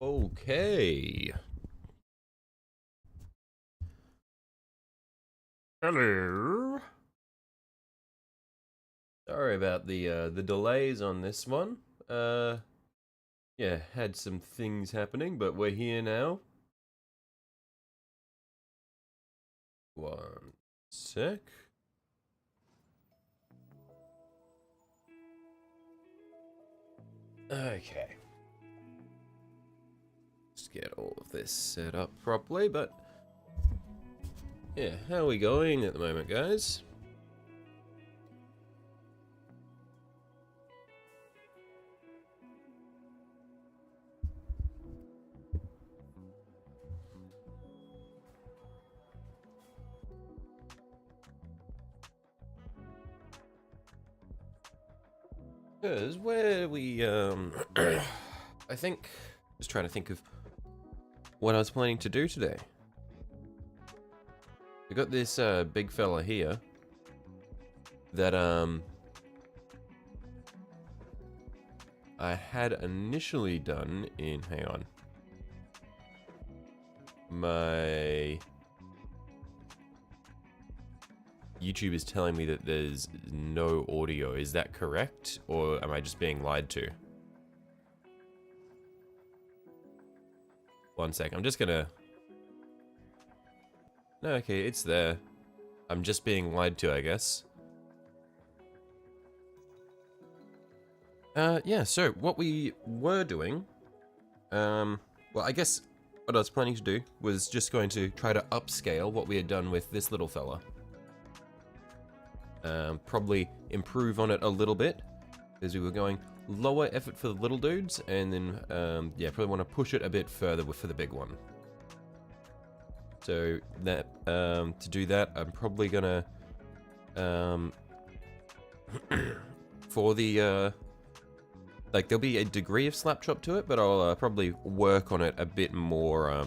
Okay. Hello. Sorry about the delays on this one. Yeah, had some things happening, but we're here now. One sec. Okay. Just get all of this set up properly, but yeah, how are we going at the moment, guys? Because where we, I think, just trying to think of what I was planning to do today. We got this big fella here that I had initially done in, hang on, my YouTube is telling me that there's no audio. Is that correct? Or am I just being lied to? One sec, I'm just gonna... No, okay, it's there. I'm just being lied to, I guess. Yeah, so what we were doing, well, I guess what I was planning to do was just going to try to upscale what we had done with this little fella. Probably improve on it a little bit, because we were going lower effort for the little dudes, and then, yeah, probably want to push it a bit further for the big one. So that, to do that, I'm probably gonna, for the, like, there'll be a degree of slap chop to it, but I'll probably work on it a bit more,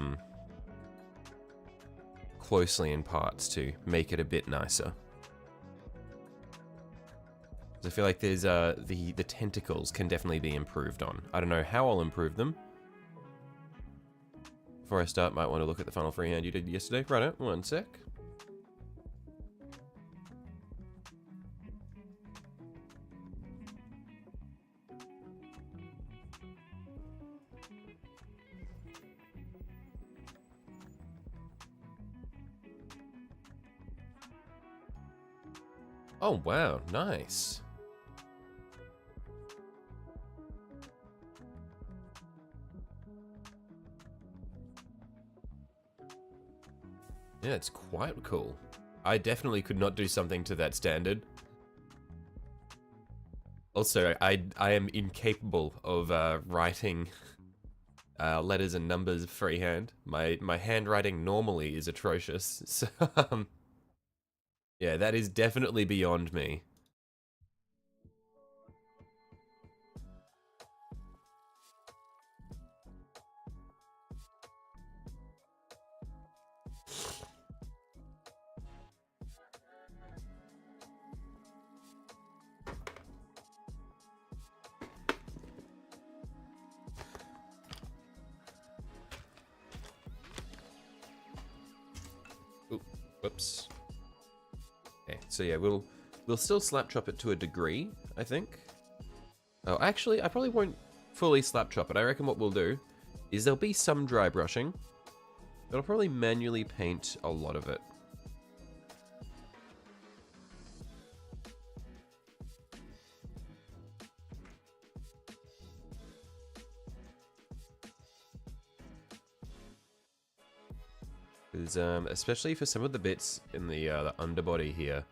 closely in parts to make it a bit nicer. I feel like there's, the tentacles can definitely be improved on. I don't know how I'll improve them. Before I start, might want to look at the final freehand you did yesterday. Right, one sec. Oh, wow, nice. Yeah, it's quite cool. I definitely could not do something to that standard. Also, I am incapable of writing letters and numbers freehand. My handwriting normally is atrocious. So, yeah, that is definitely beyond me. Oop, whoops. Okay, so yeah, we'll still slap chop it to a degree, I think. Oh, actually, I probably won't fully slap chop it. I reckon what we'll do is there'll be some dry brushing, but I'll probably manually paint a lot of it. Because, especially for some of the bits in the underbody here,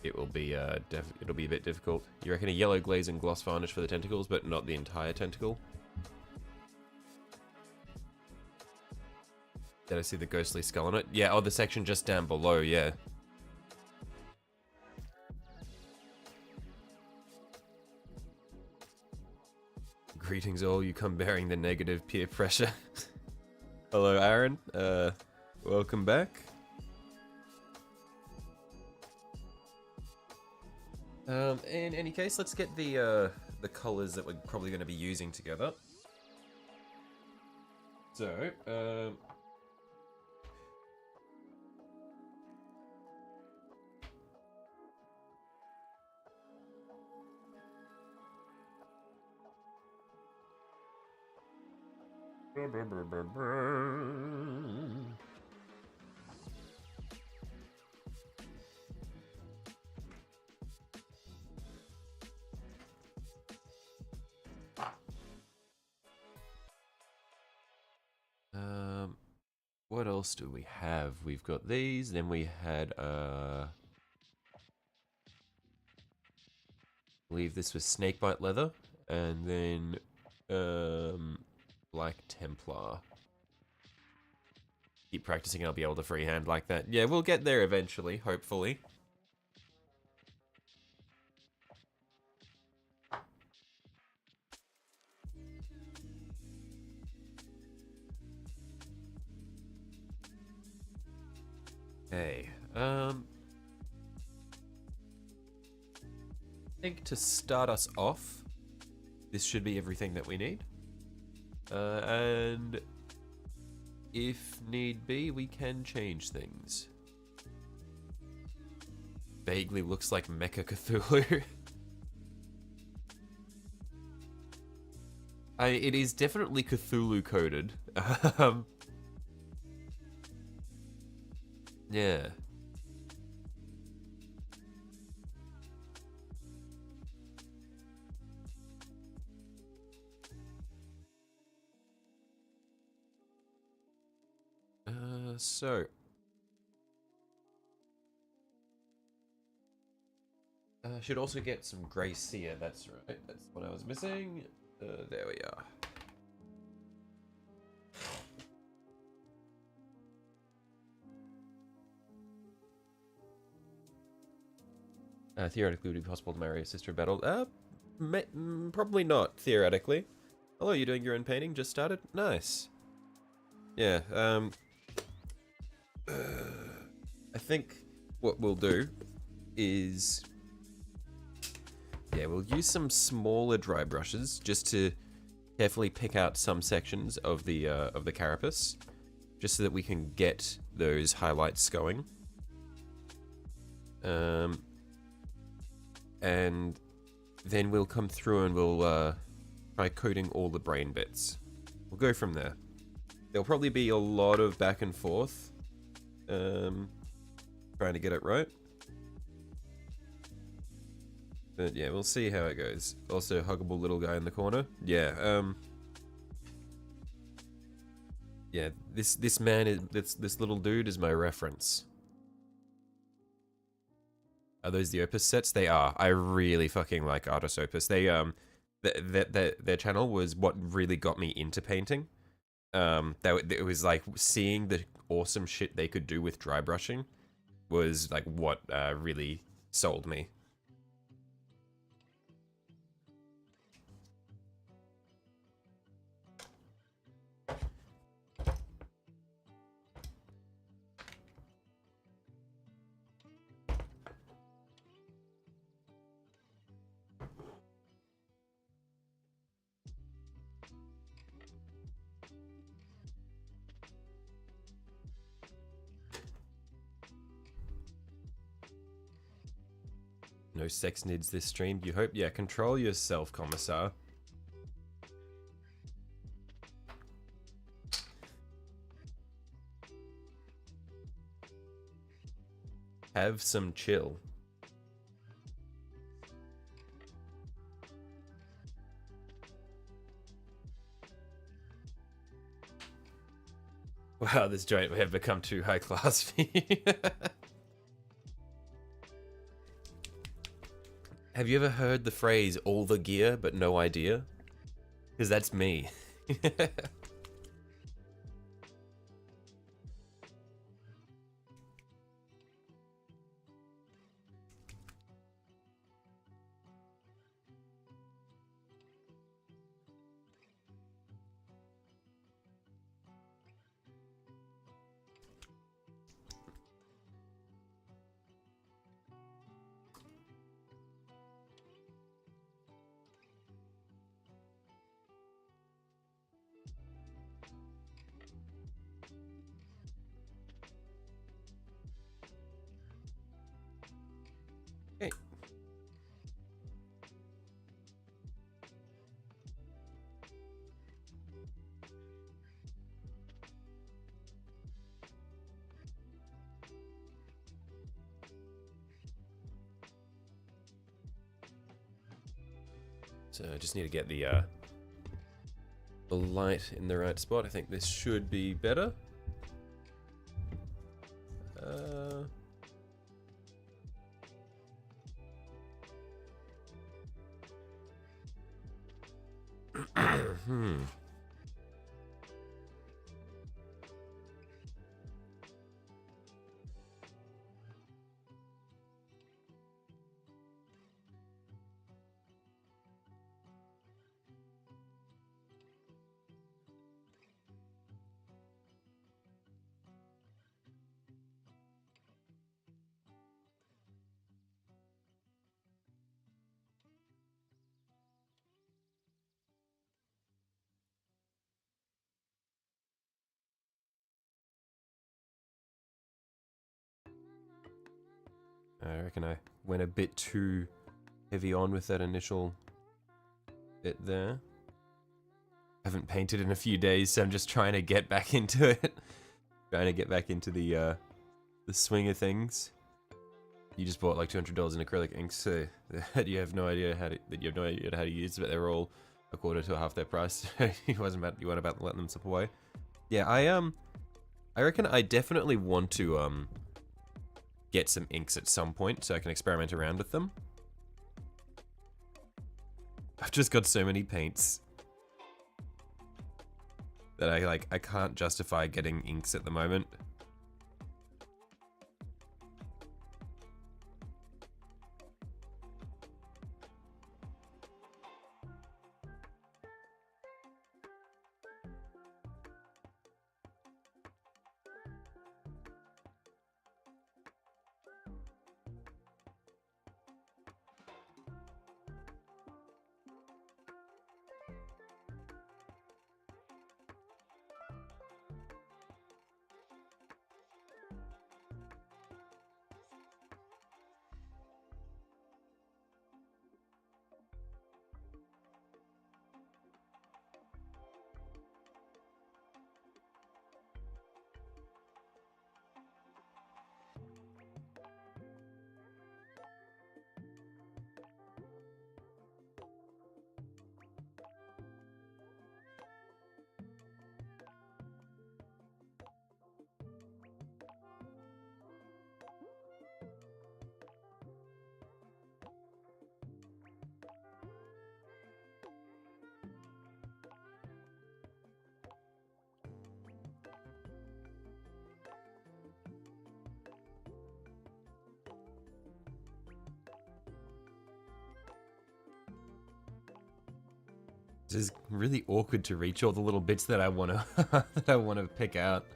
it will be it'll be a bit difficult. You reckon a yellow glaze and gloss varnish for the tentacles, but not the entire tentacle? Did I see the ghostly skull on it? Yeah, oh, the section just down below, yeah. Greetings all, you come bearing the negative peer pressure. Hello, Aaron. Welcome back. In any case, let's get the colors that we're probably going to be using together. So, what else do we have? We've got these, then we had, I believe this was snakebite leather, and then, Black Templar. Keep practicing and I'll be able to freehand like that. Yeah, we'll get there eventually, hopefully. Okay, I think to start us off, this should be everything that we need. And if need be, we can change things. Vaguely looks like Mecha Cthulhu. It is definitely Cthulhu coded. Yeah. So. Should also get some Grey Seer, that's right. That's what I was missing. There we are. Theoretically, would it be possible to marry a sister of battle? Probably not, theoretically. Hello, you doing your own painting? Just started? Nice. Yeah, I think what we'll do is... Yeah, we'll use some smaller dry brushes just to carefully pick out some sections of the carapace, just so that we can get those highlights going. And then we'll come through and we'll try coating all the brain bits. We'll go from there. There'll probably be a lot of back and forth, trying to get it right. But yeah, we'll see how it goes. Also, huggable little guy in the corner. Yeah, yeah, this man is this little dude is my reference. Are those the Opus sets? They are. I really fucking like Artis Opus. They their channel was what really got me into painting. It was like seeing the awesome shit they could do with dry brushing was like what really sold me. No sex nids this stream, you hope? Yeah, control yourself, Commissar. Have some chill. Wow, this joint may have become too high class for you. Have you ever heard the phrase, all the gear, but no idea? Because that's me. So I just need to get the light in the right spot. I think this should be better. I reckon I went a bit too heavy on with that initial bit there. Haven't painted in a few days, so I'm just trying to get back into it. Trying to get back into the swing of things. You just bought like $200 in acrylic inks, so that you have no idea how to use, but they're all a quarter to half their price. You weren't about to let them slip away. Yeah, I reckon I definitely want to get some inks at some point so I can experiment around with them. I've just got so many paints that I can't justify getting inks at the moment. This is really awkward to reach all the little bits that I wanna that I wanna pick out.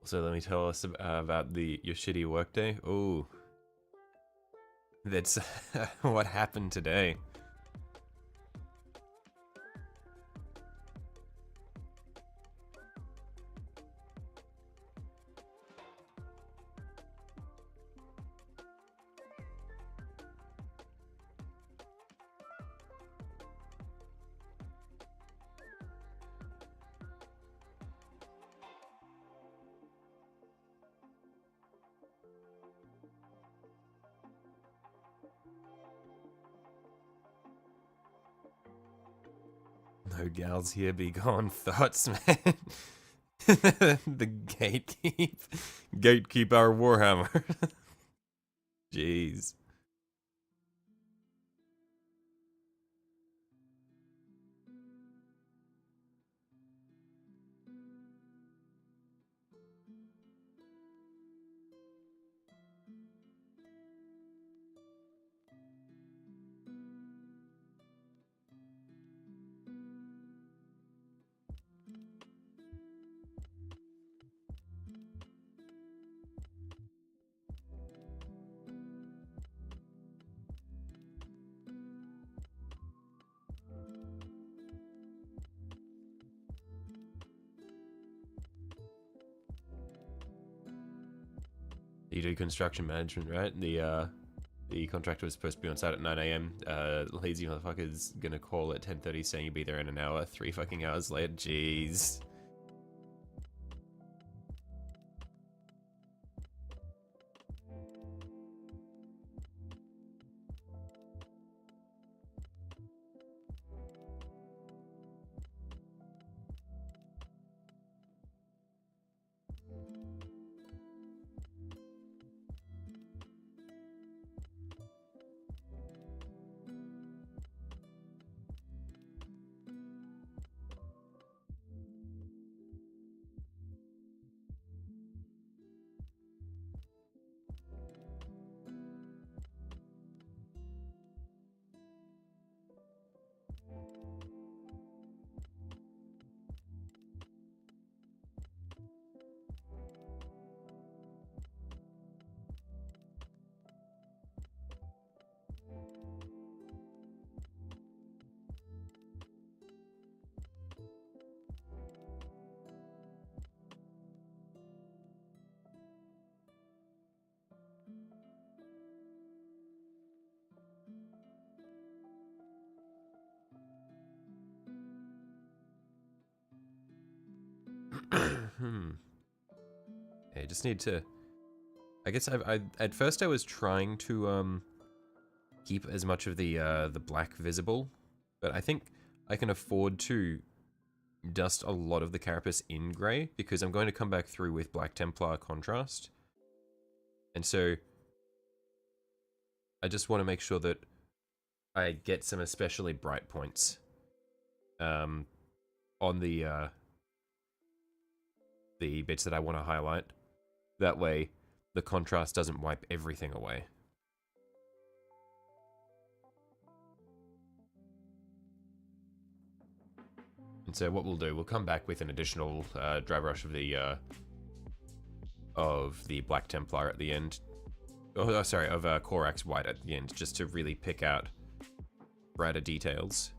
So let me tell us about your shitty workday. Oh, that's what happened today. No gals here, be gone, thoughts, man. The gatekeep our warhammer. Jeez. You do construction management, right? The contractor was supposed to be on site at 9 AM. Lazy motherfucker's gonna call at 10:30 saying you'll be there in an hour. 3 fucking hours later. Jeez. you just need to... I guess at first I was trying to keep as much of the black visible, but I think I can afford to dust a lot of the carapace in grey because I'm going to come back through with Black Templar contrast. And so I just want to make sure that I get some especially bright points on the bits that I want to highlight. That way the contrast doesn't wipe everything away. And so what we'll do, we'll come back with an additional dry brush of the Black Templar at the end. Oh, sorry, of Corax White at the end, just to really pick out brighter details.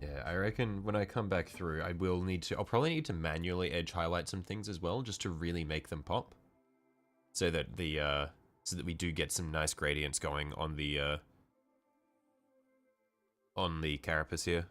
Yeah, I reckon when I come back through, I'll probably need to manually edge highlight some things as well, just to really make them pop. So that we do get some nice gradients going on the carapace here.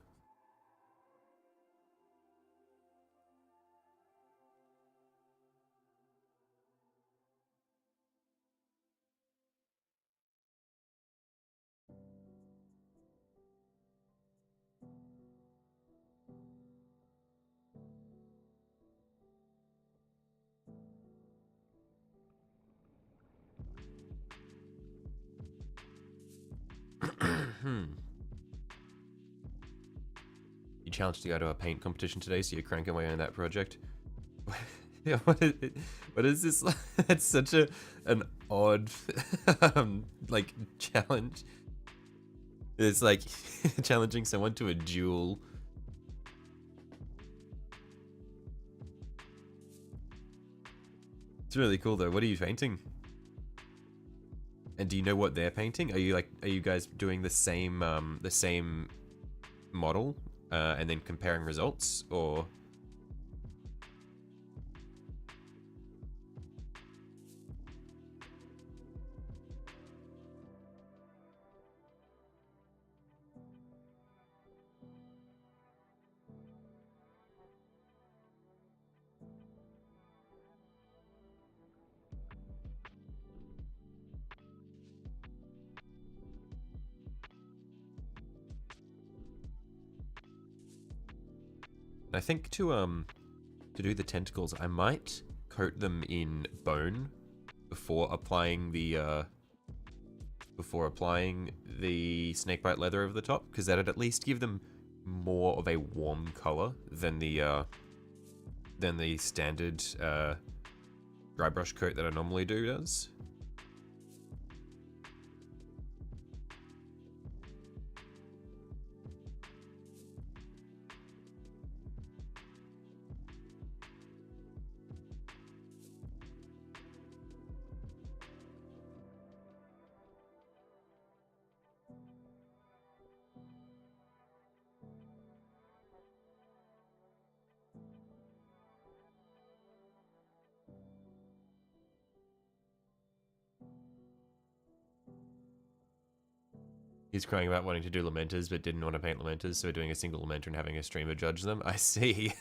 You challenged to go to a paint competition today, so you're cranking away on that project. Yeah, what is this? It's such an odd like challenge. It's like challenging someone to a duel. It's really cool though. What are you painting? And do you know what they're painting? Are you guys doing the same model and then comparing results, or? I think to do the tentacles, I might coat them in bone before applying the snakebite leather over the top, because that'd at least give them more of a warm color than the standard dry brush coat that I normally do does. He's crying about wanting to do Lamenters, but didn't want to paint Lamenters, so doing a single Lamenter and having a streamer judge them. I see.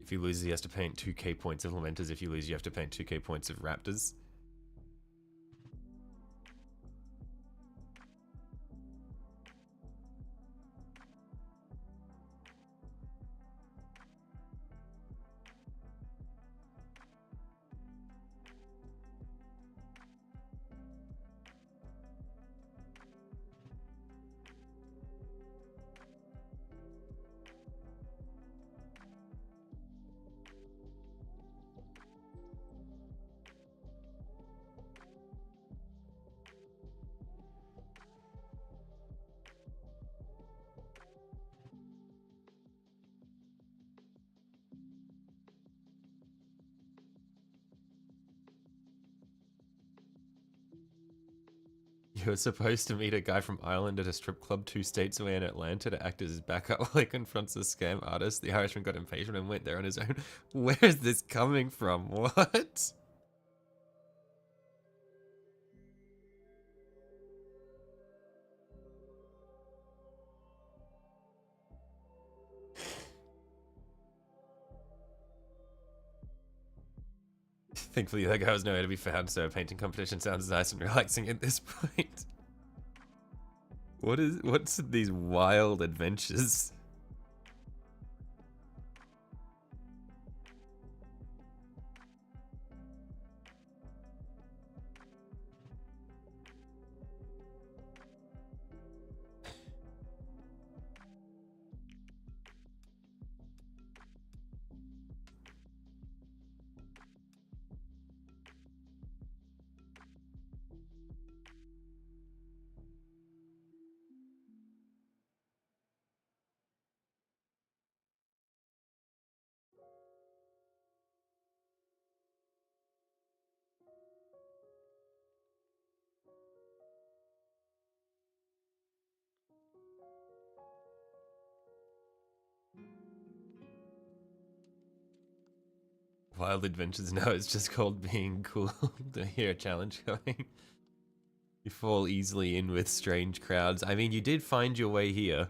If he loses, he has to paint 2k points of Lamenters. If you lose, you have to paint 2k points of Raptors. You're supposed to meet a guy from Ireland at a strip club 2 states away in Atlanta to act as his backup while he confronts a scam artist. The Irishman got impatient and went there on his own. Where is this coming from? What? Thankfully, that guy was nowhere to be found, so a painting competition sounds nice and relaxing at this point. What's these wild adventures? Wild adventures? No, it's just called being cool. To hear a challenge going. You fall easily in with strange crowds. I mean, you did find your way here.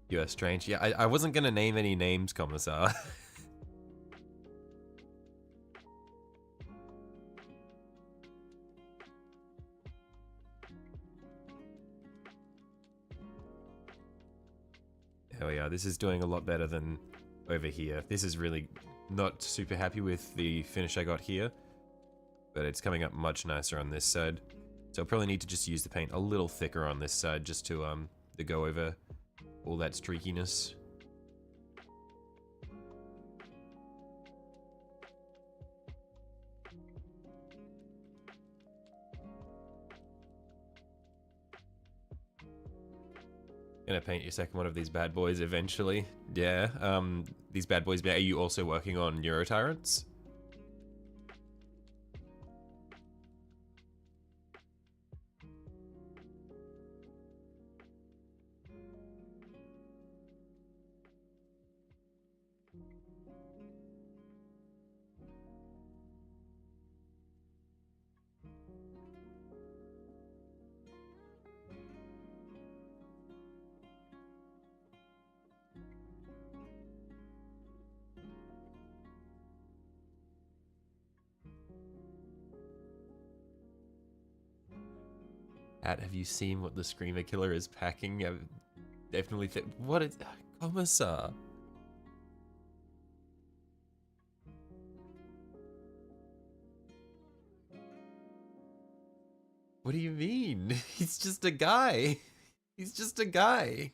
You're strange. Yeah, I wasn't gonna name any names, Commissar. There we are. This is doing a lot better than over here. This is really not super happy with the finish I got here, but it's coming up much nicer on this side. So I'll probably need to just use the paint a little thicker on this side just to go over all that streakiness. Gonna paint your second one of these bad boys eventually. Yeah, these bad boys, are you also working on neurotyrants? Have you seen what the Screamer Killer is packing? Definitely fit. What is... Commissar? What do you mean? He's just a guy. He's just a guy.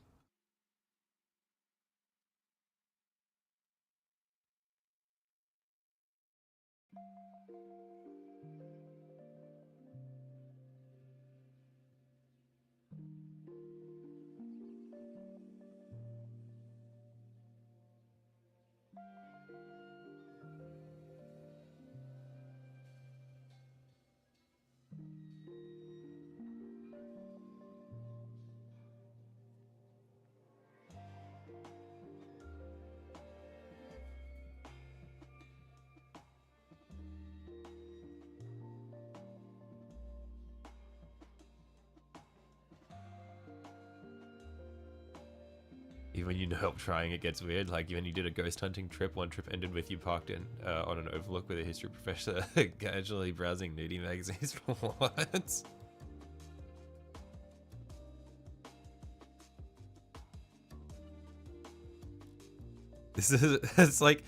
Even you know trying it gets weird. Like when you did a ghost hunting trip, one trip ended with you parked in on an overlook with a history professor casually browsing nudie magazines. What? This is it's like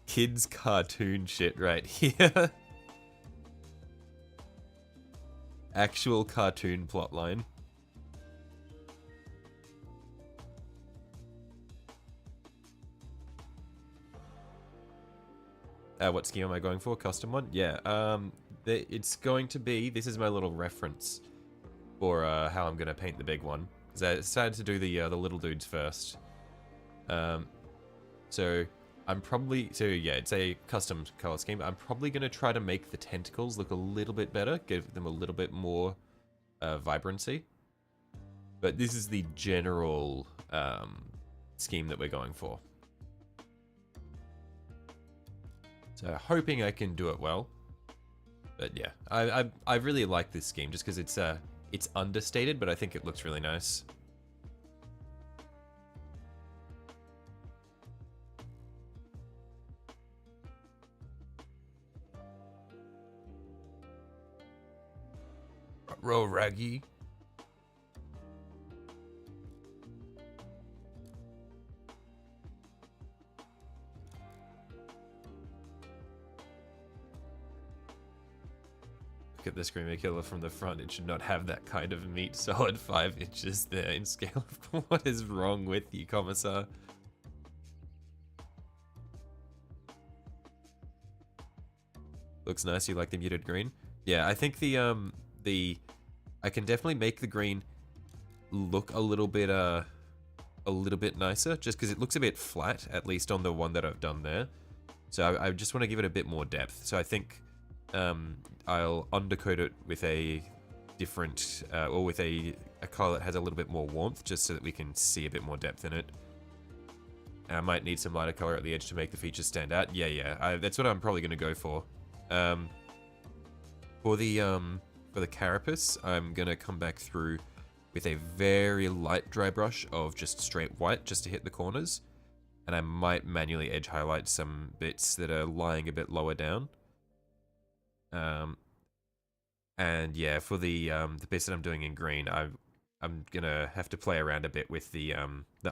kids cartoon shit right here. Actual cartoon plotline. What scheme am I going for? Custom one? Yeah. It's going to be. This is my little reference for how I'm gonna paint the big one. Because I decided to do the little dudes first. So I'm probably yeah, it's a custom color scheme. I'm probably gonna try to make the tentacles look a little bit better, give them a little bit more vibrancy. But this is the general scheme that we're going for. So hoping I can do it well. But yeah, I really like this scheme just because it's understated, but I think it looks really nice. Roll raggy. Look at the Screamer Killer from the front. It should not have that kind of meat. Solid 5 inches there in scale. What is wrong with you, Commissar? Looks nice. You like the muted green? Yeah, I think I can definitely make the green look a little bit nicer, just because it looks a bit flat, at least on the one that I've done there. So I just want to give it a bit more depth. So I think I'll undercoat it with a different, or with a color that has a little bit more warmth, just so that we can see a bit more depth in it. And I might need some lighter color at the edge to make the features stand out. Yeah, that's what I'm probably going to go for. For the carapace, I'm going to come back through with a very light dry brush of just straight white, just to hit the corners. And I might manually edge highlight some bits that are lying a bit lower down. And yeah, for the bits that I'm doing in green, I'm gonna have to play around a bit with the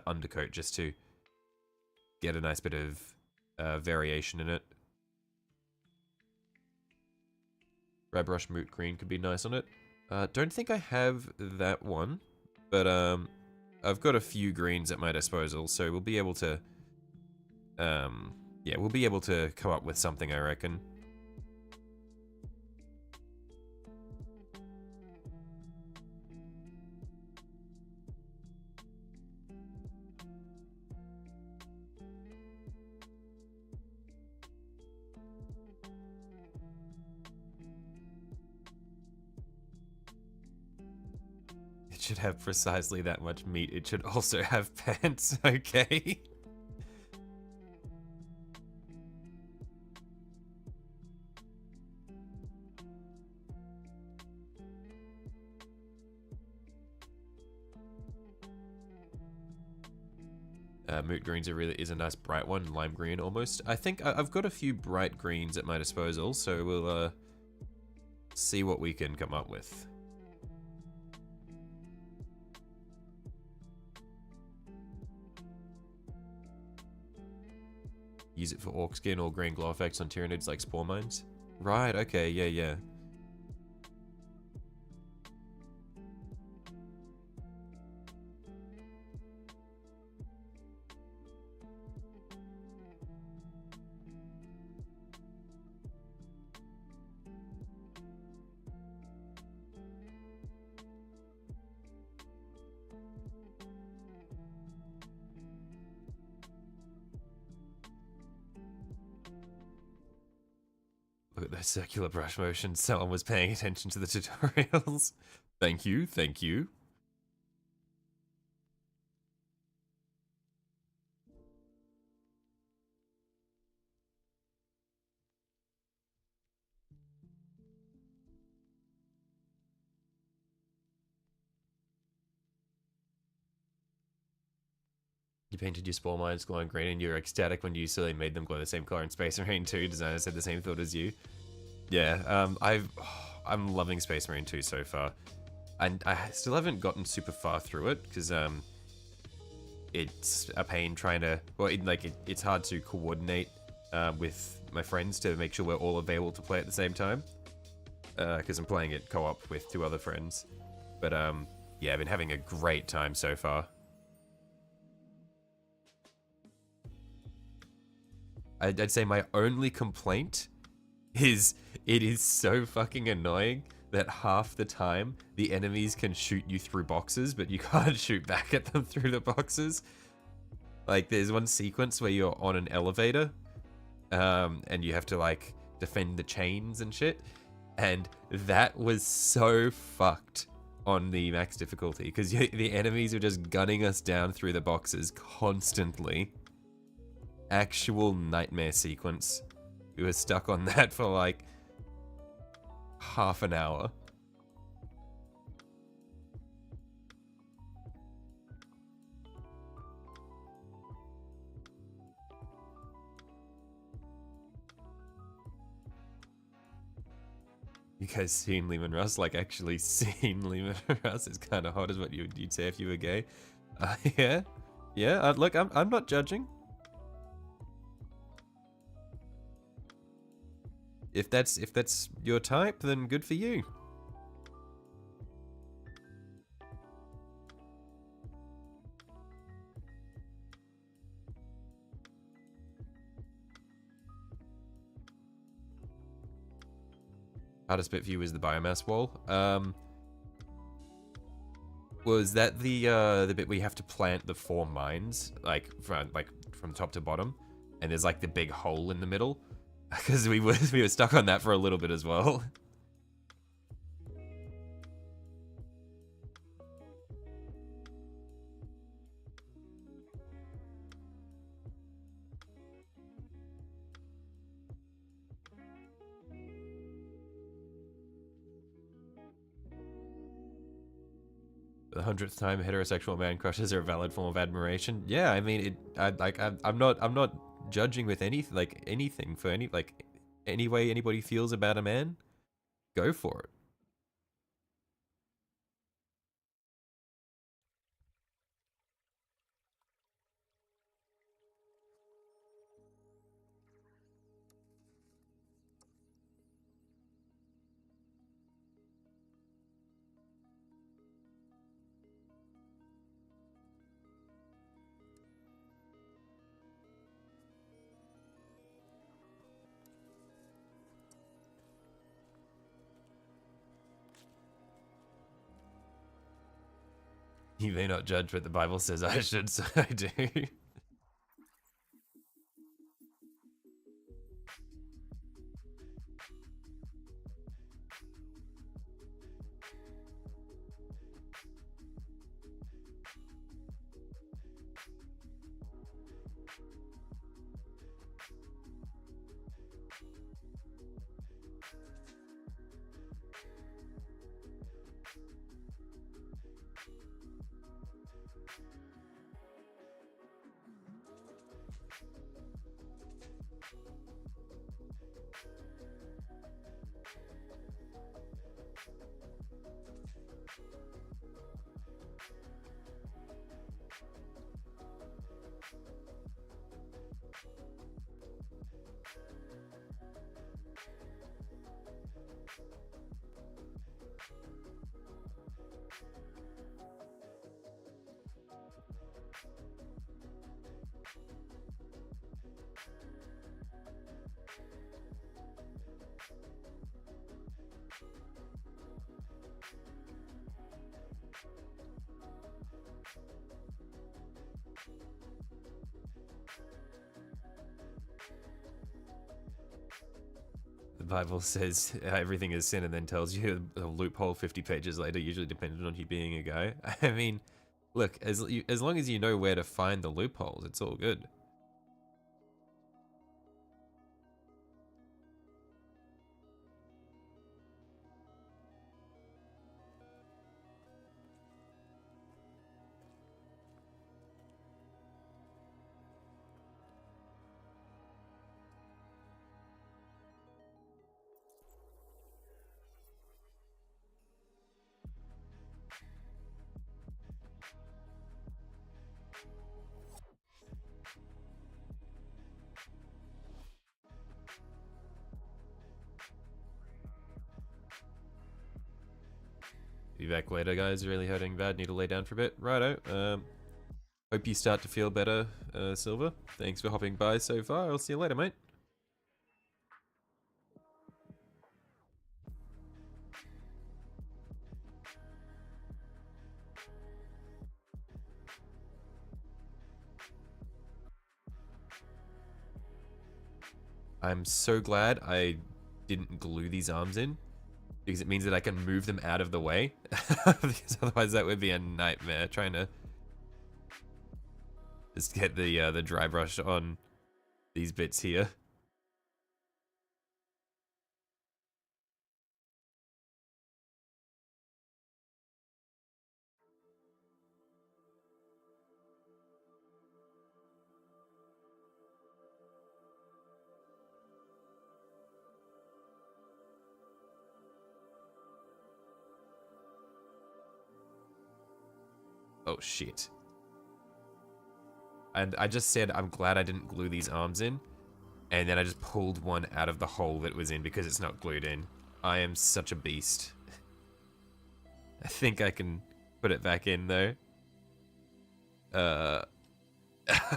undercoat just to get a nice bit of variation in it. Red brush moot green could be nice on it. Don't think I have that one, but I've got a few greens at my disposal, so we'll be able to yeah, we'll be able to come up with something, I reckon. It should have precisely that much meat. It should also have pants, okay? Moot greens is a nice bright one, lime green almost. I think I've got a few bright greens at my disposal, so we'll see what we can come up with. use it for orc skin or green glow effects on tyranids like spore mines. Right, okay, yeah, yeah. Look at those circular brush motions. Someone was paying attention to the tutorials. Thank you, thank you. You painted your spore mines glowing green and you're ecstatic when you silly made them glow the same color in Space Marine 2. Designers had the same thought as you. Yeah, I'm loving Space Marine 2 so far. And I still haven't gotten super far through it, because it's a pain trying to... Well, it's hard to coordinate with my friends to make sure we're all available to play at the same time. Because I'm playing it co-op with 2 other friends. But yeah, I've been having a great time so far. I'd say my only complaint is it is so fucking annoying that half the time the enemies can shoot you through boxes, but you can't shoot back at them through the boxes. Like, there's one sequence where you're on an elevator, and you have to, like, defend the chains and shit, and that was so fucked on the max difficulty, because the enemies are just gunning us down through the boxes constantly. Actual nightmare sequence. We were stuck on that for like half an hour. You guys seen Lehman Russ? Like, actually seen Lehman Russ is kind of hot, is what you'd say if you were gay. Yeah, yeah. Look, I'm not judging. If that's your type, then good for you. Hardest bit for you is the biomass wall. Was that the bit where you have to plant the 4 mines, like from top to bottom, and there's like the big hole in the middle? Because we were stuck on that for a little bit as well. The 100th time heterosexual man crushes are a valid form of admiration. Yeah, I mean, I'm not judging with anything for any way anybody feels about a man. Go for it. You may not judge, but the Bible says I should, so I do. The Bible says everything is sin and then tells you a loophole 50 pages later, usually dependent on you being a guy. I mean, look, as long as you know where to find the loopholes, it's all good. Be back later, guys. Really hurting bad. Need to lay down for a bit. Righto. Hope you start to feel better, Silver. Thanks for hopping by so far. I'll see you later, mate. I'm so glad I didn't glue these arms in, because it means that I can move them out of the way. Because otherwise that would be a nightmare trying to just get the dry brush on these bits here. Oh shit. And I just said I'm glad I didn't glue these arms in, and then I just pulled one out of the hole that it was in because it's not glued in. I am such a beast. I think I can put it back in though.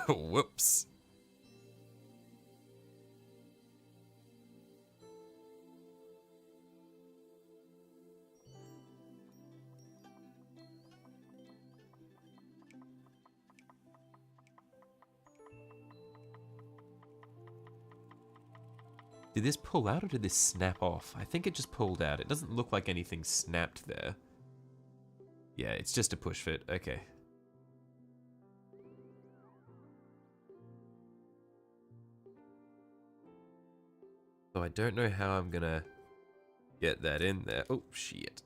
Whoops. Did this pull out or did this snap off? I think it just pulled out. It doesn't look like anything snapped there. Yeah, it's just a push fit. Okay. So I don't know how I'm gonna get that in there. Oh, shit.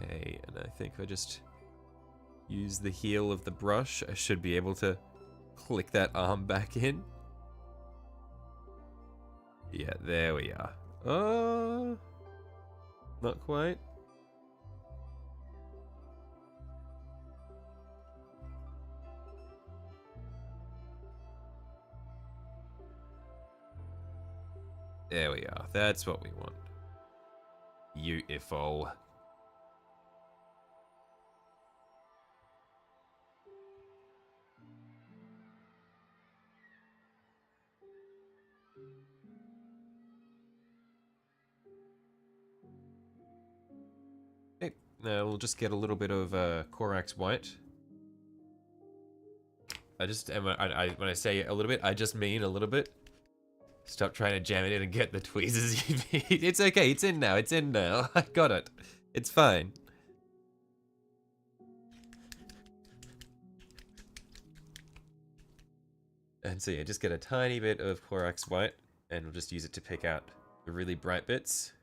Okay, and I think if I just use the heel of the brush, I should be able to click that arm back in. Yeah, there we are. Not quite. There we are. That's what we want. Beautiful. Okay, now we'll just get a little bit of Corax white. When I say a little bit, I just mean a little bit. Stop trying to jam it in and get the tweezers you need. It's okay, it's in now, it's in now. I got it. It's fine. And so yeah, just get a tiny bit of Corax white, and we'll just use it to pick out the really bright bits.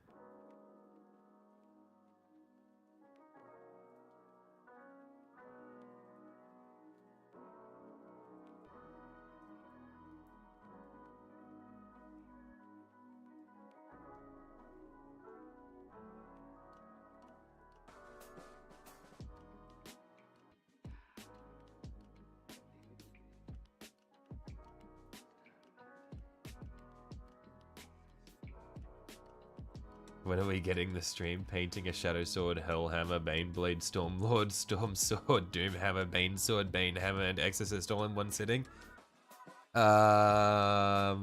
When are we getting the stream? Painting a Shadow Sword, Hellhammer, Baneblade, Stormlord, Storm Sword, Doomhammer, Bane Sword, Banehammer, and Exorcist all in one sitting? I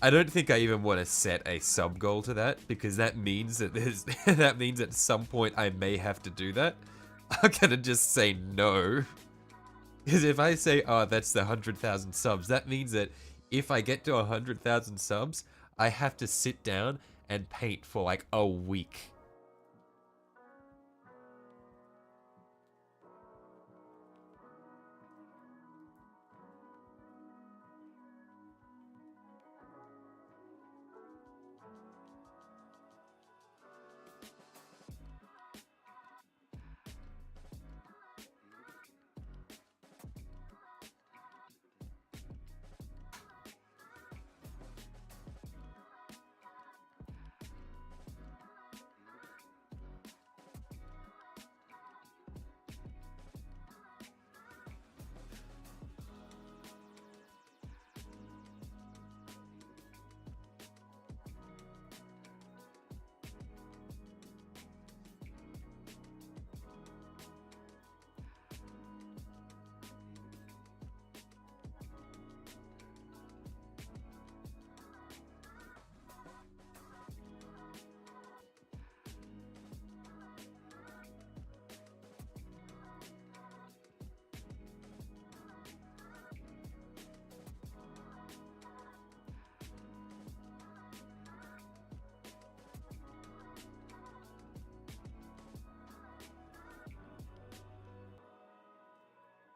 don't think I even want to set a sub goal to that, because that means that there's that means at some point I may have to do that. I'm gonna just say no. Because if I say, oh, that's the 100,000 subs, that means that if I get to 100,000 subs, I have to sit down and paint for like a week.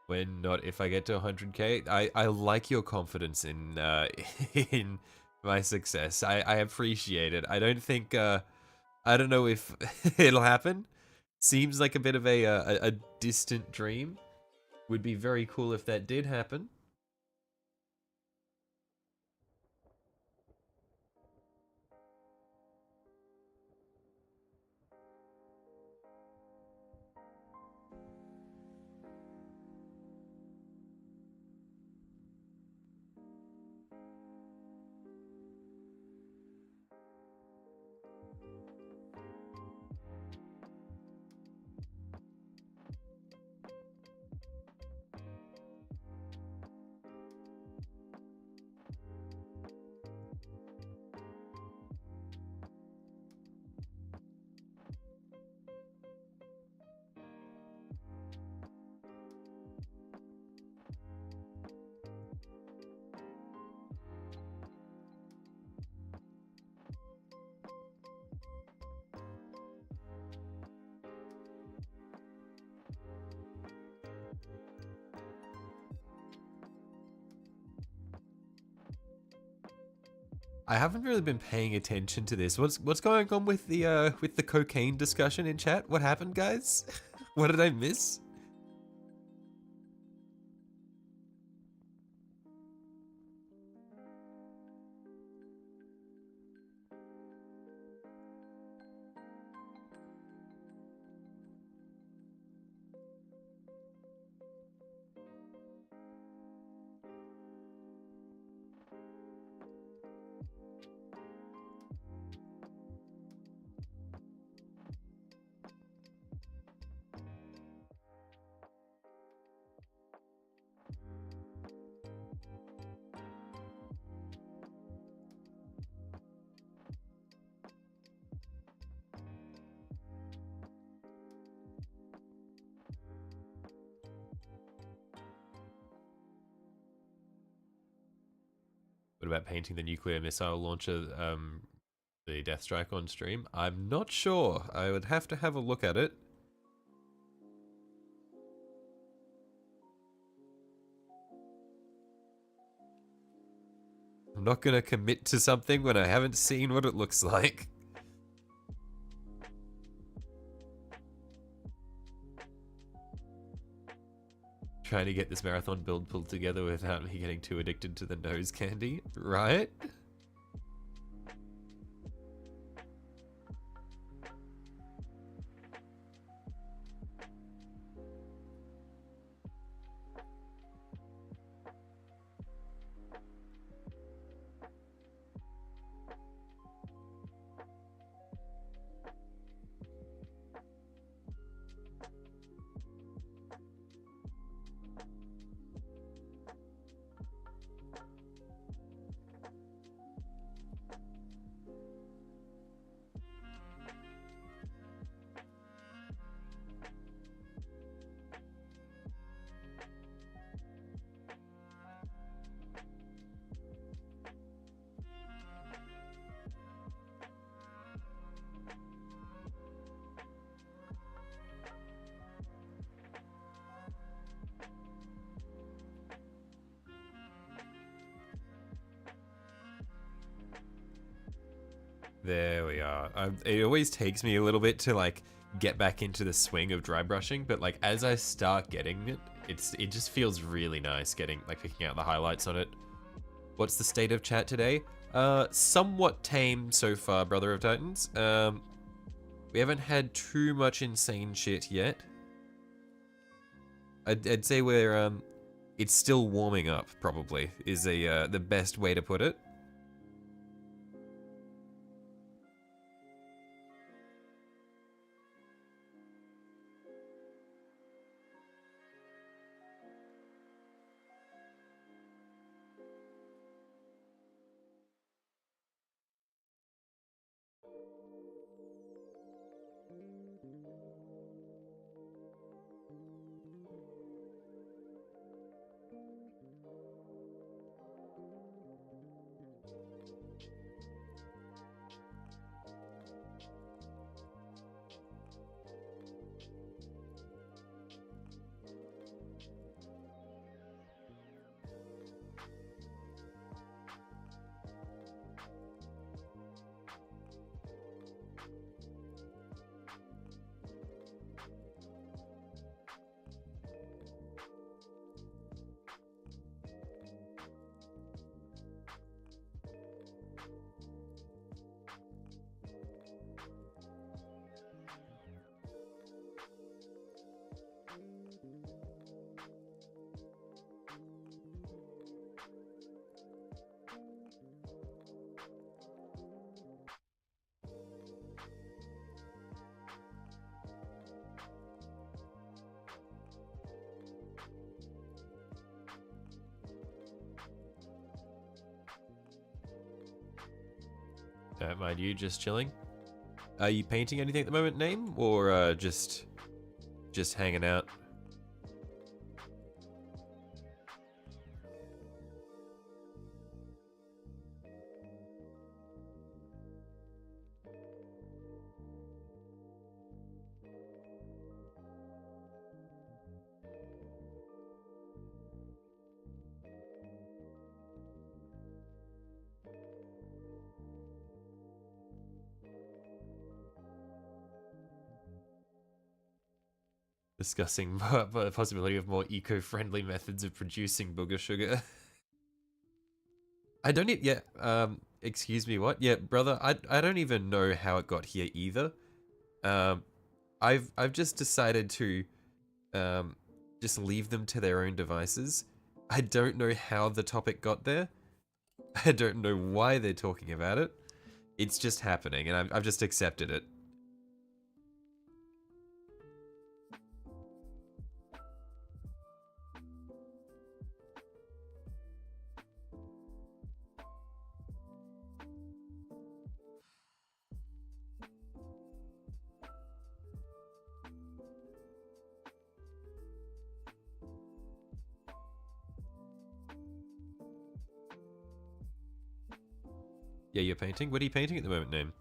When not, if I get to 100k, I like your confidence in in my success. I appreciate it. I don't think I don't know if it'll happen. Seems like a bit of a distant dream. Would be very cool if that did happen. I haven't really been paying attention to this. What's going on with the cocaine discussion in chat? What happened, guys? What did I miss? What about painting the nuclear missile launcher, the Death Strike on stream? I'm not sure. I would have to have a look at it. I'm not gonna commit to something when I haven't seen what it looks like. Trying to get this marathon build pulled together without me getting too addicted to the nose candy, right? There we are. It always takes me a little bit to like get back into the swing of dry brushing, but like as I start getting it, it just feels really nice getting like picking out the highlights on it. What's the state of chat today? Somewhat tame so far, Brother of Titans. We haven't had too much insane shit yet. I'd say we're it's still warming up. Probably is the best way to put it. Don't mind you, just chilling. Are you painting anything at the moment, Name, or just hanging out? Discussing the possibility of more eco-friendly methods of producing booger sugar. I don't need, yeah, excuse me, what? Yeah, brother, I don't even know how it got here either. I've just decided to, just leave them to their own devices. I don't know how the topic got there. I don't know why they're talking about it. It's just happening, and I've just accepted it. Yeah, you're painting? What are you painting at the moment, Name?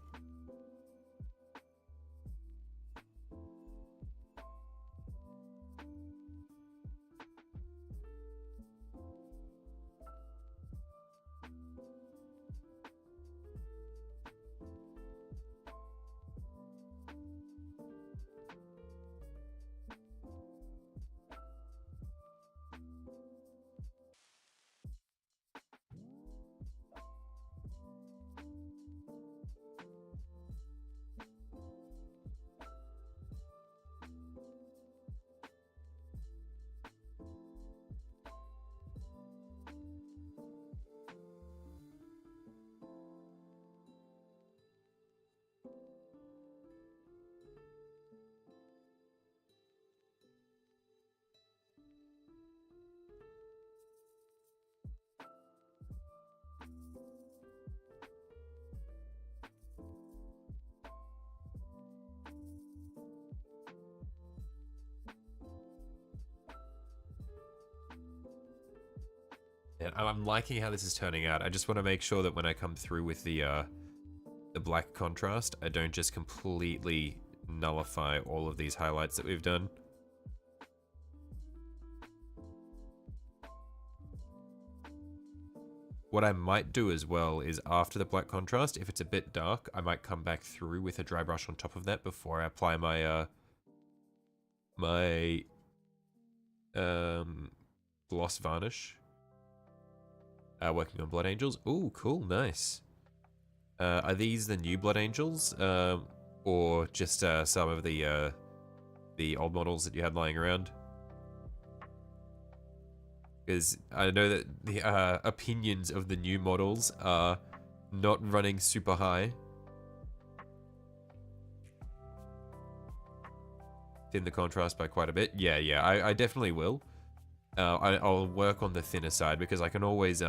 And I'm liking how this is turning out. I just want to make sure that when I come through with the black contrast, I don't just completely nullify all of these highlights that we've done. What I might do as well is after the black contrast, if it's a bit dark, I might come back through with a dry brush on top of that before I apply my gloss varnish. Working on Blood Angels. Ooh, cool, nice. Are these the new Blood Angels, or just some of the old models that you had lying around? Because I know that the opinions of the new models are not running super high. Thin the contrast by quite a bit. Yeah, I definitely will. I'll work on the thinner side because I can always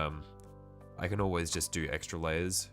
just do extra layers.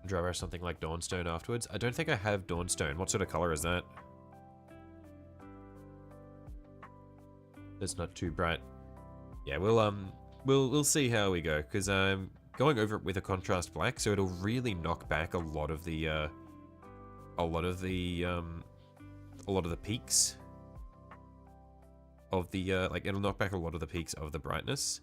Dry brush something like Dawnstone afterwards. I don't think I have Dawnstone. What sort of color is that? It's not too bright. Yeah, we'll see how we go, because I'm going over it with a contrast black, so it'll really knock back a lot of the peaks of the like it'll knock back a lot of the peaks of the brightness.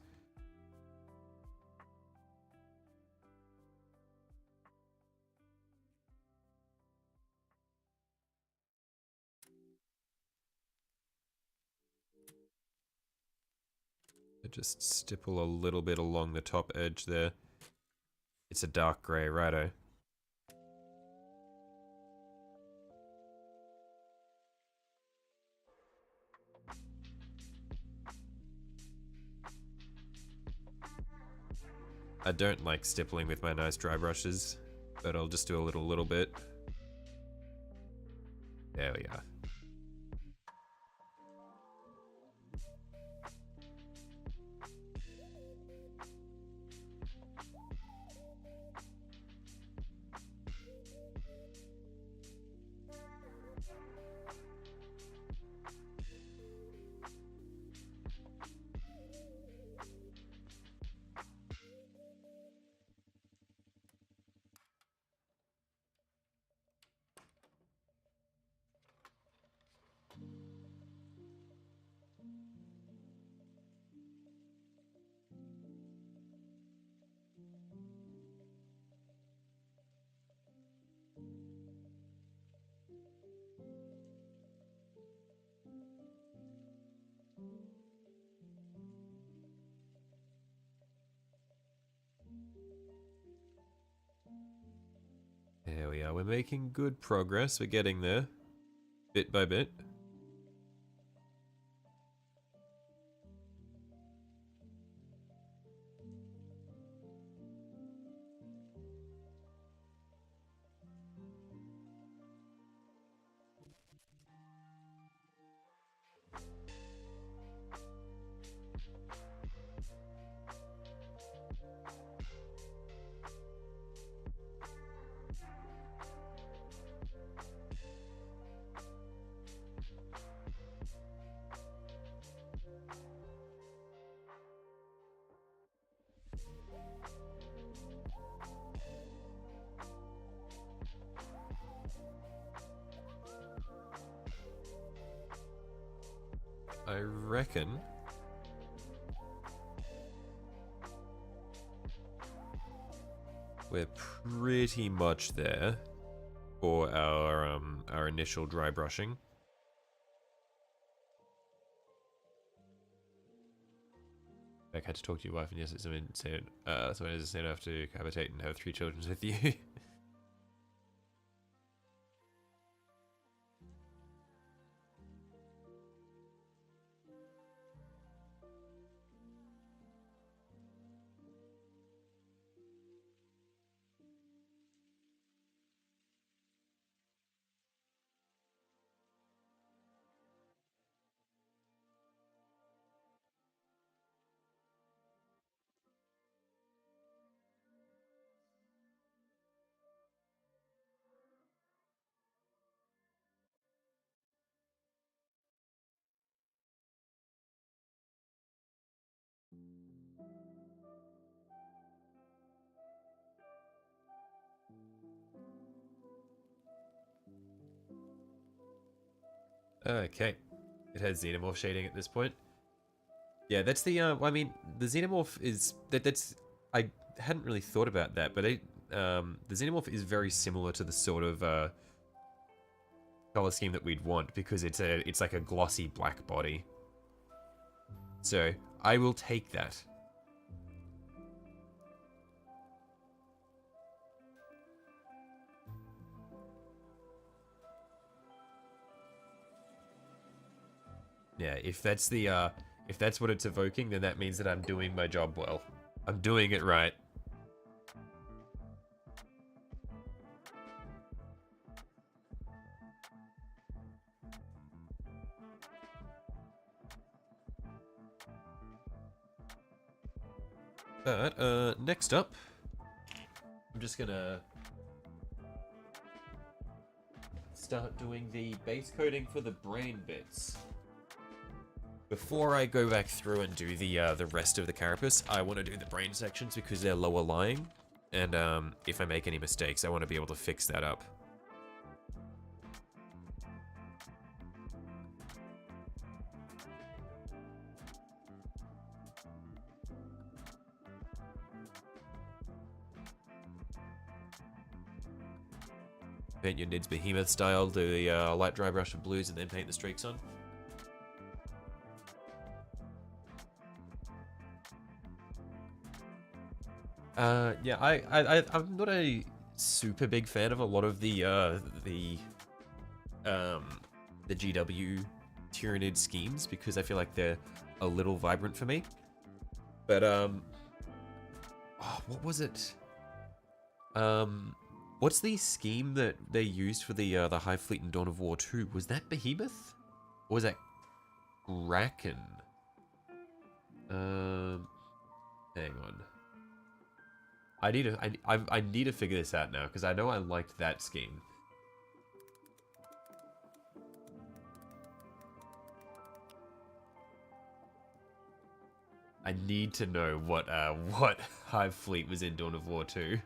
Just stipple a little bit along the top edge there. It's a dark grey, righto. I don't like stippling with my nice dry brushes, but I'll just do a little bit. There we are. There we are. We're making good progress. We're getting there, bit by bit. I reckon we're pretty much there for our initial dry brushing. I had to talk to your wife, and yes, it's insane. So it is insane enough to cohabitate and have 3 children with you. Okay. It has xenomorph shading at this point. Yeah, that's the, I mean, the xenomorph is, that's, I hadn't really thought about that, but the xenomorph is very similar to the sort of, color scheme that we'd want, because it's like a glossy black body. So, I will take that. Yeah, if that's the, if that's what it's evoking, then that means that I'm doing my job well. I'm doing it right. But, next up, I'm just gonna start doing the base coating for the brain bits. Before I go back through and do the rest of the carapace, I want to do the brain sections because they're lower lying, and if I make any mistakes, I want to be able to fix that up. Paint your Nid's Behemoth style, do the light dry brush of blues, and then paint the streaks on. Yeah, I'm not a super big fan of a lot of the GW Tyranid schemes because I feel like they're a little vibrant for me. But oh, what was it? What's the scheme that they used for the Hive Fleet in Dawn of War 2? Was that Behemoth? Or was that Kraken? Hang on. I need to figure this out now because I know I liked that scheme. I need to know what Hive Fleet was in Dawn of War 2.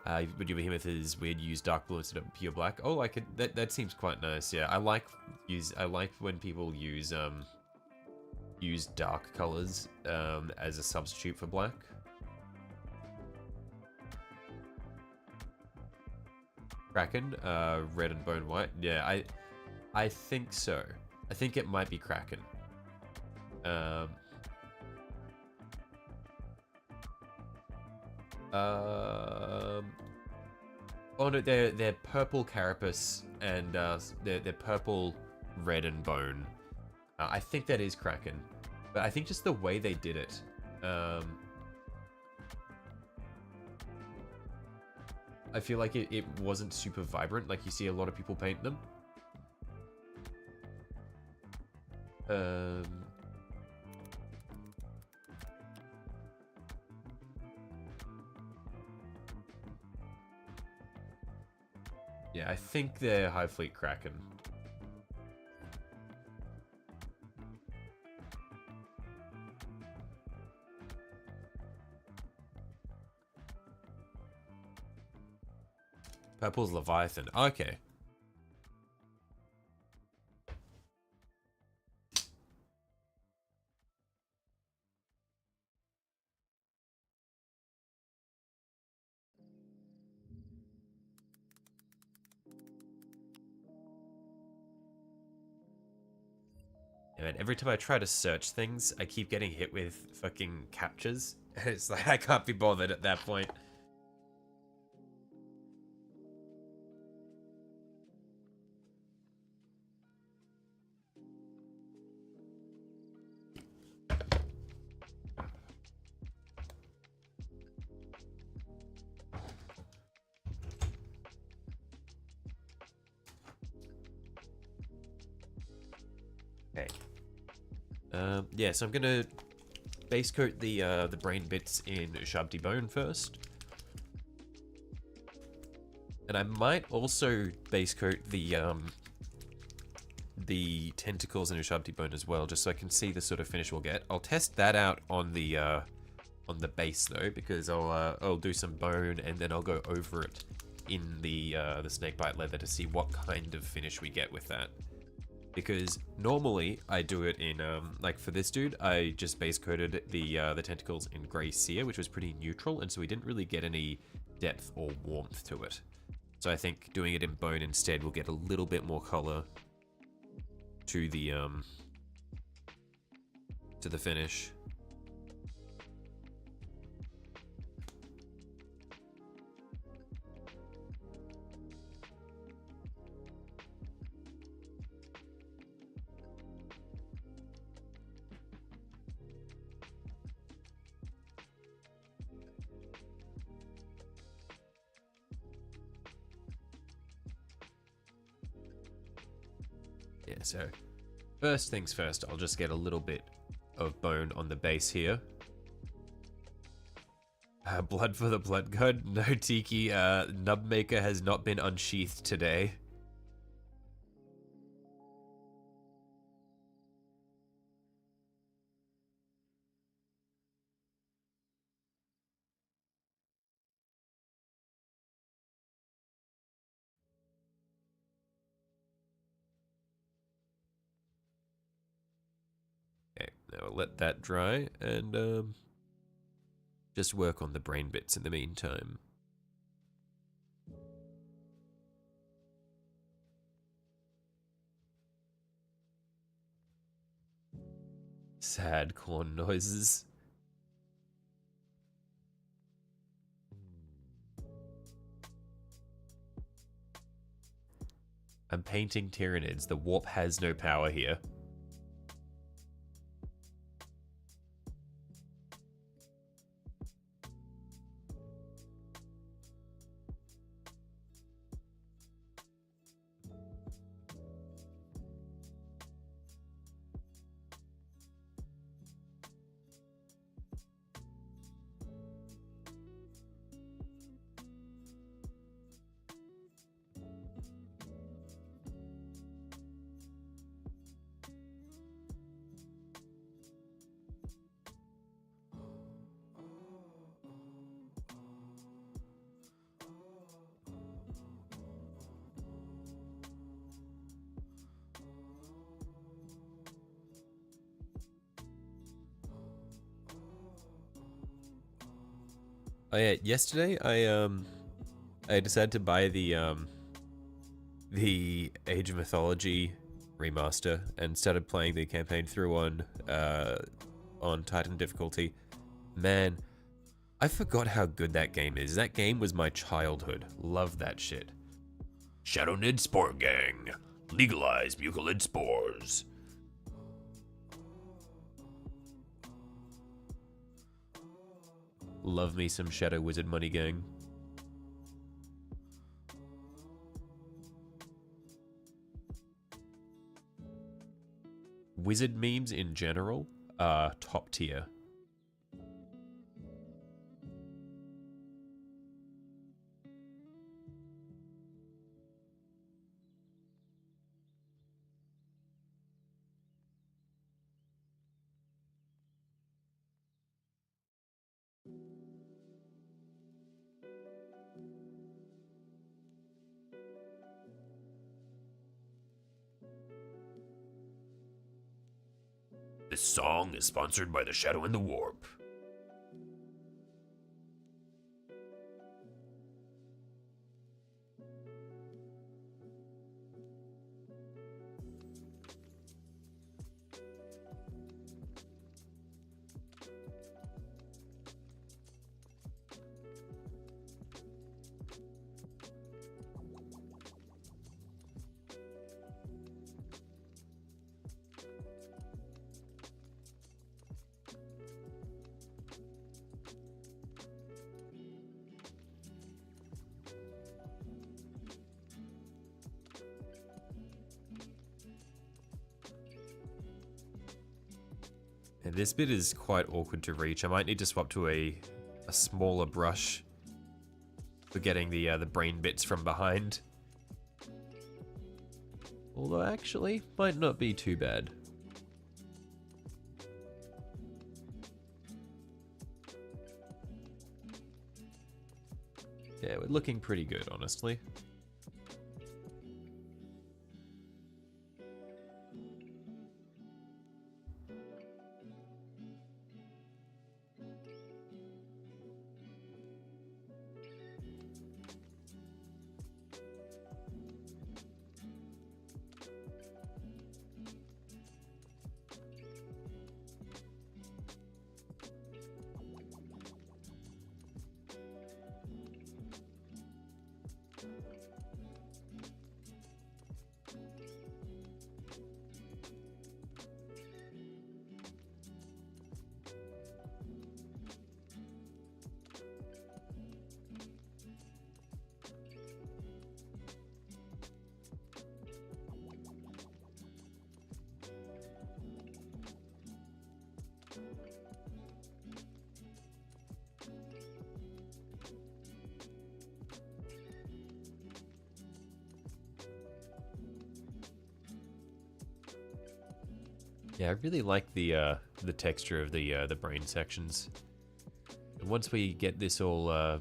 But your Behemoth is weird. Use dark blue instead of pure black. Oh, I could. That seems quite nice. Yeah, I like when people use dark colors as a substitute for black. Kraken, red and bone white. Yeah, I think so. I think it might be Kraken. Oh no, they're purple carapace and they're purple, red, and bone. I think that is Kraken, but I think just the way they did it. I feel like it wasn't super vibrant. Like you see a lot of people paint them. Yeah, I think they're Hive Fleet Kraken. Purple's Leviathan. Okay. And every time I try to search things, I keep getting hit with fucking captures. It's like, I can't be bothered at that point. Okay. Yeah, so I'm gonna base coat the brain bits in Shabti bone first. And I might also base coat the tentacles in Ushabti bone as well, just so I can see the sort of finish we'll get. I'll test that out on the base though, because I'll do some bone and then I'll go over it in the snakebite leather to see what kind of finish we get with that. Because normally I do it in like for this dude, I just base coated the tentacles in grey sear, which was pretty neutral, and so we didn't really get any depth or warmth to it. So I think doing it in bone instead will get a little bit more color to the finish. Yeah, so first things first, I'll just get a little bit of bone on the base here. Blood for the blood god? No, Tiki, Nubmaker has not been unsheathed today. Okay, now I'll let that dry and just work on the brain bits in the meantime. Sad corn noises. I'm painting Tyranids. The warp has no power here. Oh yeah, yesterday I decided to buy the Age of Mythology remaster and started playing the campaign through on Titan difficulty. Man, I forgot how good that game is. That game was my childhood. Love that shit. Shadownid Spore Gang. Legalize mucilid spores. Love me some Shadow Wizard Money Gang. Wizard memes in general are top tier. This song is sponsored by the Shadow and the Warp. And this bit is quite awkward to reach. I might need to swap to a smaller brush for getting the brain bits from behind. Although actually, might not be too bad. Yeah, we're looking pretty good, honestly. Yeah, I really like the texture of the brain sections. And once we get this all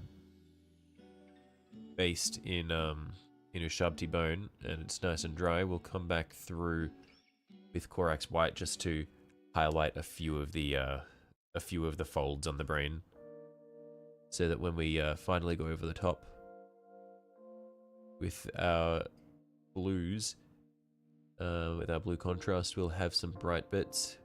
based in Ushabti bone and it's nice and dry, we'll come back through with Corax White just to highlight a few of the folds on the brain, so that when we finally go over the top with our blues. With our blue contrast, we'll have some bright bits.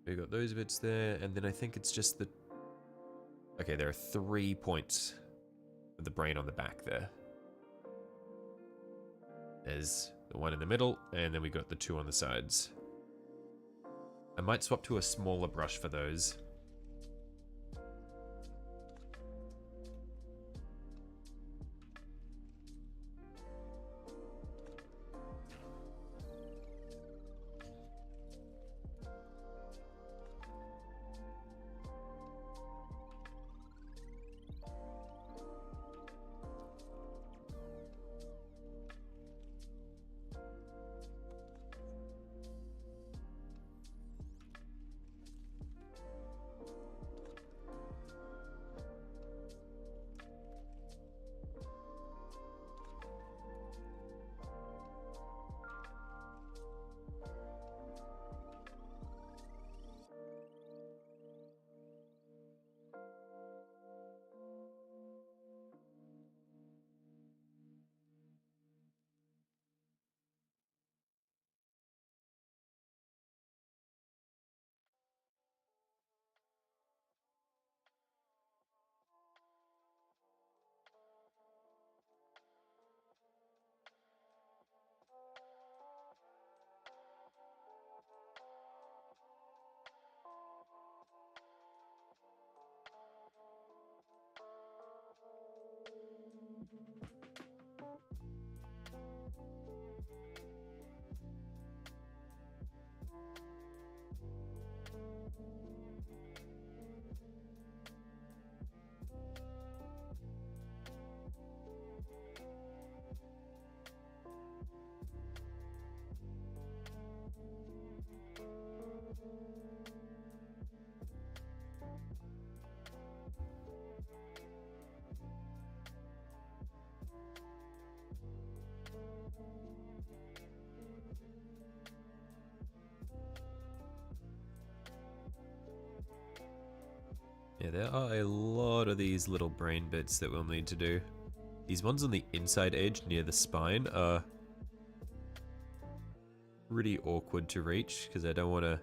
We got those bits there, and then I think it's just the... Okay, there are 3 points of the brain on the back there. There's the one in the middle, and then we got the 2 on the sides. I might swap to a smaller brush for those. Yeah, there are a lot of these little brain bits that we'll need to do. These ones on the inside edge near the spine are pretty awkward to reach because I don't want to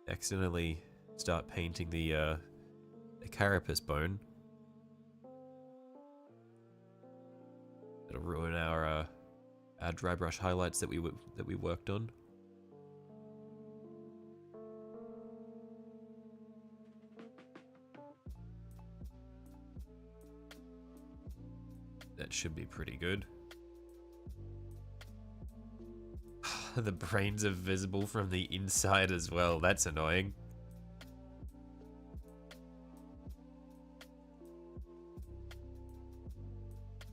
accidentally start painting the carapace bone. It'll ruin our dry brush highlights that we worked on. That should be pretty good. The brains are visible from the inside as well. That's annoying.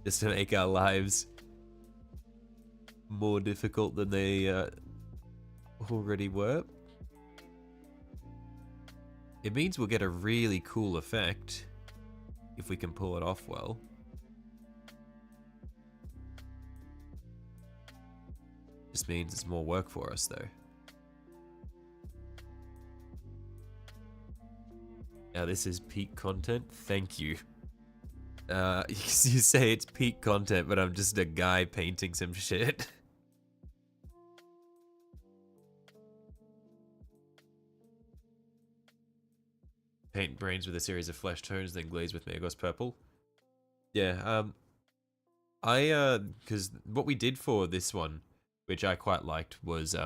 Just to make our lives more difficult than they already were. It means we'll get a really cool effect if we can pull it off well. Just means it's more work for us though. Now this is peak content. Thank you. You say it's peak content, but I'm just a guy painting some shit. Paint brains with a series of flesh tones, then glaze with Magos purple. Yeah, because what we did for this one, which I quite liked, was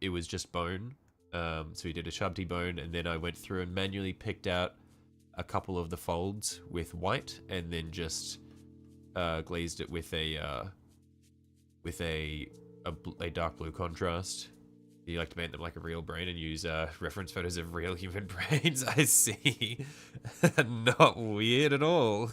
it was just bone. So we did a Shabti bone, and then I went through and manually picked out a couple of the folds with white, and then just glazed it with a dark blue contrast. You like to paint them like a real brain and use reference photos of real human brains. I see. Not weird at all.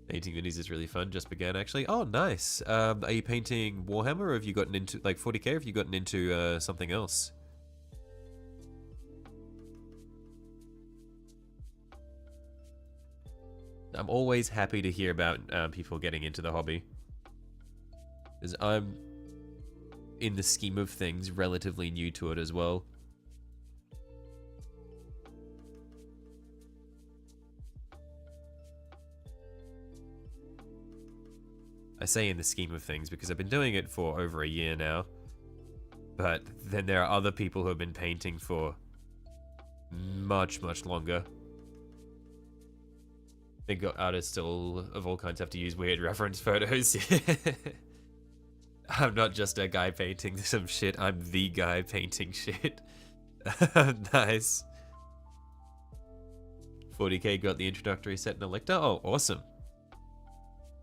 Painting minis is really fun. Just began actually. Oh, nice. Are you painting Warhammer, or have you gotten into like 40k? Or have you gotten into something else? I'm always happy to hear about people getting into the hobby, because I'm, in the scheme of things, relatively new to it as well. I say in the scheme of things because I've been doing it for over a year now, but then there are other people who have been painting for much, much longer. I think artists still of all kinds have to use weird reference photos. I'm not just a guy painting some shit, I'm the guy painting shit. Nice. 40k got the introductory set in Electa. Oh, awesome.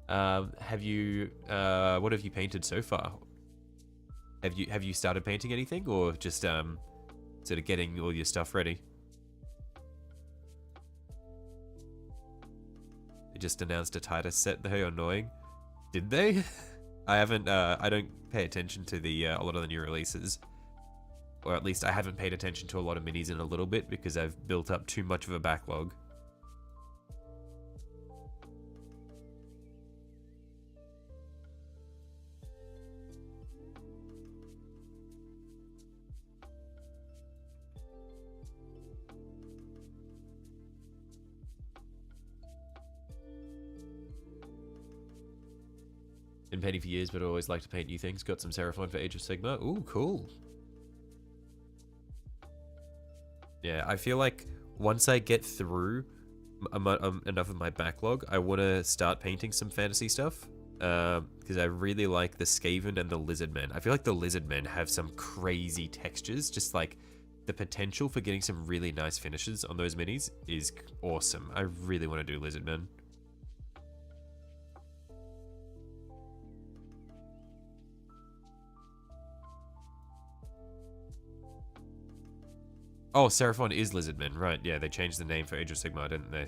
Have you, what have you painted so far? Have you started painting anything, or just, sort of getting all your stuff ready? They just announced a Titus set though, annoying. Did they? I haven't, I don't pay attention to the, a lot of the new releases. Or at least I haven't paid attention to a lot of minis in a little bit because I've built up too much of a backlog. Been painting for years, but I always like to paint new things. Got some Seraphon for Age of Sigma. Ooh, cool. Yeah, I feel like once I get through enough of my backlog, I want to start painting some fantasy stuff. Because I really like the Skaven and the Lizard Men. I feel like the Lizard Men have some crazy textures. Just like the potential for getting some really nice finishes on those minis is awesome. I really want to do Lizard Men. Oh, Seraphon is Lizardmen, right? Yeah, they changed the name for Age of Sigmar, didn't they?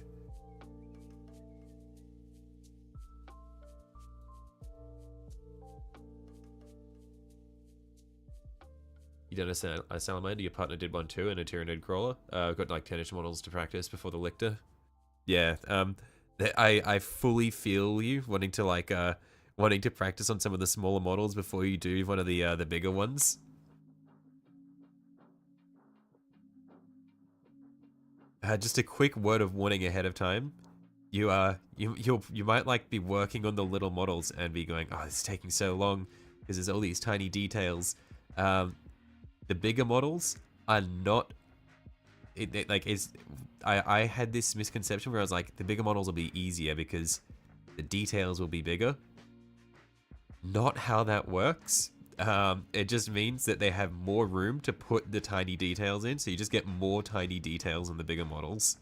You done a salamander, your partner did one too, and a Tyranid crawler. I've got like 10-ish models to practice before the lictor. Yeah, I fully feel you wanting to like wanting to practice on some of the smaller models before you do one of the bigger ones. Just a quick word of warning ahead of time. You might like be working on the little models and be going, oh, it's taking so long because there's all these tiny details. The bigger models are not. I had this misconception where I was like, the bigger models will be easier because the details will be bigger. Not how that works. It just means that they have more room to put the tiny details in, so you just get more tiny details in the bigger models.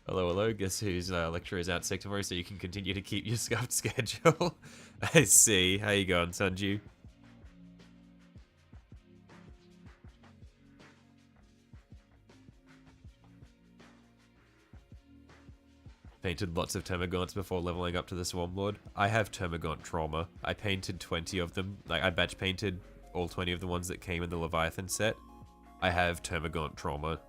Hello, hello. Guess whose lecture is out sick tomorrow, so you can continue to keep your scuffed schedule. I see. How you going, Sunju? Painted lots of Termagants before leveling up to the Swarm Lord. I have Termagant trauma. I painted 20 of them. Like, I batch painted all 20 of the ones that came in the Leviathan set. I have Termagant trauma.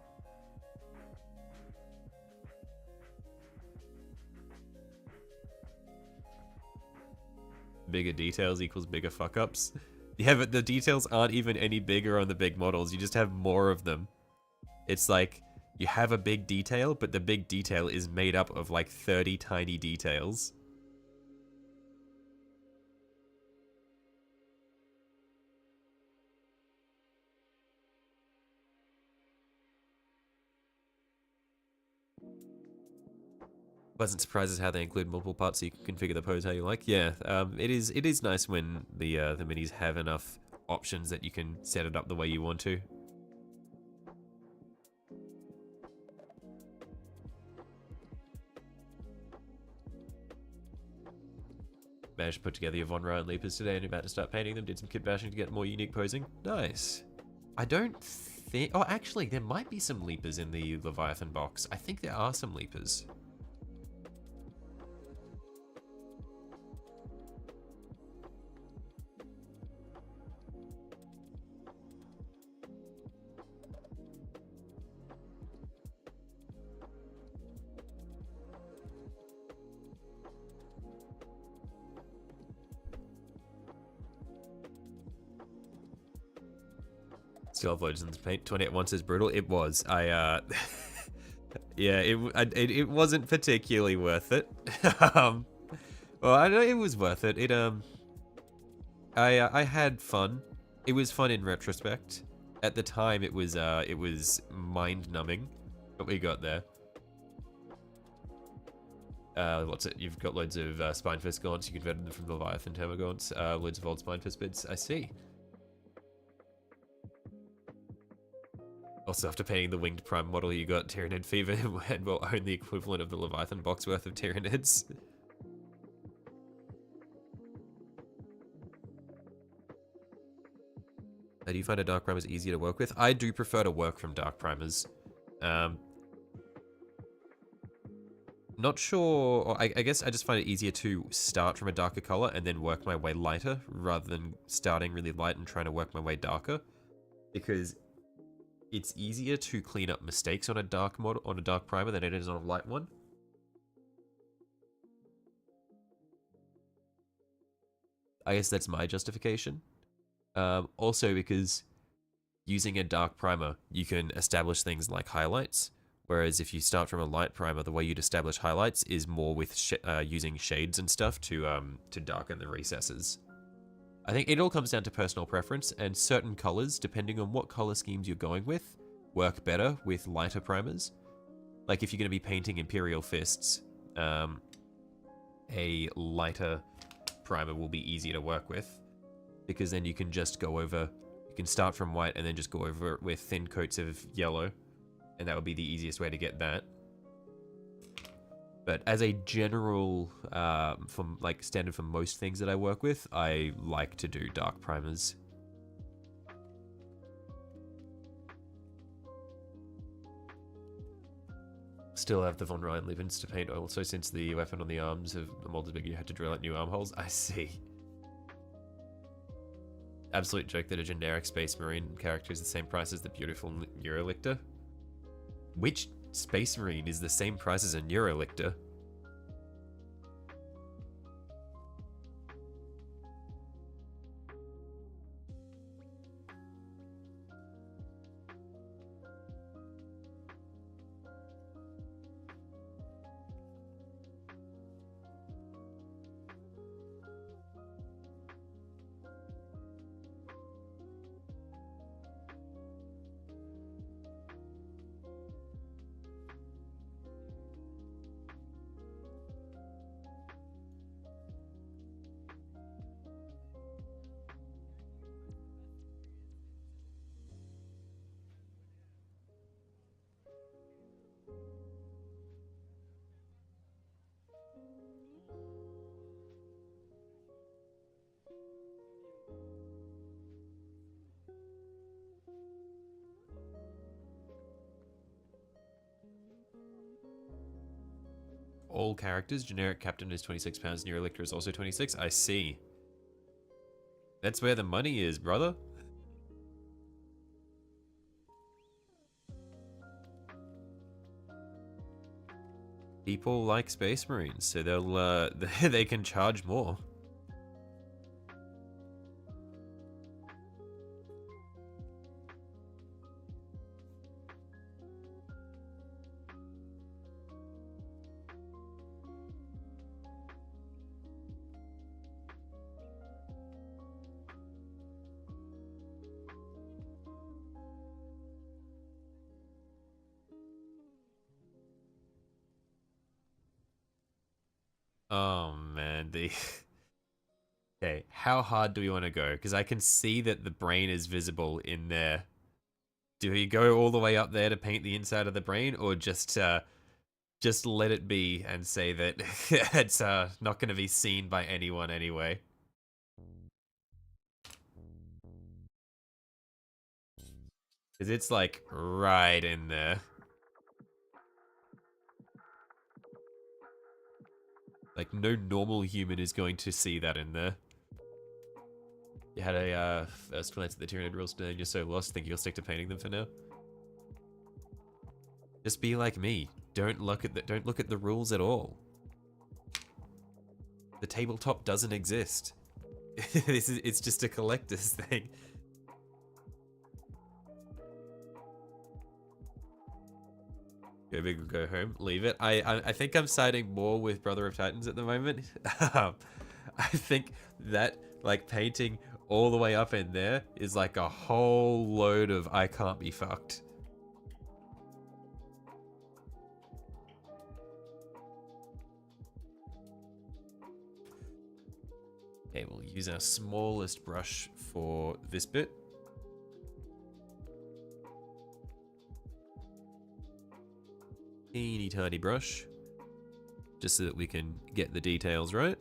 Bigger details equals bigger fuck-ups. Yeah, but the details aren't even any bigger on the big models. You just have more of them. It's like, you have a big detail, but the big detail is made up of like 30 tiny details. Pleasant surprises how they include multiple parts so you can configure the pose how you like. Yeah, it is nice when the minis have enough options that you can set it up the way you want to. Managed to put together your Von Ryan Leapers today and you're about to start painting them. Did some kit bashing to get more unique posing. Nice. I don't think... Oh, actually, there might be some Leapers in the Leviathan box. I think there are some Leapers. Still have loads in the paint. 20 at once is brutal. It was. Yeah, it wasn't particularly worth it. Well, I know it was worth it. I had fun. It was fun in retrospect. At the time, it was mind-numbing what we got there. You've got loads of Spinefist gaunts. You converted them from Leviathan Termagaunts. Loads of old Spinefist bits. I see. Also, after painting the Winged Prime model, you got Tyranid Fever and will own the equivalent of the Leviathan box worth of Tyranids. Do you find a Dark Primers easier to work with? I do prefer to work from Dark Primers. Not sure, or I guess I just find it easier to start from a darker color and then work my way lighter, rather than starting really light and trying to work my way darker. Because it's easier to clean up mistakes on a dark model, on a dark primer, than it is on a light one. I guess that's my justification. Also because using a dark primer, you can establish things like highlights, whereas if you start from a light primer, the way you'd establish highlights is more with using shades and stuff to darken the recesses. I think it all comes down to personal preference, and certain colors, depending on what color schemes you're going with, work better with lighter primers. Like if you're going to be painting Imperial Fists, a lighter primer will be easier to work with, because then you can just go over, you can start from white and then just go over it with thin coats of yellow, and that would be the easiest way to get that. But as a general, from like standard for most things that I work with, I like to do dark primers. Still have the Von Ryan Liebens to paint also, since the weapon on the arms of the mold is big, you had to drill out new armholes. I see. Absolute joke that a generic Space Marine character is the same price as the beautiful Neurolictor. Which Space Marine is the same price as a Neurolictor? All characters, generic captain is £26, Neurolictor is also 26. I see. That's where the money is, brother. People like Space Marines, so they'll they can charge more. Oh man, the okay, how hard do we want to go? Because I can see that the brain is visible in there. Do we go all the way up there to paint the inside of the brain, or just let it be and say that it's not going to be seen by anyone anyway? Because it's like right in there. Like no normal human is going to see that in there. You had a first glance at the Tyranid rules today and you're so lost, think you'll stick to painting them for now? Just be like me. Don't look at the rules at all. The tabletop doesn't exist. It's just a collector's thing. Go big or go home. Leave it. I think I'm siding more with Brother of Titans at the moment. I think that like painting all the way up in there is like a whole load of I can't be fucked. Okay, we'll use our smallest brush for this bit. Teeny tiny brush, just so that we can get the details right.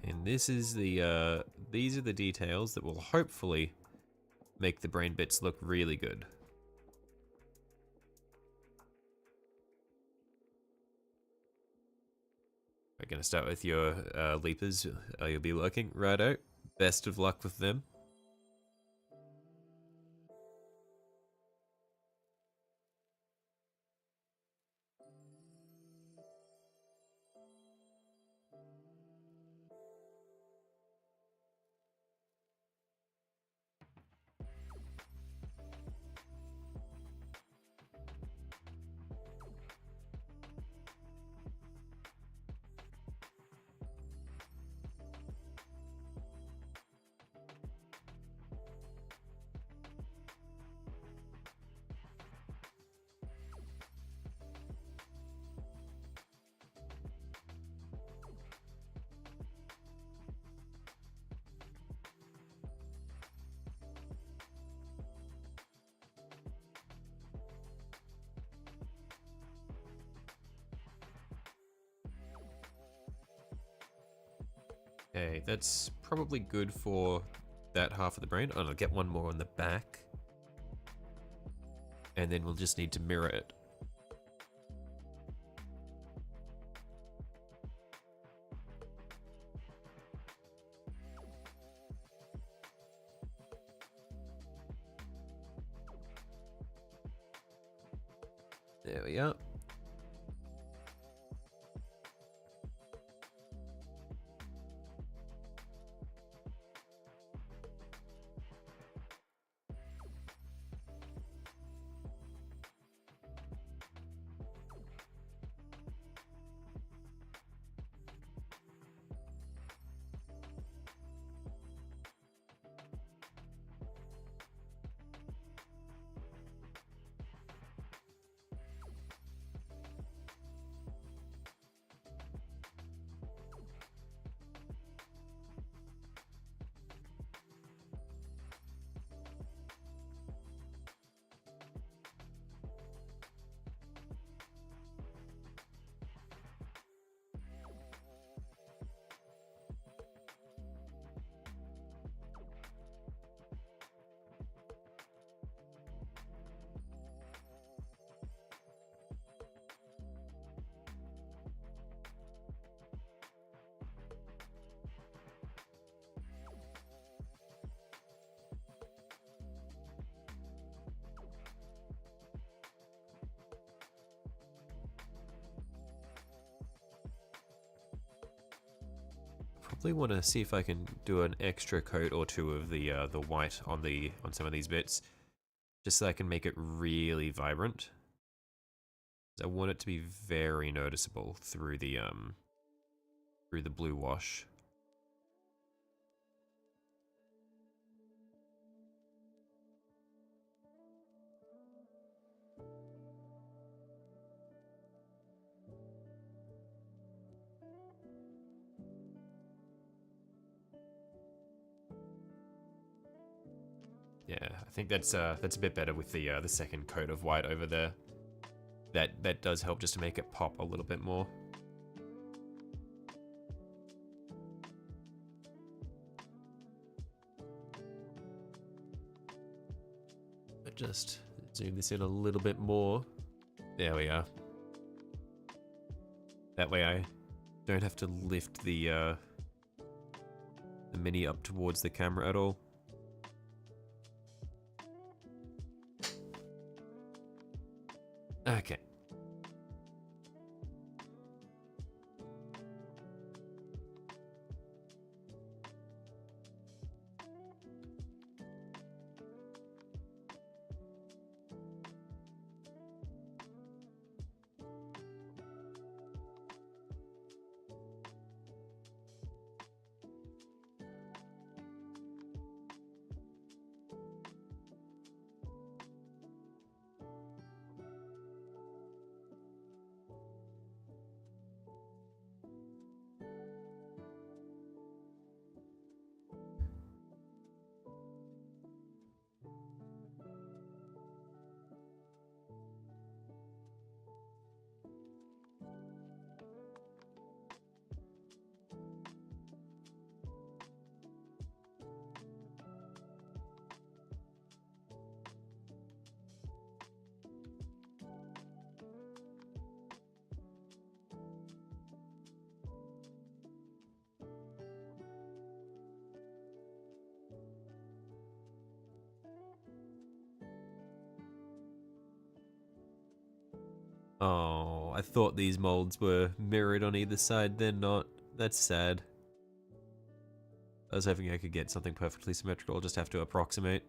And this is the, these are the details that will hopefully make the brain bits look really good. We're going to start with your leapers. You'll be lurking. Righto. Best of luck with them. Okay, that's probably good for that half of the brain. I'll get one more on the back. And then we'll just need to mirror it. There we are. Probably want to see if I can do an extra coat or two of the white on some of these bits, just so I can make it really vibrant. I want it to be very noticeable through the blue wash. Yeah, I think that's a bit better with the second coat of white over there. That does help just to make it pop a little bit more. But just zoom this in a little bit more. There we are. That way I don't have to lift the mini up towards the camera at all. Okay. Oh, I thought these molds were mirrored on either side. They're not. That's sad. I was hoping I could get something perfectly symmetrical. I'll just have to approximate.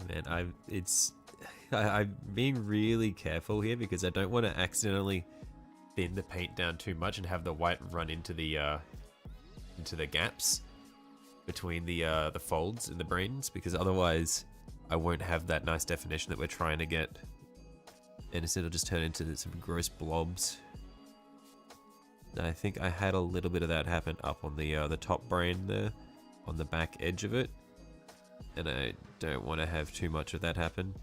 Man, I'm being really careful here because I don't want to accidentally thin the paint down too much and have the white run into the gaps between the folds in the brains, because otherwise I won't have that nice definition that we're trying to get, and instead it'll just turn into some gross blobs. And I think I had a little bit of that happen up on the top brain there, on the back edge of it. And I don't want to have too much of that happen.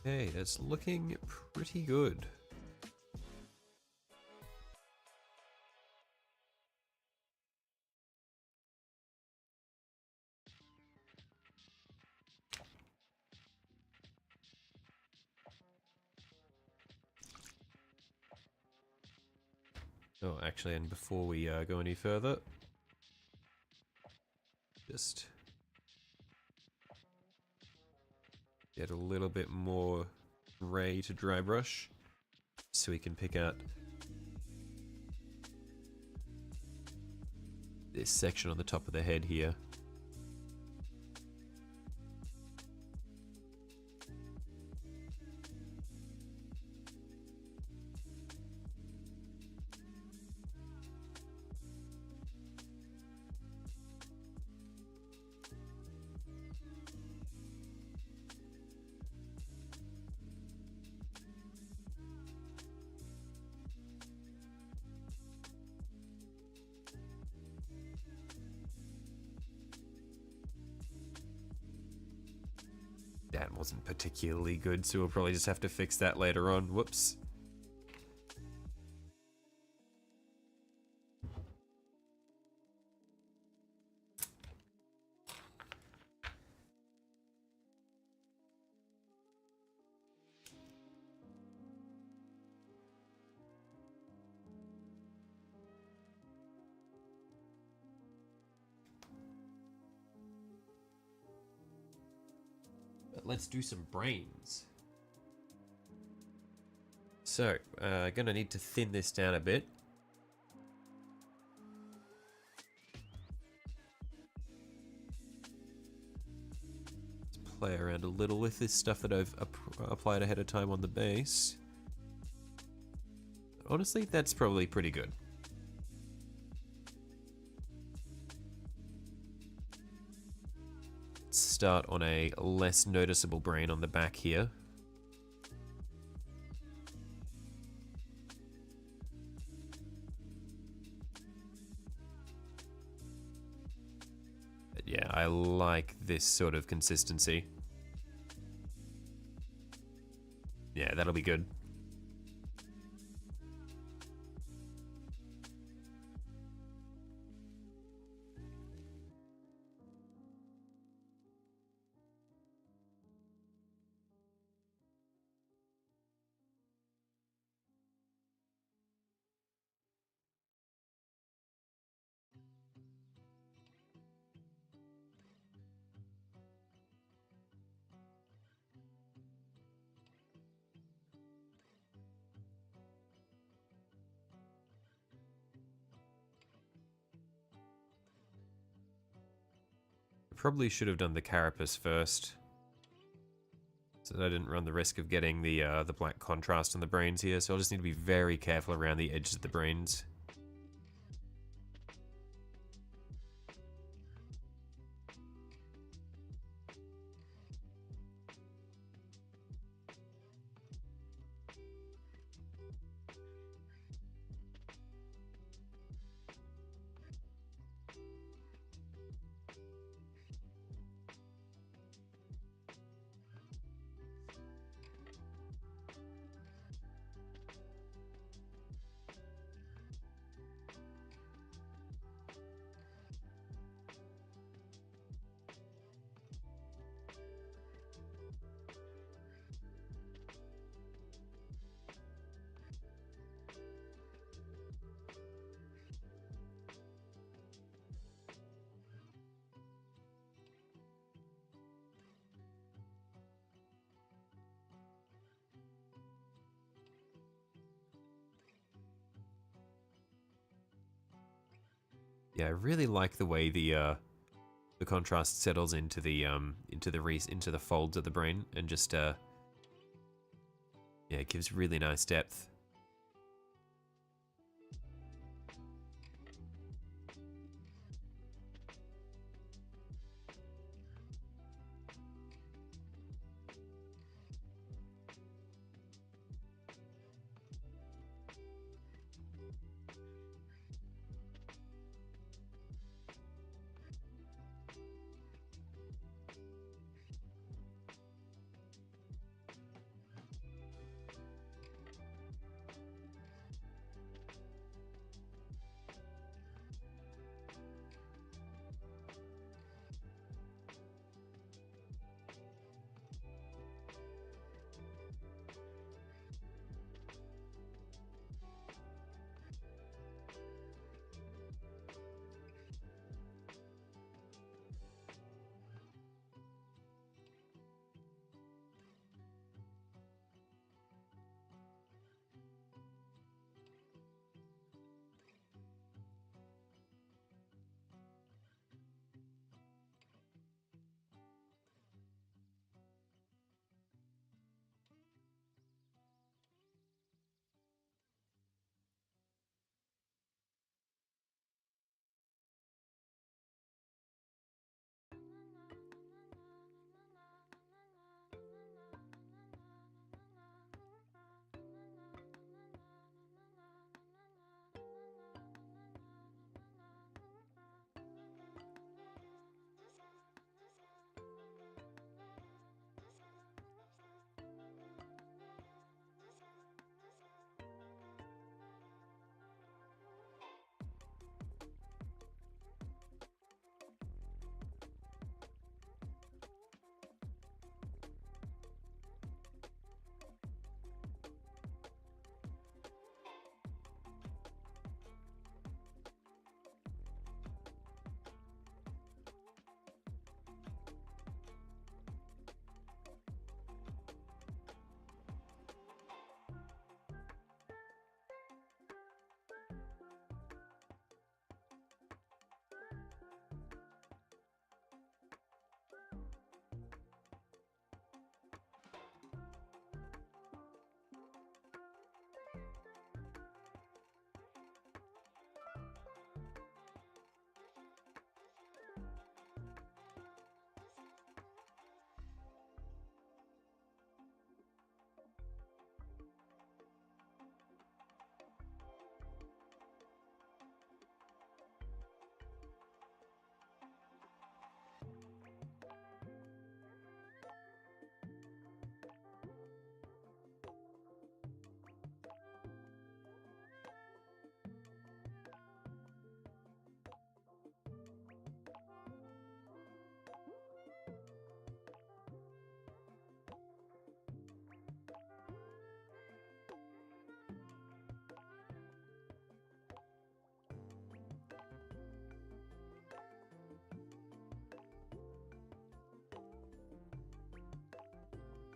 Hey, that's looking pretty good. Oh, actually, and before we go any further, just get a little bit more gray to dry brush so we can pick out this section on the top of the head here. That wasn't particularly good, so we'll probably just have to fix that later on. Whoops. But let's do some brains. So, gonna need to thin this down a bit. Let's play around a little with this stuff that I've applied ahead of time on the base. Honestly, that's probably pretty good. Let's start on a less noticeable brain on the back here. Yeah, I like this sort of consistency. Yeah, that'll be good. Probably should have done the carapace first, so that I didn't run the risk of getting the black contrast on the brains here. So I'll just need to be very careful around the edges of the brains. Yeah, I really like the way the contrast settles into the folds of the brain, and just yeah, it gives really nice depth.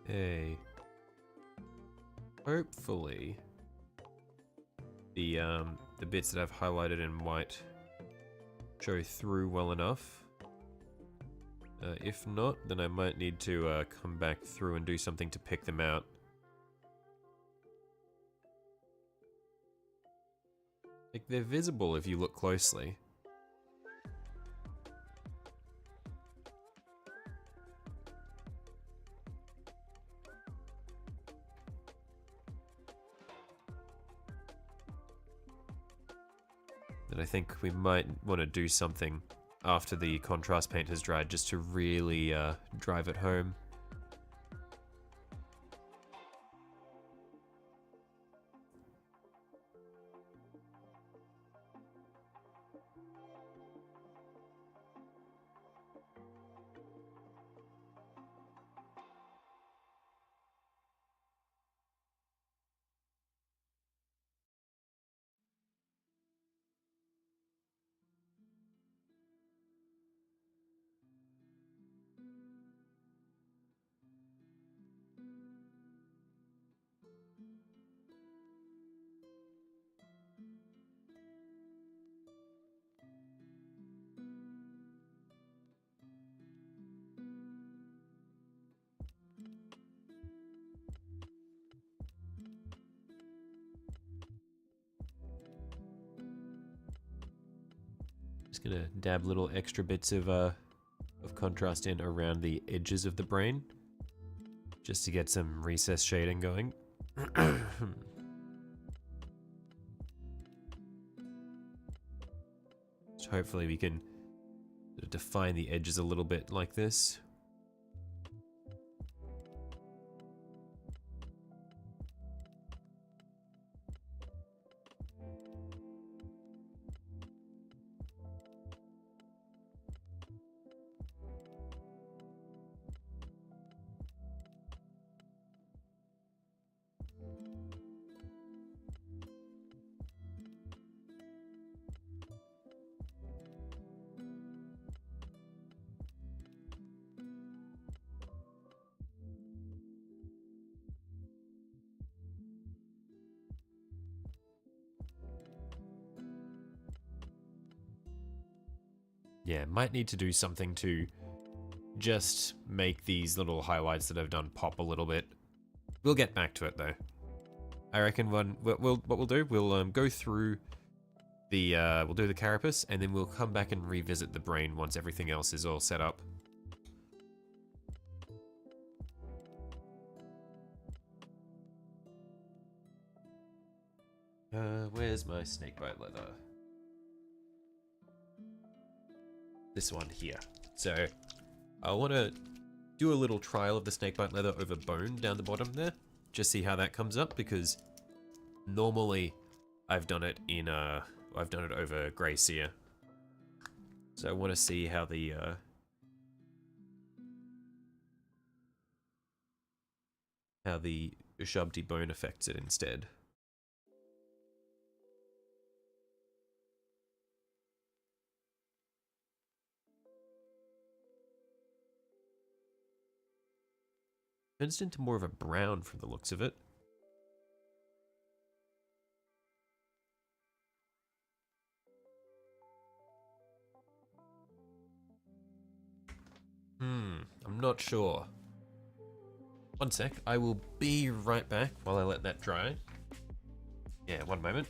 Hey. Hopefully, the bits that I've highlighted in white show through well enough. If not, then I might need to come back through and do something to pick them out. Like, they're visible if you look closely. And I think we might want to do something after the contrast paint has dried just to really drive it home. Just gonna dab little extra bits of contrast in around the edges of the brain, just to get some recess shading going. So hopefully we can define the edges a little bit like this. Yeah, might need to do something to just make these little highlights that I've done pop a little bit. We'll get back to it though. I reckon what we'll do, we'll go through the we'll do the carapace, and then we'll come back and revisit the brain once everything else is all set up. Where's my snakebite leather? This one here. So I want to do a little trial of the snakebite leather over bone down the bottom there, just see how that comes up, because normally I've done it in I've done it over grey cere. So I want to see how the Ushabti bone affects it instead. Turns into more of a brown from the looks of it. I'm not sure. One sec, I will be right back while I let that dry. Yeah, one moment.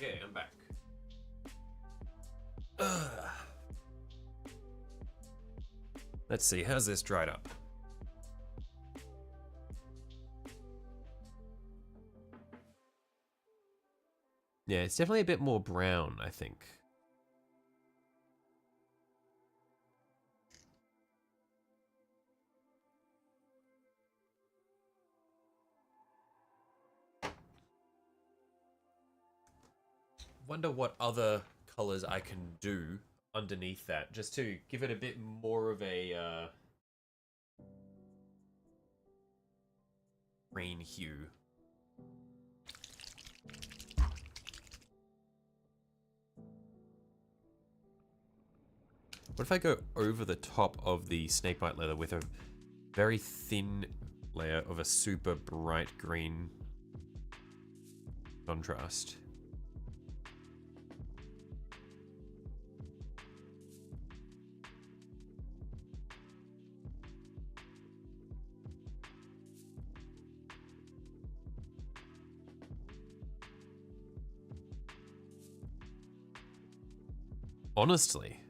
Okay, I'm back. Ugh. Let's see, how's this dried up? Yeah, it's definitely a bit more brown, I think. Wonder what other colors I can do underneath that, just to give it a bit more of a green hue. What if I go over the top of the snakebite leather with a very thin layer of a super bright green contrast? Honestly,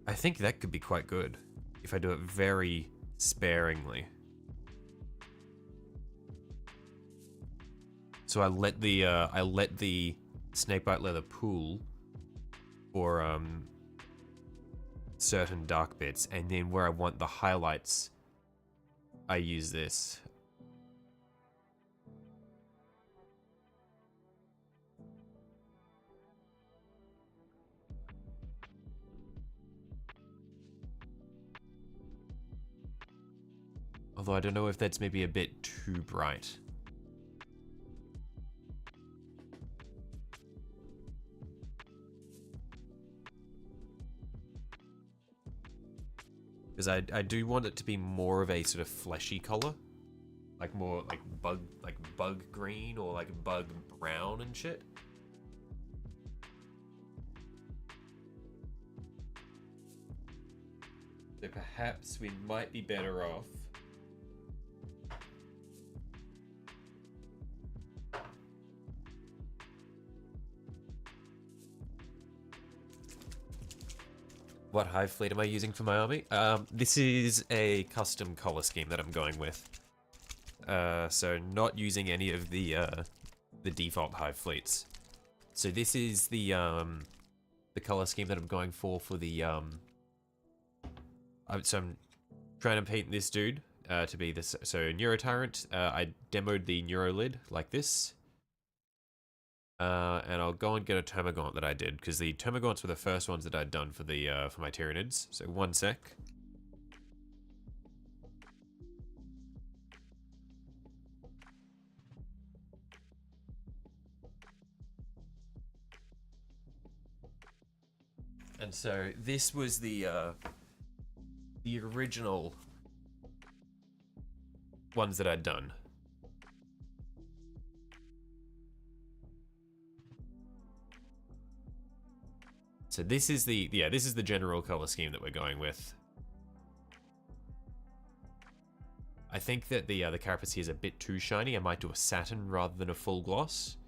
I think that could be quite good if I do it very sparingly. So I let the snakebite leather pool for certain dark bits, and then where I want the highlights, I use this. Although I don't know if that's maybe a bit too bright. Because I do want it to be more of a sort of fleshy color. Like more like bug green or like bug brown and shit. So perhaps we might be better off What hive fleet am I using for my army? This is a custom color scheme that I'm going with. So not using any of the default hive fleets. So this is the color scheme that I'm going for the so I'm trying to paint this dude to be this. So neurotyrant. I demoed the neurolid like this. And I'll go and get a termagant that I did, because the termagants were the first ones that I'd done for the for my tyranids. So one sec. And so this was the original ones that I'd done. So this is the this is the general color scheme that we're going with. I think that the carapace here is a bit too shiny. I might do a satin rather than a full gloss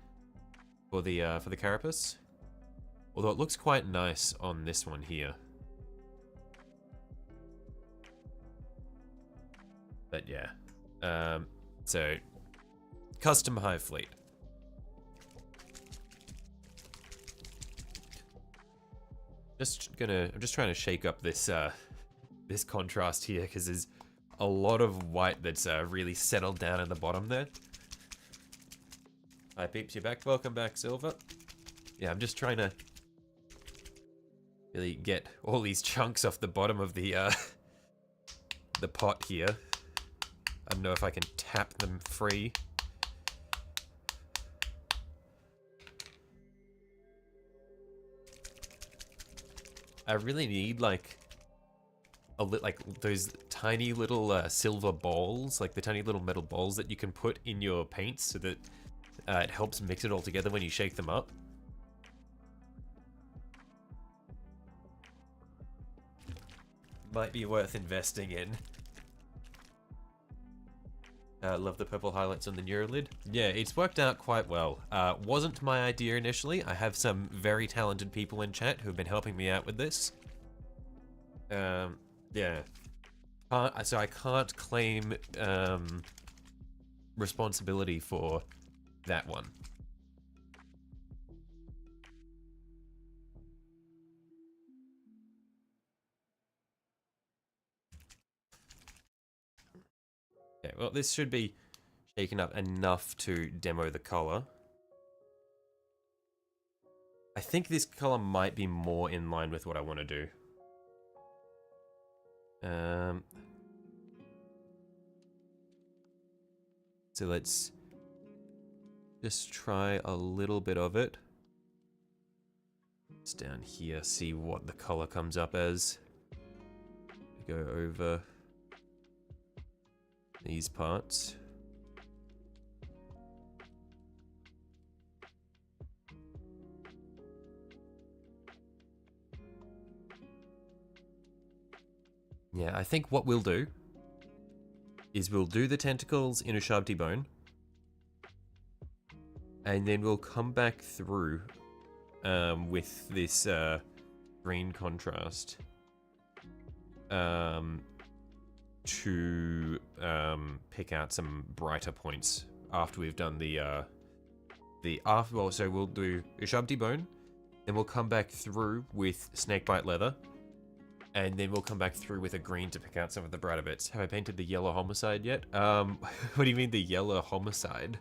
for the carapace. Although it looks quite nice on this one here. But yeah. So custom hive fleet. I'm just trying to shake up this this contrast here, because there's a lot of white that's really settled down in the bottom there. Hi peeps, you're back. Welcome back, Silver. Yeah, I'm just trying to really get all these chunks off the bottom of the pot here. I don't know if I can tap them free. I really need like those tiny little silver balls, like the tiny little metal balls that you can put in your paints, so that it helps mix it all together when you shake them up. Might be worth investing in. Love the purple highlights on the neurolid. Yeah, it's worked out quite well. Wasn't my idea initially. I have some very talented people in chat who have been helping me out with this. Yeah. So I can't claim responsibility for that one. Okay, well, this should be shaken up enough to demo the color. I think this color might be more in line with what I want to do. So let's just try a little bit of it. It's down here, see what the color comes up as. Go over these parts. Yeah, I think what we'll do is we'll do the tentacles in Ushabti bone, and then we'll come back through with this green contrast to pick out some brighter points after we've done so we'll do Ushabti bone, then we'll come back through with snakebite leather, and then we'll come back through with a green to pick out some of the brighter bits. Have I painted the yellow homicide yet? What do you mean the yellow homicide?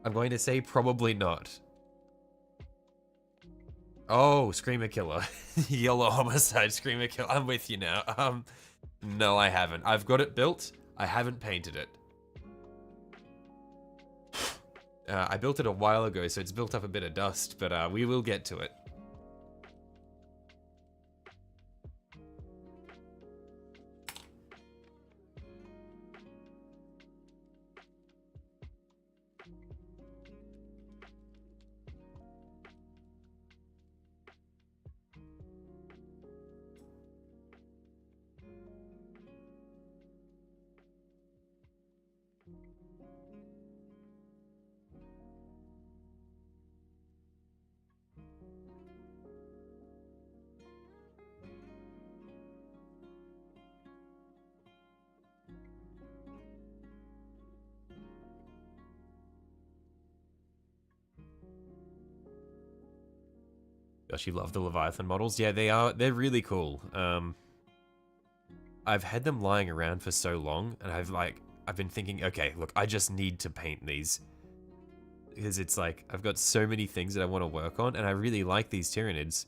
I'm going to say probably not. Oh, Screamer Killer. Yellow homicide, Screamer Killer. I'm with you now. No, I haven't. I've got it built. I haven't painted it. I built it a while ago, so it's built up a bit of dust, but we will get to it. Gosh, you love the Leviathan models. Yeah, they're really cool. I've had them lying around for so long, and I've been thinking, okay, look, I just need to paint these. Because it's like, I've got so many things that I want to work on, and I really like these Tyranids,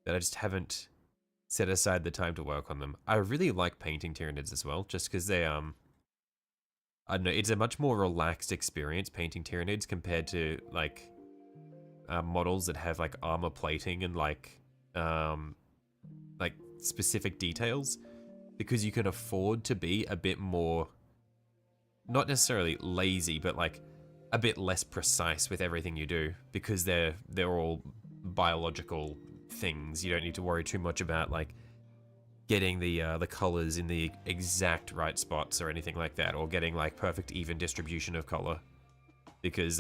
that I just haven't set aside the time to work on them. I really like painting Tyranids as well, just because they, I don't know, it's a much more relaxed experience painting Tyranids compared to, like, models that have, like, armor plating and, like, specific details, because you can afford to be a bit more, not necessarily lazy, but, like, a bit less precise with everything you do, because they're all biological things. You don't need to worry too much about, like, getting the colors in the exact right spots or anything like that, or getting, like, perfect even distribution of color, because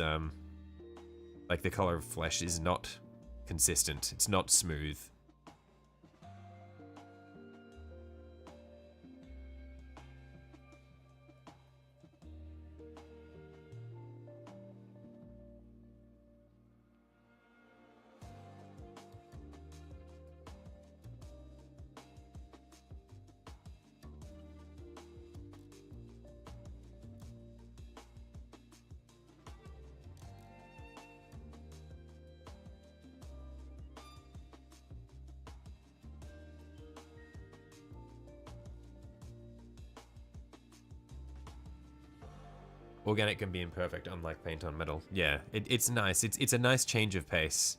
like, the color of flesh is not consistent. It's not smooth. Organic can be imperfect, unlike paint on metal. Yeah, it's nice. It's a nice change of pace.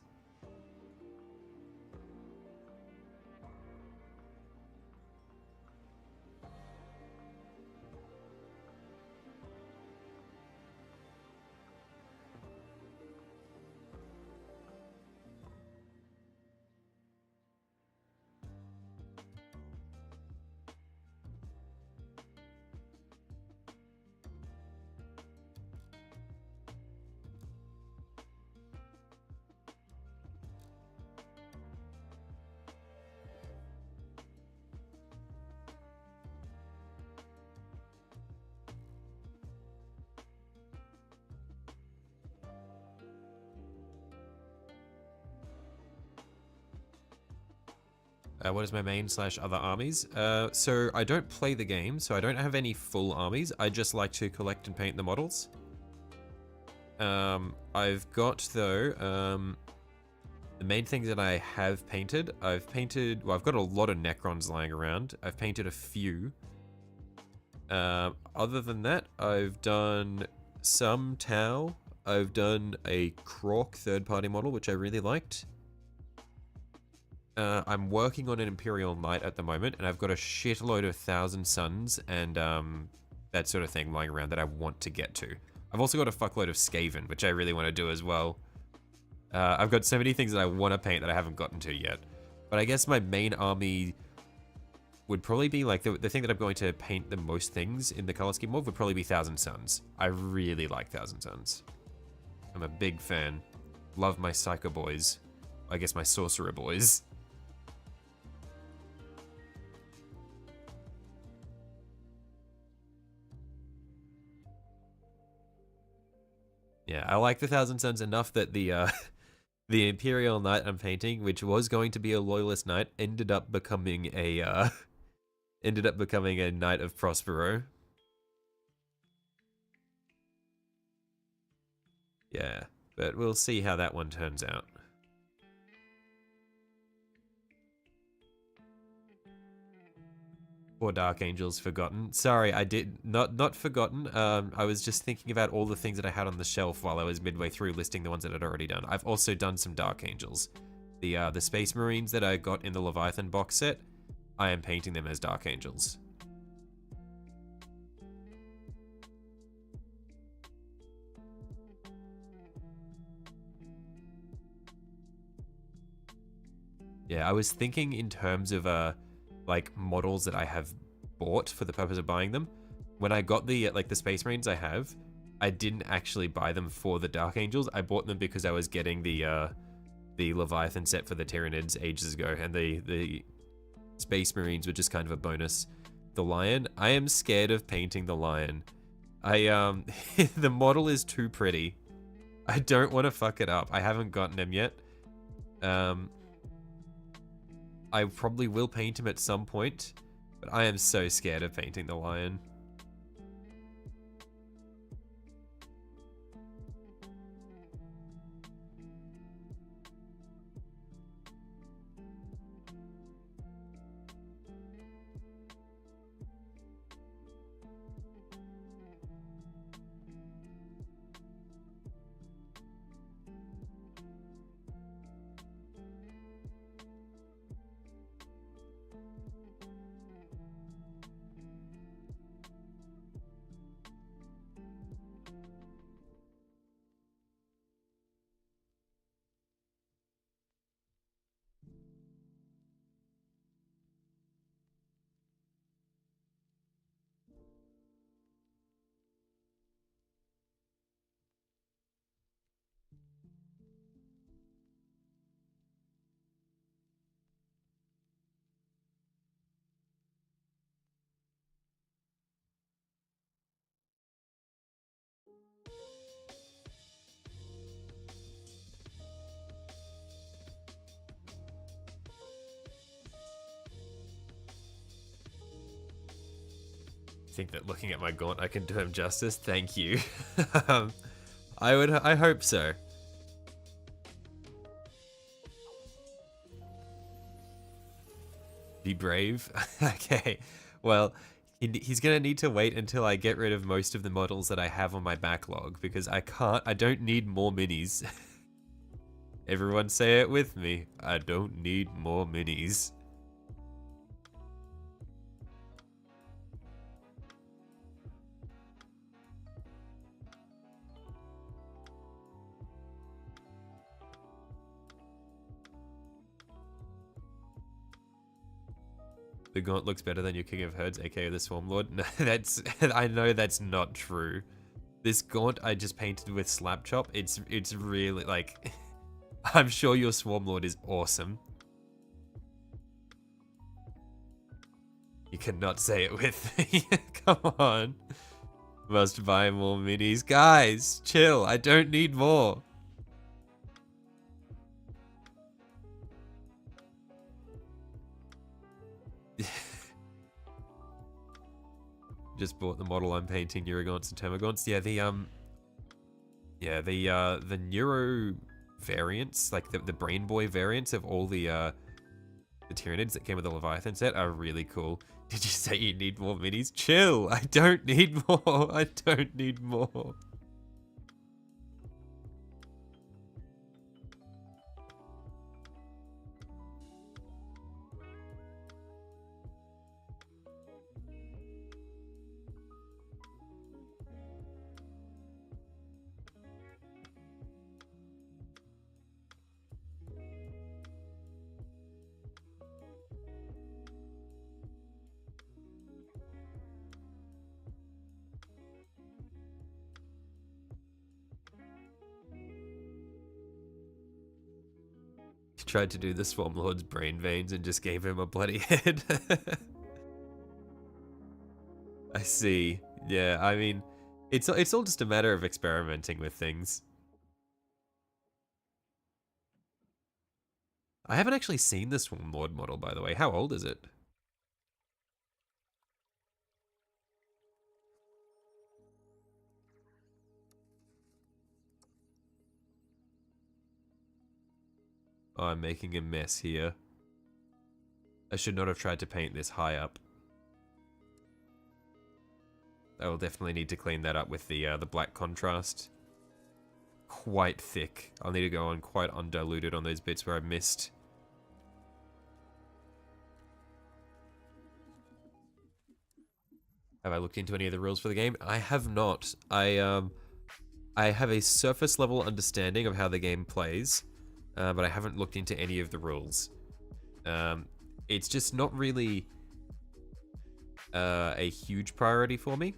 What is my main slash other armies? So I don't play the game, so I don't have any full armies. I just like to collect and paint the models. I've got, though, the main things that I have painted, well, I've got a lot of Necrons lying around. I've painted a few. Other than that, I've done some Tau. I've done a Krork third-party model, which I really liked. I'm working on an Imperial Knight at the moment, and I've got a shitload of Thousand Suns and that sort of thing lying around that I want to get to. I've also got a fuckload of Skaven, which I really want to do as well. I've got so many things that I want to paint that I haven't gotten to yet. But I guess my main army would probably be like the thing that I'm going to paint the most things in the color scheme of would probably be Thousand Suns. I really like Thousand Suns. I'm a big fan. Love my Psycho boys. I guess my Sorcerer boys. Yeah, I like the Thousand Suns enough that the Imperial Knight I'm painting, which was going to be a Loyalist Knight, ended up becoming a Knight of Prospero. Yeah, but we'll see how that one turns out. Or Dark Angels Forgotten. Sorry, I did not forgotten. I was just thinking about all the things that I had on the shelf while I was midway through listing the ones that I'd already done. I've also done some Dark Angels. The Space Marines that I got in the Leviathan box set, I am painting them as Dark Angels. Yeah, I was thinking in terms of like models that I have bought for the purpose of buying them. When I got the like the Space Marines I didn't actually buy them for the Dark Angels. I bought them because I was getting the Leviathan set for the Tyranids ages ago, and the Space Marines were just kind of a bonus. The Lion, I am scared of painting the Lion. The model is too pretty. I don't want to fuck it up. I haven't gotten him yet. I probably will paint him at some point, but I am so scared of painting the Lion. I think that looking at my gaunt, I can do him justice. Thank you. I hope so. Be brave. Okay. Well, he's gonna need to wait until I get rid of most of the models that I have on my backlog, because I don't need more minis. Everyone say it with me. I don't need more minis. The Gaunt looks better than your King of Herds, aka the Swarm Lord. No, I know that's not true. This Gaunt I just painted with Slap Chop. It's really like, I'm sure your Swarm Lord is awesome. You cannot say it with me. Come on. Must buy more minis. Guys, chill. I don't need more. Just bought the model I'm painting, Neurogants and Termagants. The neuro variants, like the Brain Boy variants of all the Tyranids that came with the Leviathan set are really cool. Did you say you need more minis? Chill! I don't need more! I don't need more! Tried to do the Swarm Lord's brain veins and just gave him a bloody head. I see. Yeah, I mean, it's all just a matter of experimenting with things. I haven't actually seen the Swarm Lord model, by the way. How old is it? Oh, I'm making a mess here. I should not have tried to paint this high up. I will definitely need to clean that up with the black contrast. Quite thick. I'll need to go on quite undiluted on those bits where I missed. Have I looked into any of the rules for the game? I have not. I have a surface level understanding of how the game plays. But I haven't looked into any of the rules. It's just not really a huge priority for me.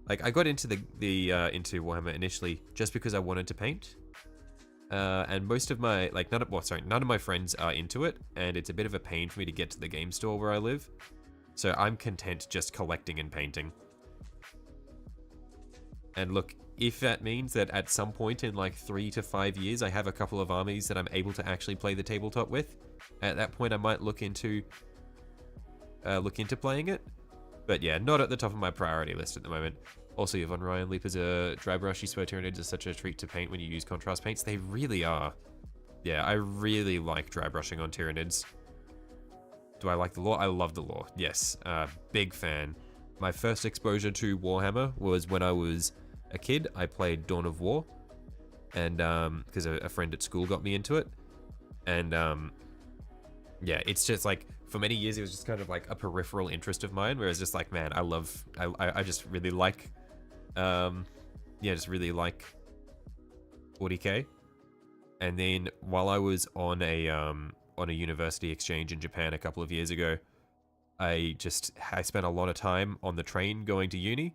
Like, I got into into Warhammer initially just because I wanted to paint, and most of my none of my friends are into it, and it's a bit of a pain for me to get to the game store where I live. So I'm content just collecting and painting. And look, if that means that at some point in like 3 to 5 years I have a couple of armies that I'm able to actually play the tabletop with, at that point I might look into playing it. But yeah, not at the top of my priority list at the moment. Also, Yvonne Ryan Leapers a dry brush. You swear Tyranids are such a treat to paint when you use contrast paints. They really are. Yeah, I really like dry brushing on Tyranids. Do I like the lore? I love the lore. Yes, big fan. My first exposure to Warhammer was when I was a kid. I played Dawn of War, and because a friend at school got me into it, and yeah, it's just like for many years it was just kind of like a peripheral interest of mine, where it's just like, man, I just really like, just really like 40k. And then while I was on a university exchange in Japan a couple of years ago, I spent a lot of time on the train going to uni.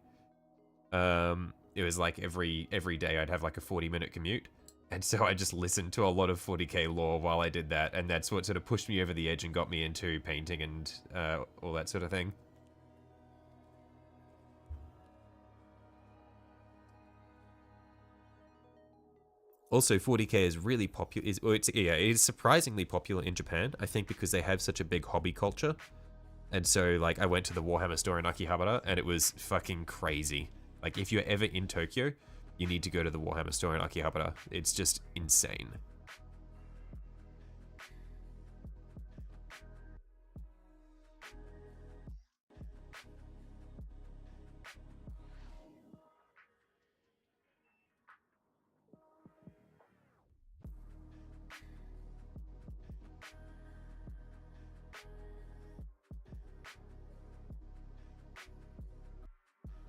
It was like every day I'd have like a 40-minute commute. And so I just listened to a lot of 40k lore while I did that. And that's what sort of pushed me over the edge and got me into painting and all that sort of thing. Also, 40k is really popular. It is surprisingly popular in Japan, I think, because they have such a big hobby culture. And so, like, I went to the Warhammer store in Akihabara, and it was fucking crazy. Like, if you're ever in Tokyo, you need to go to the Warhammer store in Akihabara. It's just insane.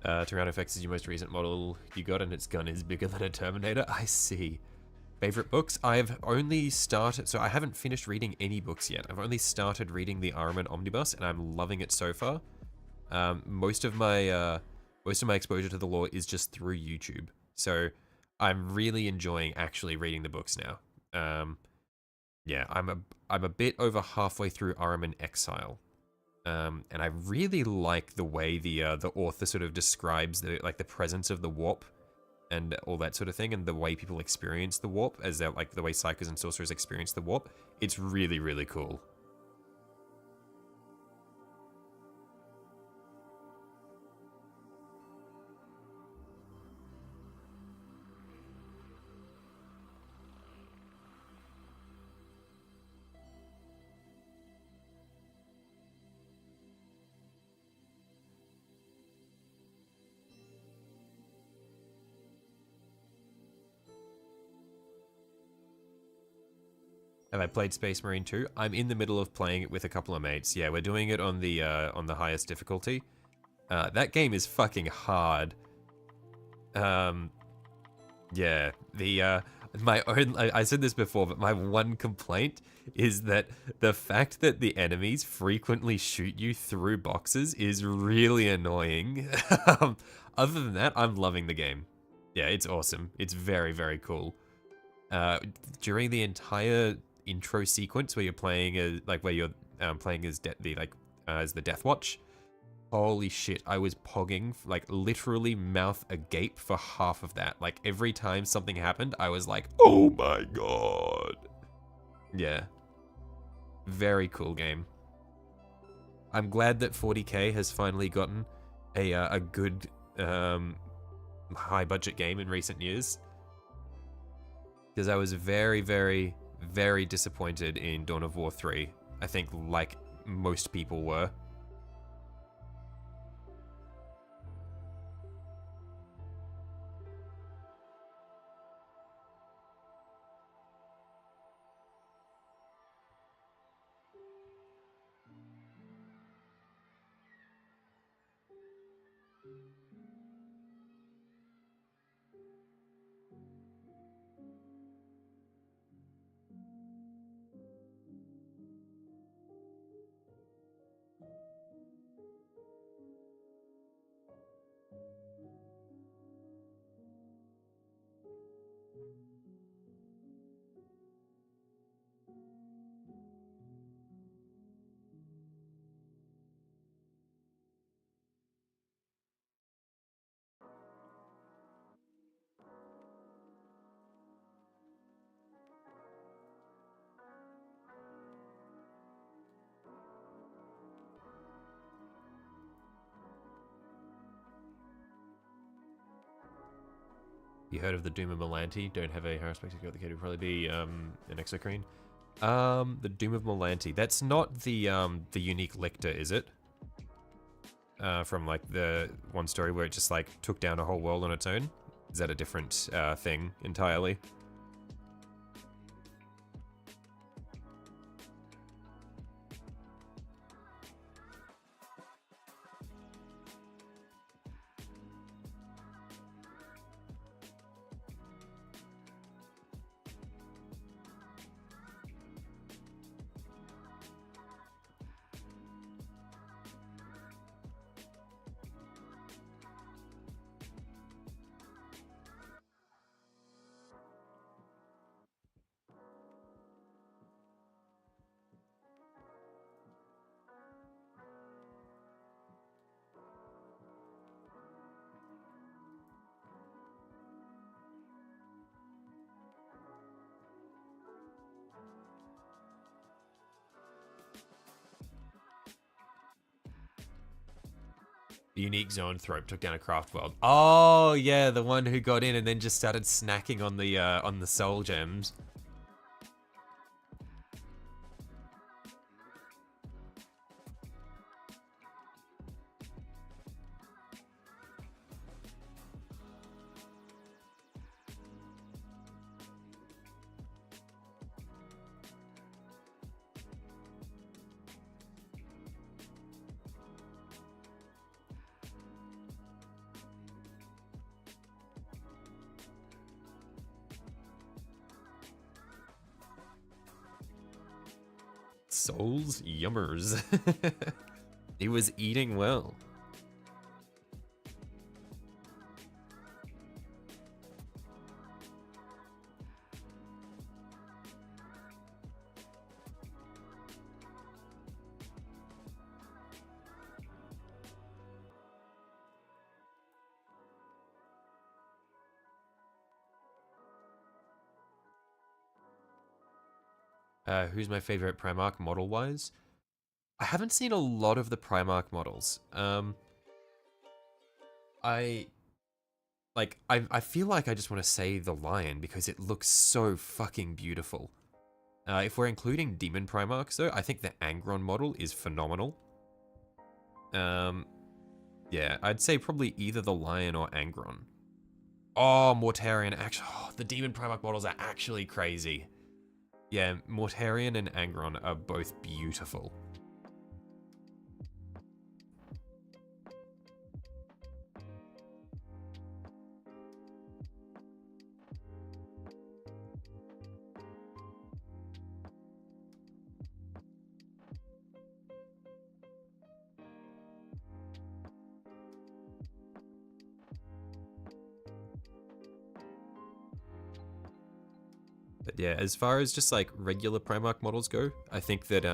Tyrannofex is your most recent model you got, and its gun is bigger than a Terminator. I see. Favorite books? I've only started, so I haven't finished reading any books yet. I've only started reading the Ahriman Omnibus, and I'm loving it so far. Most of my exposure to the lore is just through YouTube, so I'm really enjoying actually reading the books now. Yeah, I'm a bit over halfway through Ahriman Exile. And I really like the way the author sort of describes the presence of the warp and all that sort of thing, and the way people experience the warp, as they're like the way psychers and sorcerers experience the warp. It's really, really cool. Have I played Space Marine 2? I'm in the middle of playing it with a couple of mates. Yeah, we're doing it on the highest difficulty. That game is fucking hard. Yeah, I said this before, but my one complaint is that the fact that the enemies frequently shoot you through boxes is really annoying. Other than that, I'm loving the game. Yeah, it's awesome. It's very, very cool. During the entire intro sequence where you're playing playing as as the Death Watch, holy shit, I was pogging, like literally mouth agape for half of that. Like every time something happened, I was like, oh my god. Yeah. Very cool game. I'm glad that 40k has finally gotten a good high budget game in recent years. Because I was very, very, very disappointed in Dawn of War 3. I think like most people were. You heard of the Doom of Melanti? Don't have a harass spectacle. The kid would probably be an exocrine. The Doom of Melanti. That's not the unique lictor, is it? From like the one story where it just like took down a whole world on its own. Is that a different thing entirely? The unique zone thrope took down a craft world. Oh yeah, the one who got in and then just started snacking on the soul gems. Souls yummers. He was eating well. Who's my favorite Primarch model-wise? I haven't seen a lot of the Primarch models. I feel like I just want to say the Lion because it looks so fucking beautiful. If we're including Demon Primarchs though, I think the Angron model is phenomenal. Yeah, I'd say probably either the Lion or Angron. Oh, Mortarion, actually, oh, the Demon Primarch models are actually crazy. Yeah, Mortarion and Angron are both beautiful. But yeah, as far as just like regular Primarch models go, I think that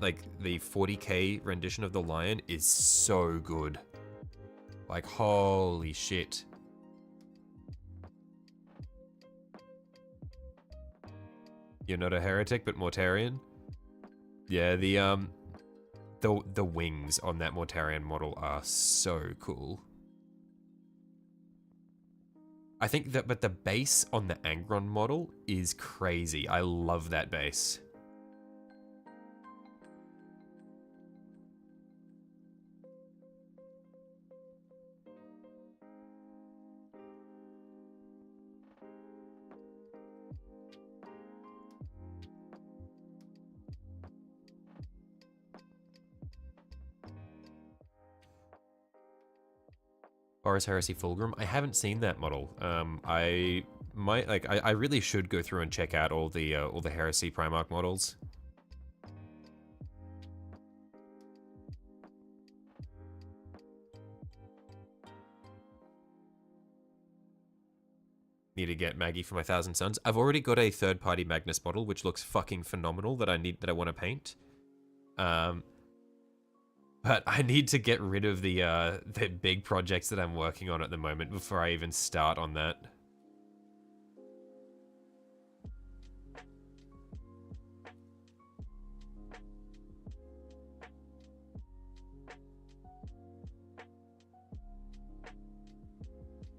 like the 40k rendition of the Lion is so good. Like holy shit. You're not a heretic, but Mortarion. Yeah, the wings on that Mortarion model are so cool. I think that, but the base on the Angron model is crazy. I love that base. Horus Heresy Fulgrim. I haven't seen that model. I might like. I really should go through and check out all the Heresy Primarch models. Need to get Maggie for my Thousand Suns. I've already got a third-party Magnus model, which looks fucking phenomenal. That I want to paint. But I need to get rid of the big projects that I'm working on at the moment before I even start on that.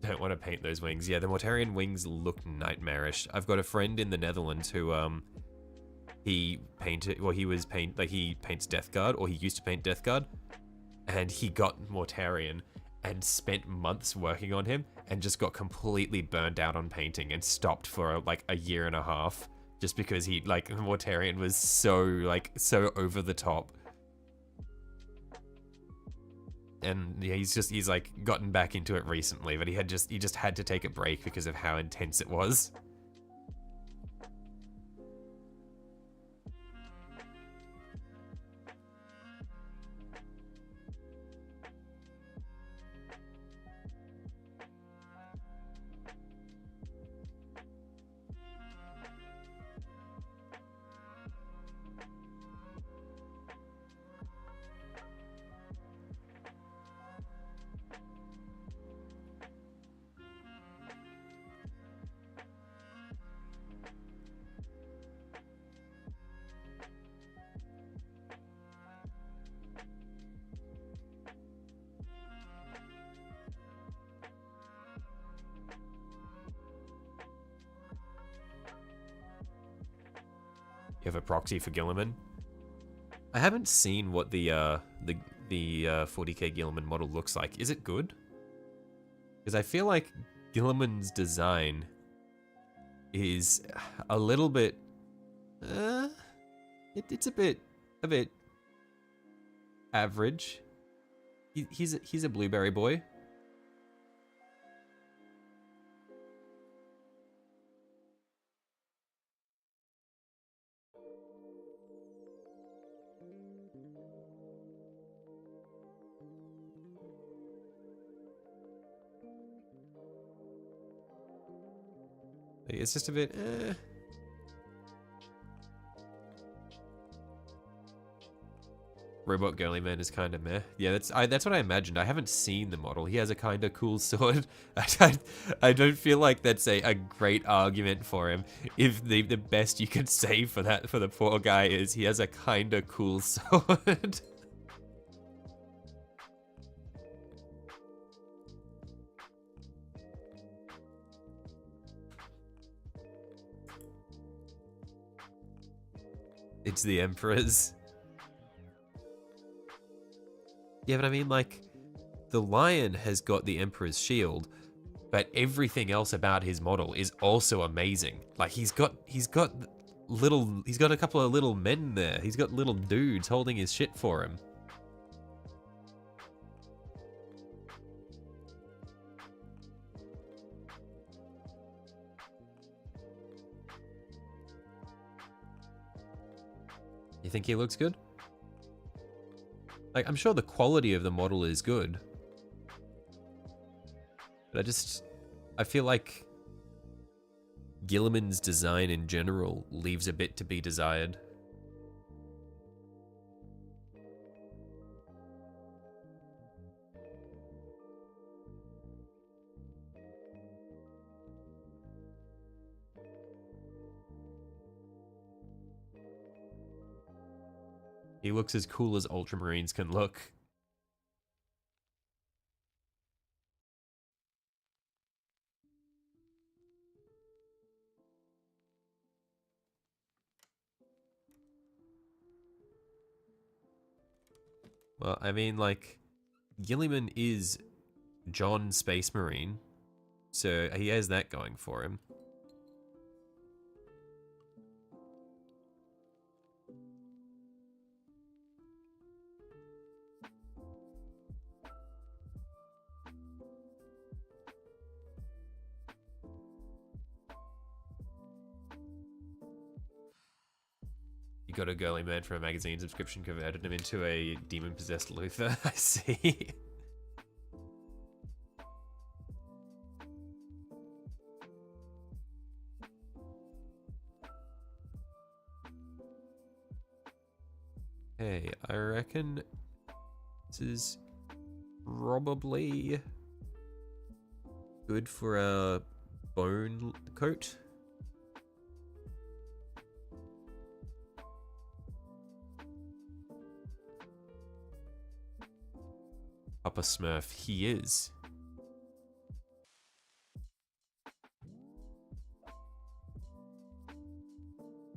Don't want to paint those wings. Yeah, the Mortarion wings look nightmarish. I've got a friend in the Netherlands who he painted, well, he paints Death Guard, or he used to paint Death Guard, and he got Mortarion and spent months working on him and just got completely burned out on painting and stopped for like a year and a half just because he, like, Mortarion was so over the top. And yeah, he's like gotten back into it recently, but he just had to take a break because of how intense it was. You have a proxy for Gilliman. I haven't seen what the 40k Gilliman model looks like. Is it good? Because I feel like Gilliman's design is a little bit, it's a bit average. He's a blueberry boy. It's just a bit, Robot Girly Man is kind of meh. Yeah, that's what I imagined. I haven't seen the model. He has a kind of cool sword. I don't feel like that's a great argument for him. If the best you could say for the poor guy is he has a kind of cool sword. It's the Emperor's. Yeah, but I mean, like, the Lion has got the Emperor's shield, but everything else about his model is also amazing. Like, he's got he's got a couple of little men there. He's got little dudes holding his shit for him. You think he looks good? Like, I'm sure the quality of the model is good. But I feel like Gilliman's design in general leaves a bit to be desired. He looks as cool as Ultramarines can look. Well, I mean, like, Gilliman is John Space Marine, so he has that going for him. You got a girly man from a magazine subscription, converted him into a demon-possessed Luther. I see. Hey, I reckon this is probably good for a bone coat. Papa Smurf, he is.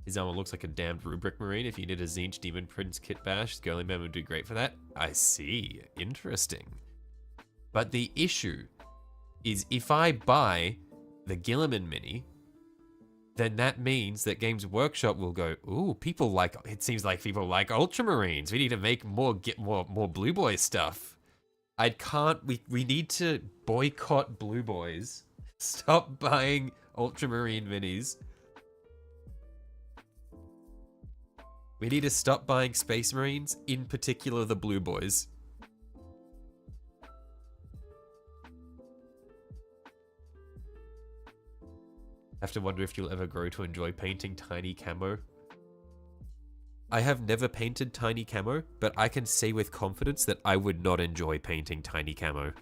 His armor looks like a damned Rubric Marine. If you did a Zinch Demon Prince Kit Bash, Girly Man would do great for that. I see. Interesting. But the issue is if I buy the Gilliman Mini, then that means that Games Workshop will go, ooh, people like, it seems like people like Ultramarines. We need to make more Blue Boy stuff. We need to boycott Blue Boys. Stop buying Ultramarine minis. We need to stop buying Space Marines, in particular the Blue Boys. Have to wonder if you'll ever grow to enjoy painting tiny camo. I have never painted tiny camo, but I can say with confidence that I would not enjoy painting tiny camo.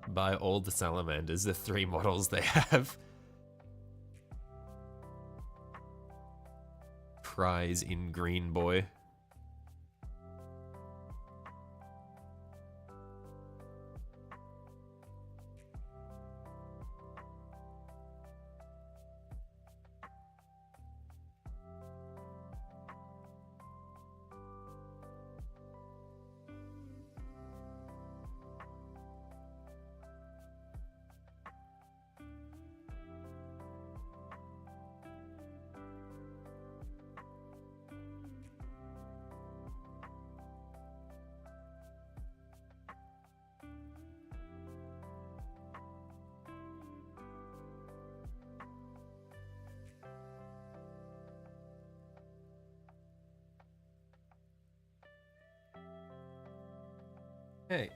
Buy all the salamanders, the 3 models they have. Prize in Green Boy. Hey.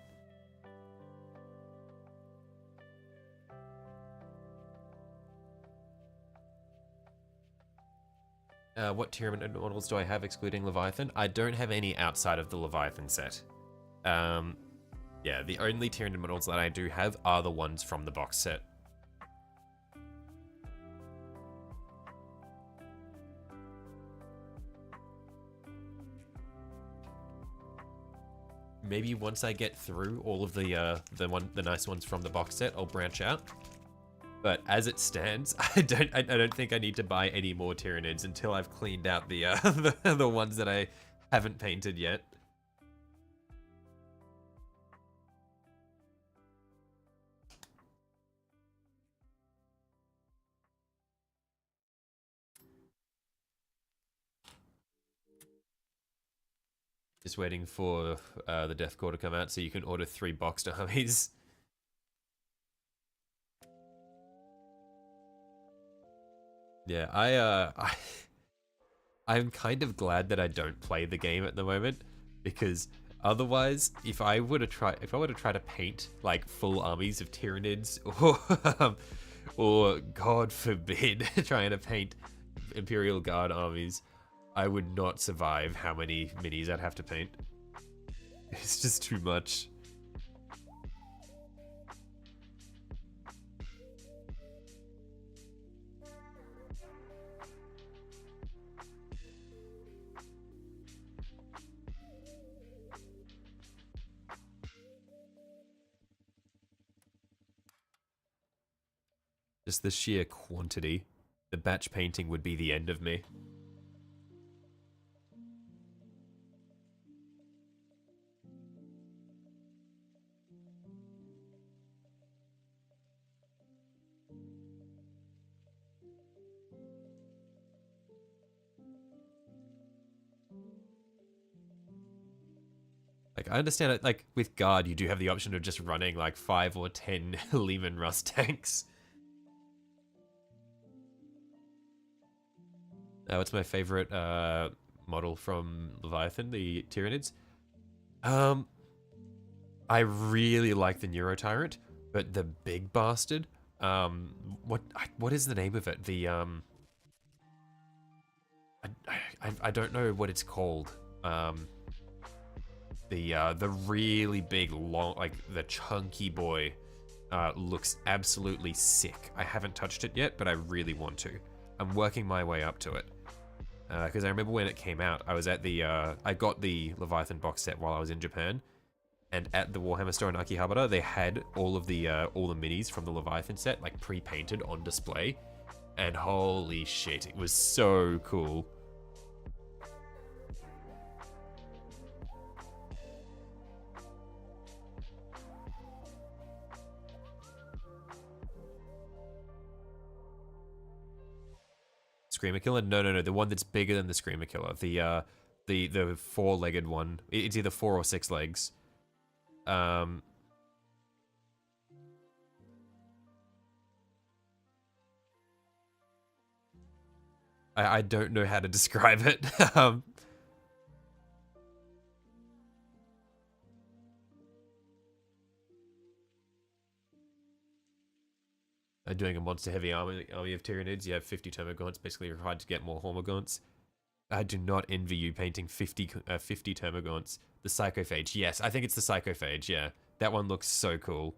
What Tyranid models do I have excluding Leviathan? I don't have any outside of the Leviathan set. Yeah, the only Tyranid models that I do have are the ones from the box set. maybe once I get through all of the nice ones from the box set, I'll branch out. But as it stands, I don't think I need to buy any more Tyranids until I've cleaned out the the ones that I haven't painted yet. Just waiting for the Death Core to come out so you can order 3 boxed armies. Yeah, I'm kind of glad that I don't play the game at the moment, because otherwise, if I were to try to paint like full armies of Tyranids, or God forbid, trying to paint Imperial Guard armies, I would not survive how many minis I'd have to paint. It's just too much. Just the sheer quantity. The batch painting would be the end of me. Like, I understand it, like, with Guard, you do have the option of just running, like, 5 or 10 Lehman Russ tanks. What's my favorite model from Leviathan, the Tyranids? I really like the neurotyrant, but the big bastard, what is the name of it? The, I don't know what it's called. The really big, long, like, the chunky boy looks absolutely sick. I haven't touched it yet, but I really want to. I'm working my way up to it. Because I remember when it came out, I was at the, I got the Leviathan box set while I was in Japan, and at the Warhammer store in Akihabara, they had all the minis from the Leviathan set, like, pre-painted on display, and holy shit, it was so cool. Screamer Killer? No, the one that's bigger than the Screamer Killer. The 4-legged one. It's either 4 or 6 legs. I don't know how to describe it. Doing a monster heavy army of Tyranids, you have 50 Termagants, basically required to get more Hormagaunts. I do not envy you painting 50 Termagants. The Psychophage, yes, I think it's the Psychophage, yeah. That one looks so cool.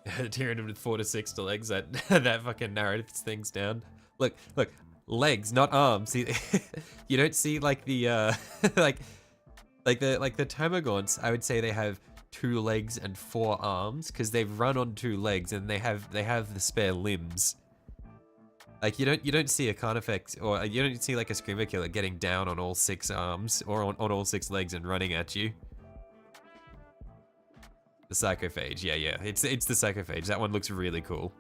Tyranid with 4 to 6 legs, that that fucking narrative things down. Look, legs, not arms. See, you don't see like the like the Termagants. I would say they have 2 legs and 4 arms because they've run on 2 legs and they have the spare limbs. Like you don't see a Carnifex, or you don't see like a Screamer Killer getting down on all 6 arms or on all 6 legs and running at you. The Psychophage, yeah. It's the Psychophage. That one looks really cool.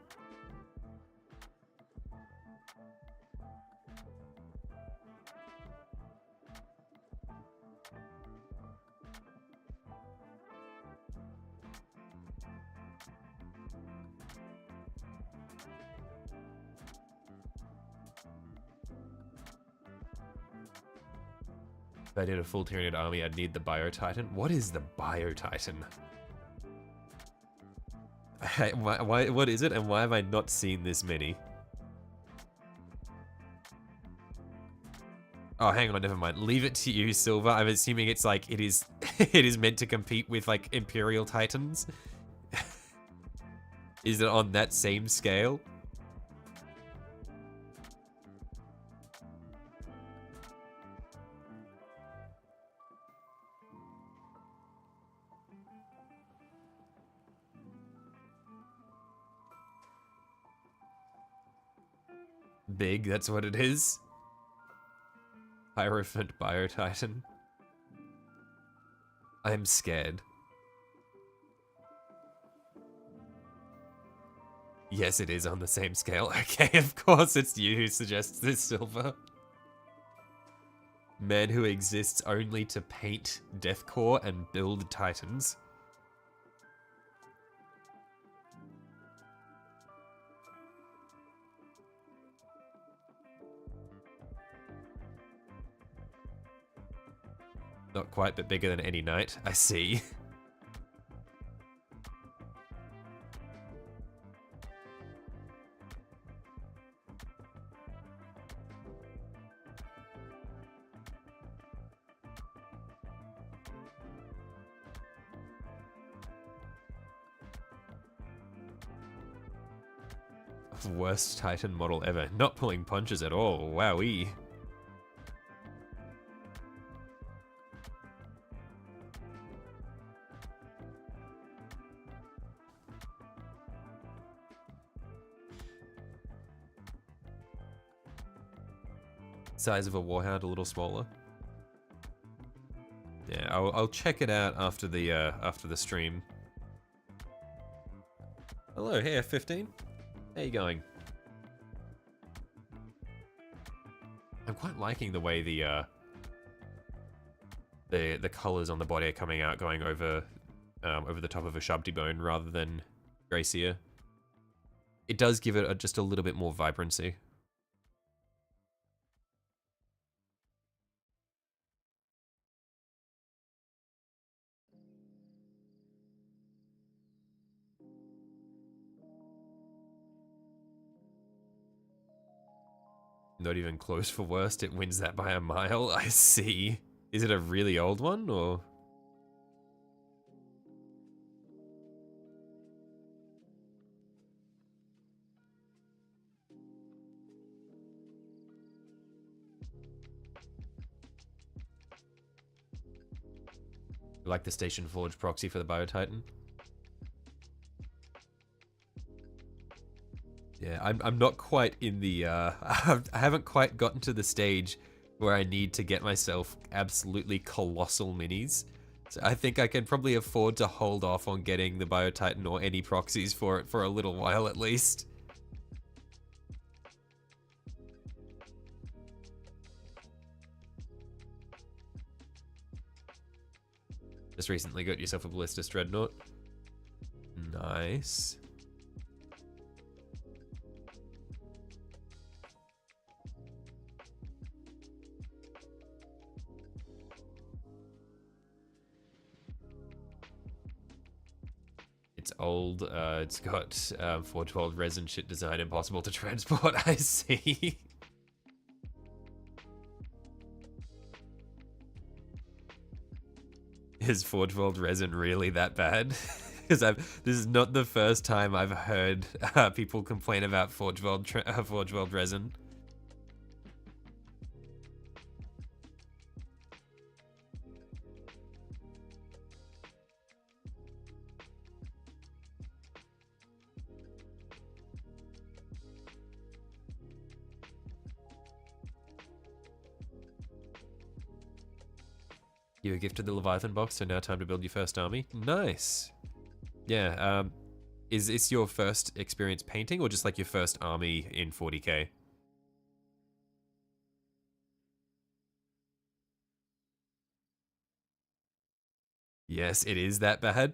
If I did a full Tyranid army, I'd need the Biotitan. What is the Biotitan? What is it, and why have I not seen this many? Oh, hang on, never mind. Leave it to you, Silver. I'm assuming it's like, it is it is meant to compete with, like, Imperial Titans. Is it on that same scale? Big, that's what it is. Hierophant Biotitan. I'm scared. Yes, it is on the same scale. Okay, of course it's you who suggests this, Silver. Man who exists only to paint Deathcore and build Titans. Not quite, but bigger than any knight. I see. Worst Titan model ever. Not pulling punches at all. Wowee. Size of a warhound, a little smaller. Yeah, I'll check it out after the stream. Hello, here, 15. How you going? I'm quite liking the way the colors on the body are coming out, going over over the top of a Shabti bone rather than Gracia. It does give it just a little bit more vibrancy. Not even close for worst, it wins that by a mile. I see. Is it a really old one, or? Like the Station Forge proxy for the Biotitan? Yeah, I'm not quite in the, I haven't quite gotten to the stage where I need to get myself absolutely colossal minis. So I think I can probably afford to hold off on getting the Biotitan or any proxies for it for a little while at least. Just recently got yourself a Ballistus Dreadnought. Nice. It's old, it's got 412 resin shit design, impossible to transport, I see. Is 412 resin really that bad? Because this is not the first time I've heard people complain about 412 resin. You were gifted the Leviathan box, so now time to build your first army. Nice. Yeah, is this your first experience painting, or just like your first army in 40k? Yes, it is that bad.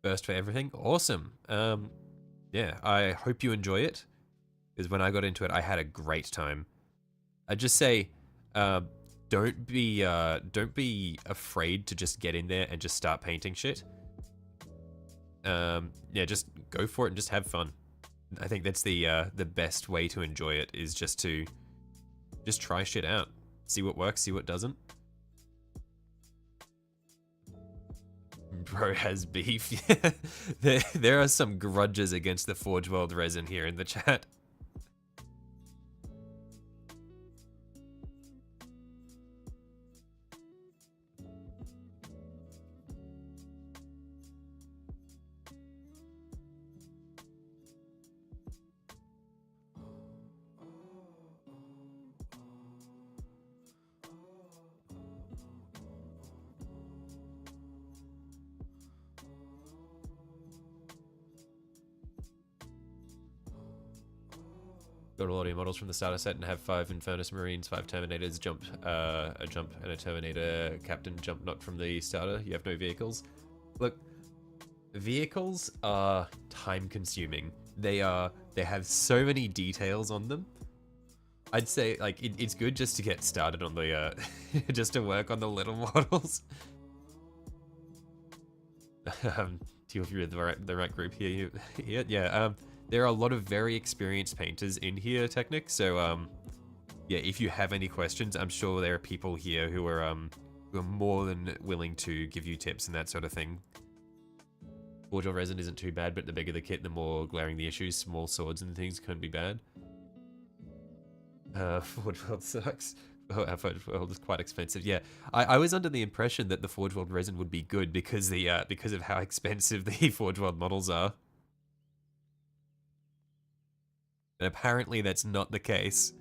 First for everything. Awesome. Yeah, I hope you enjoy it, because when I got into it, I had a great time. I'd just say, don't be afraid to just get in there and just start painting shit. Yeah, just go for it and just have fun. I think that's the best way to enjoy it, is just to try shit out, see what works, see what doesn't. Bro has beef. there are some grudges against the Forge World resin here in the chat. Got all audio models from the starter set and have 5 Infernus Marines, 5 Terminators, a jump, and a Terminator Captain jump not from the starter. You have no vehicles. Look, vehicles are time consuming. They have so many details on them. I'd say like it's good just to get started on the just to work on the little models. Do you if you're in the right group here? Yeah. There are a lot of very experienced painters in here, Technic. So yeah, if you have any questions, I'm sure there are people here who are more than willing to give you tips and that sort of thing. Forge resin isn't too bad, but the bigger the kit, the more glaring the issues. Small swords and things can be bad. Forge World sucks. Forge World is quite expensive. Yeah, I was under the impression that the Forge World resin would be good because of how expensive the Forge World models are. And apparently that's not the case.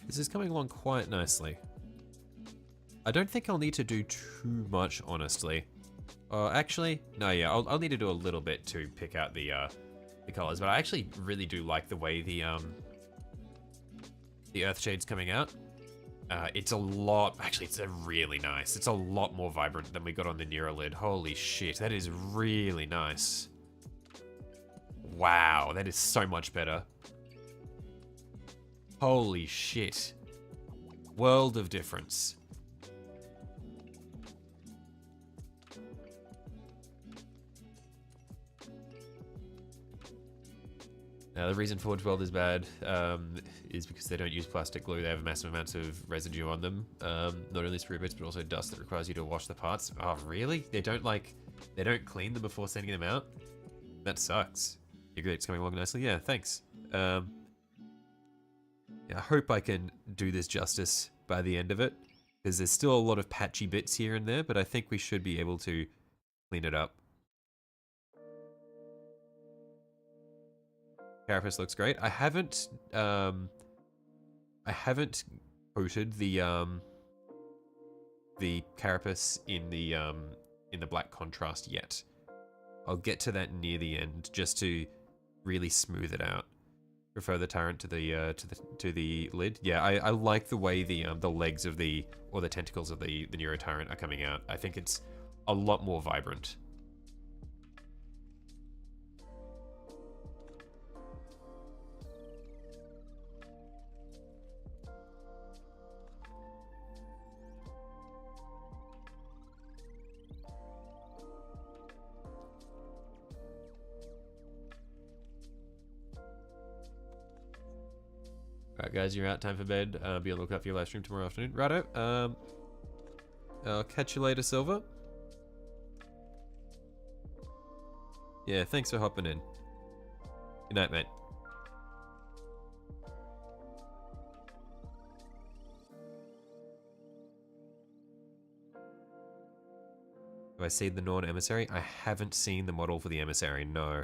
This is coming along quite nicely. I don't think I'll need to do too much, honestly. Actually, no, yeah, I'll need to do a little bit to pick out the colors, but I actually really do like the way the Earthshade's coming out. It's a lot, actually, it's really nice. It's a lot more vibrant than we got on the Neurolid. Holy shit, that is really nice. Wow, that is so much better. Holy shit. World of difference. Now, the reason Forge World is bad is because they don't use plastic glue. They have massive amounts of residue on them. Not only sprue bits, but also dust that requires you to wash the parts. Oh, really? They don't clean them before sending them out? That sucks. Your grade's coming along nicely. Yeah, thanks. Yeah, I hope I can do this justice by the end of it, because there's still a lot of patchy bits here and there, but I think we should be able to clean it up. Carapace looks great. I haven't coated the the carapace in the black contrast yet. I'll get to that near the end just to really smooth it out. Prefer the tyrant to the lid. Yeah, I like the way the legs of the tentacles of the neurotyrant are coming out. I think it's a lot more vibrant. Alright guys, you're out, time for bed. Be on the lookout for your live stream tomorrow afternoon. Righto, I'll catch you later, Silver. Yeah, thanks for hopping in. Good night, mate. Have I seen the Norn Emissary? I haven't seen the model for the Emissary, no.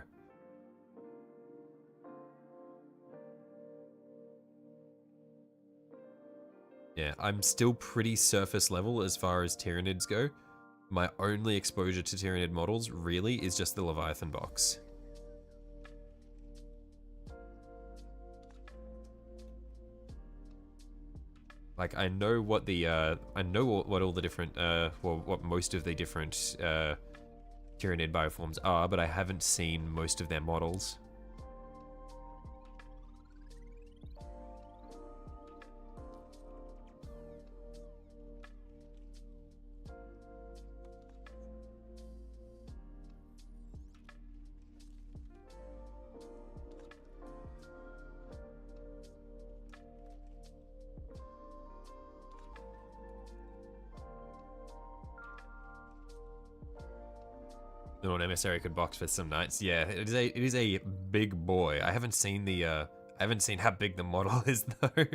Yeah, I'm still pretty surface level as far as Tyranids go. My only exposure to Tyranid models, really, is just the Leviathan box. Like, I know what the, I know what all the different, well, what most of the different, Tyranid bioforms are, but I haven't seen most of their models. No, an emissary could box for some nights. Yeah, it is a big boy. I haven't seen the I haven't seen how big the model is though.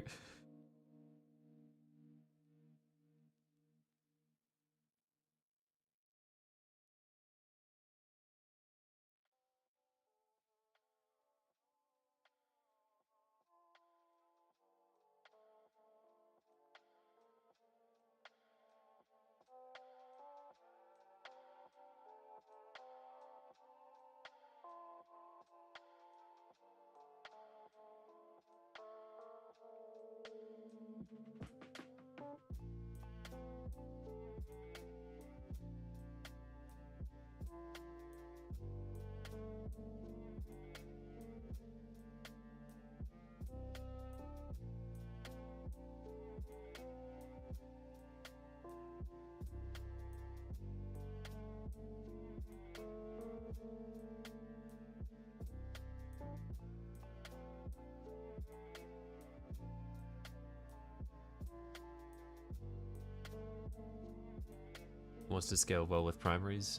Wants to scale well with primaries.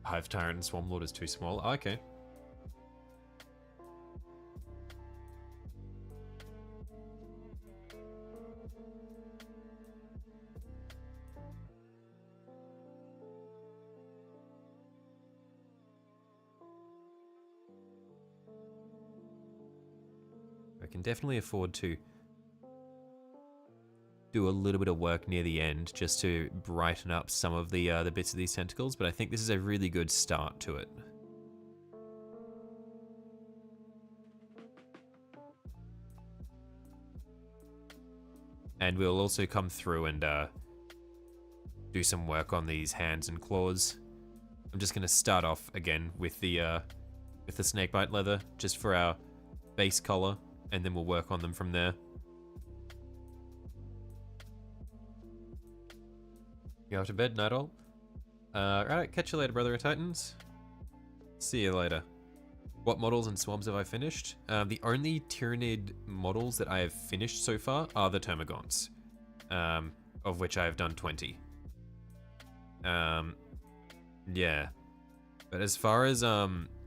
Hive Tyrant and Swarm Lord is too small. Oh, okay. I can definitely afford to do a little bit of work near the end just to brighten up some of the bits of these tentacles, but I think this is a really good start to it. And we'll also come through and do some work on these hands and claws. I'm just going to start off again with the snakebite leather, just for our base color, and then we'll work on them from there. You off to bed, night all? Right, catch you later, brother of Titans. See you later. What models and swarms have I finished? The only Tyranid models that I have finished so far are the Termagants, of which I have done 20. Yeah. But as far as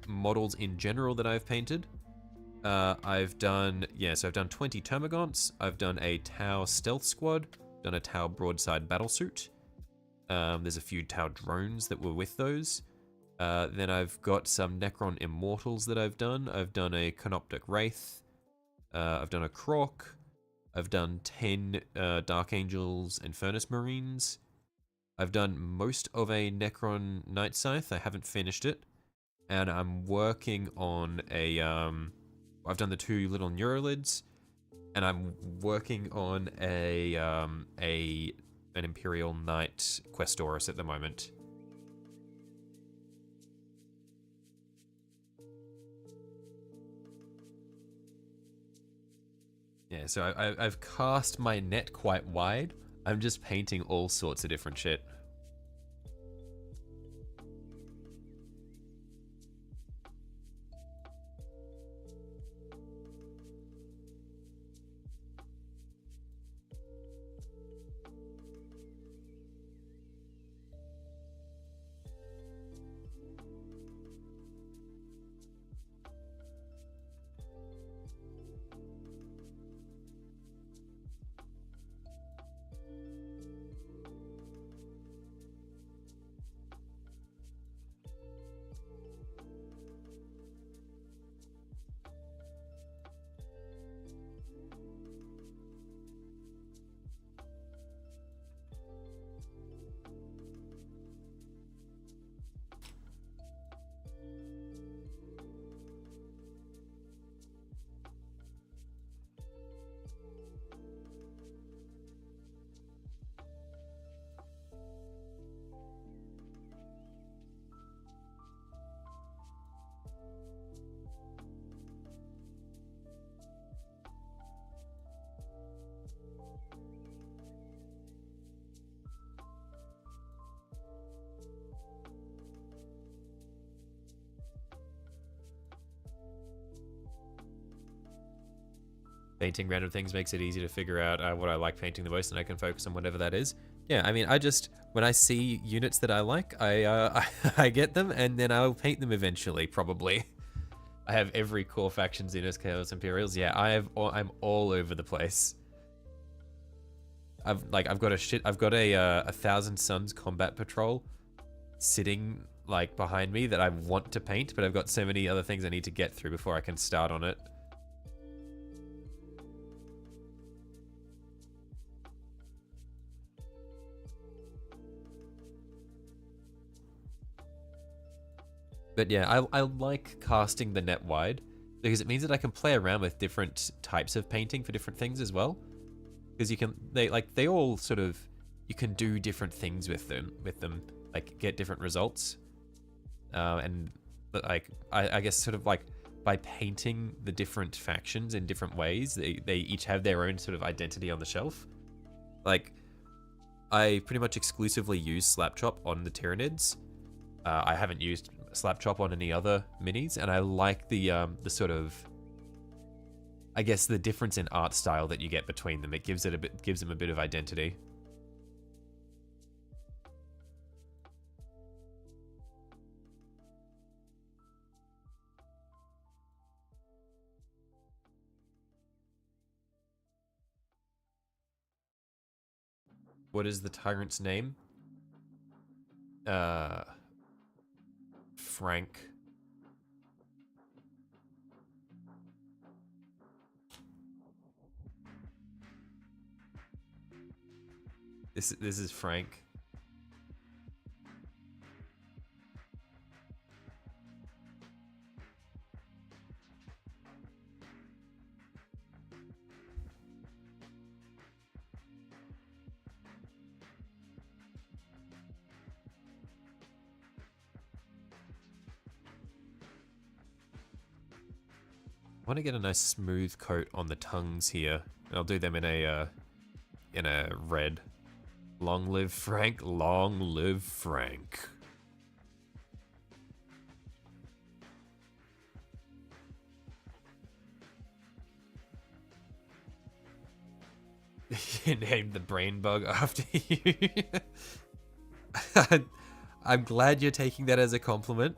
models in general that I've painted, I've done, yeah, so I've done 20 Termagants, I've done a Tau Stealth Squad, done a Tau Broadside Battlesuit. There's a few Tau drones that were with those. Then I've got some Necron Immortals that I've done. I've done a Canoptic Wraith. I've done a Croc. I've done 10 Dark Angels and Furnace Marines. I've done most of a Necron Night Scythe. I haven't finished it. And I'm working on a, I've done the 2 little Neurolids. And I'm working on an Imperial Knight Questoris at the moment. Yeah, so I've cast my net quite wide. I'm just painting all sorts of different shit. Painting random things makes it easy to figure out what I like painting the most, and I can focus on whatever that is. Yeah, I mean, when I see units that I like, I get them, and then I'll paint them eventually, probably. I have every core faction, Xenos, Chaos, Imperials. Yeah, I'm all over the place. I've got a 1,000 Suns combat patrol sitting like behind me that I want to paint, but I've got so many other things I need to get through before I can start on it. But yeah, I like casting the net wide because it means that I can play around with different types of painting for different things as well. Because you can, they all sort of, you can do different things with them, like get different results. And like, I guess sort of like by painting the different factions in different ways, they each have their own sort of identity on the shelf. Like, I pretty much exclusively use Slapchop on the Tyranids. I haven't used Slapchop on any other minis, and I like the sort of, I guess, the difference in art style that you get between them. It gives them a bit of identity. What is the tyrant's name? Frank. This is Frank. I want to get a nice smooth coat on the tongues here, and I'll do them in a red. Long live Frank, long live Frank. You named the brain bug after you. I'm glad you're taking that as a compliment.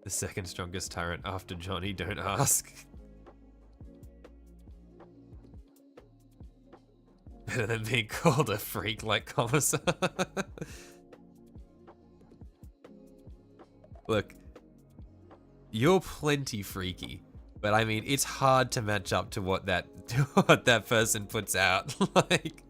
The second strongest tyrant after Johnny, don't ask. Better than being called a freak like Commissar. Look, you're plenty freaky, but I mean, it's hard to match up to what that person puts out. Like,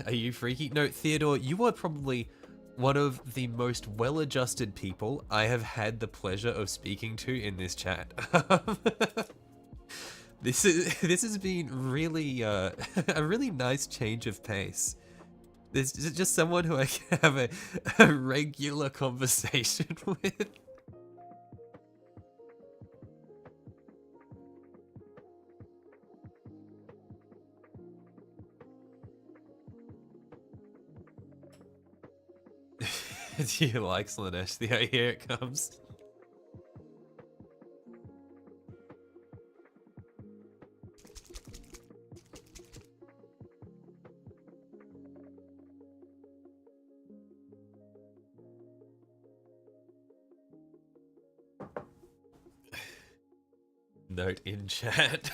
are you freaky? No, Theodore, you are probably one of the most well-adjusted people I have had the pleasure of speaking to in this chat. This has been really a really nice change of pace. This is just someone who I can have a regular conversation with. Do you like Slanesh? Here it comes. Note in chat.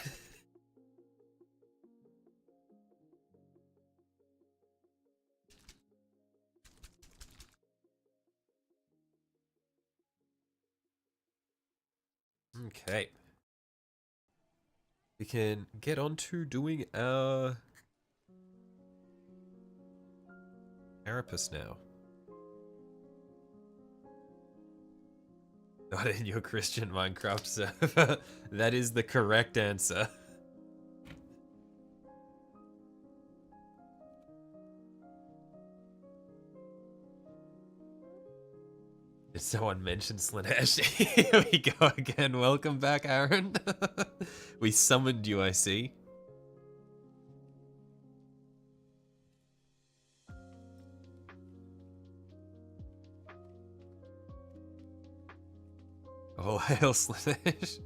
Okay. We can get on to doing our carapace now. Not in your Christian Minecraft server. That is the correct answer. Did someone mention Slanesh? Here we go again. Welcome back, Aaron. We summoned you, I see. Oh, hail Slanesh.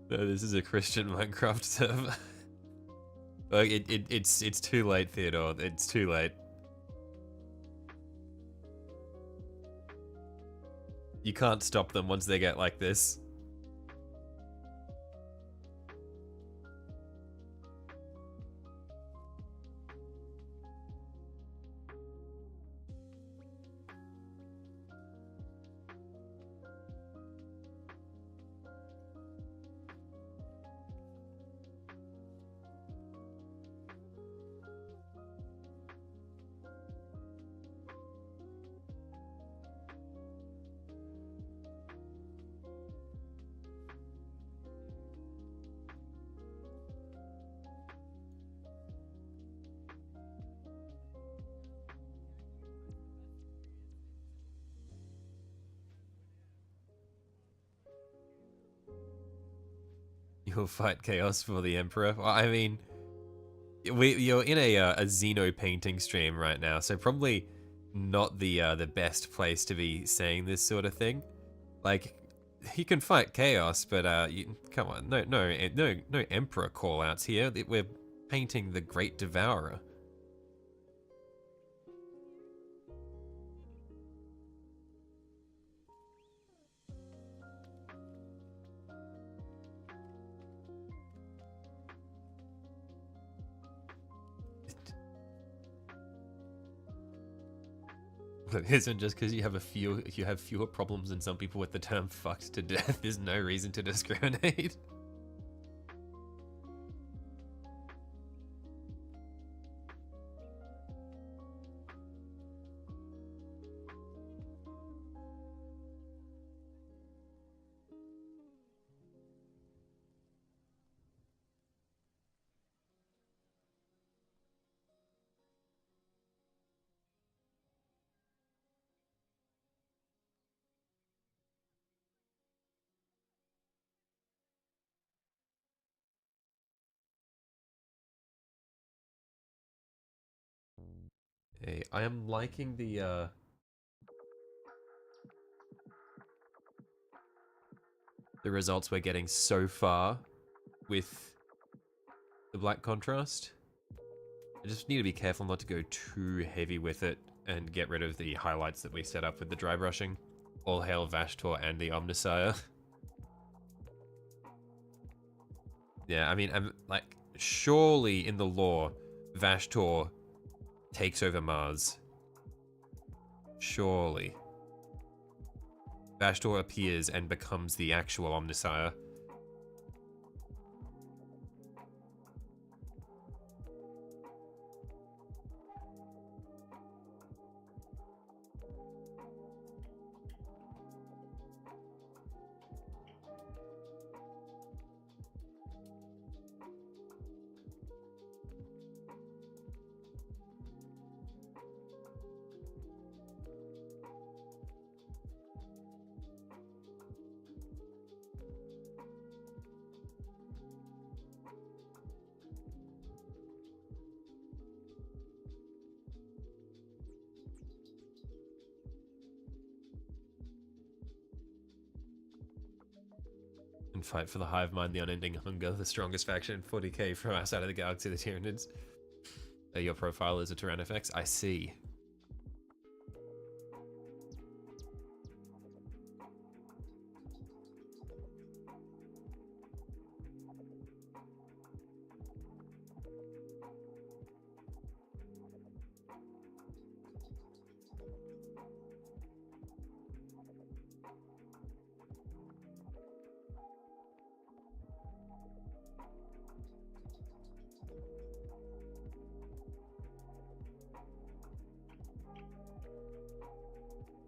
No, this is a Christian Minecraft server. Look, it's too late, Theodore. It's too late. You can't stop them once they get like this. You'll fight chaos for the Emperor. Well, I mean, you're in a Xeno painting stream right now, so probably not the best place to be saying this sort of thing. Like, you can fight chaos, but come on, no Emperor call-outs here. We're painting the Great Devourer. It isn't just because you have fewer problems than some people with the term fucked to death. There's no reason to discriminate. Hey, I am liking the results we're getting so far with the black contrast. I just need to be careful not to go too heavy with it and get rid of the highlights that we set up with the dry brushing. All hail Vashtor and the Omnissiah. Yeah, I mean, I'm like, surely in the lore, Vashtor takes over Mars. Surely. Vashtor appears and becomes the actual Omnissiah. And fight for the hive mind, the unending hunger, the strongest faction in 40k from outside of the galaxy, the Tyranids. Your profile is a Tyrannifex. I see.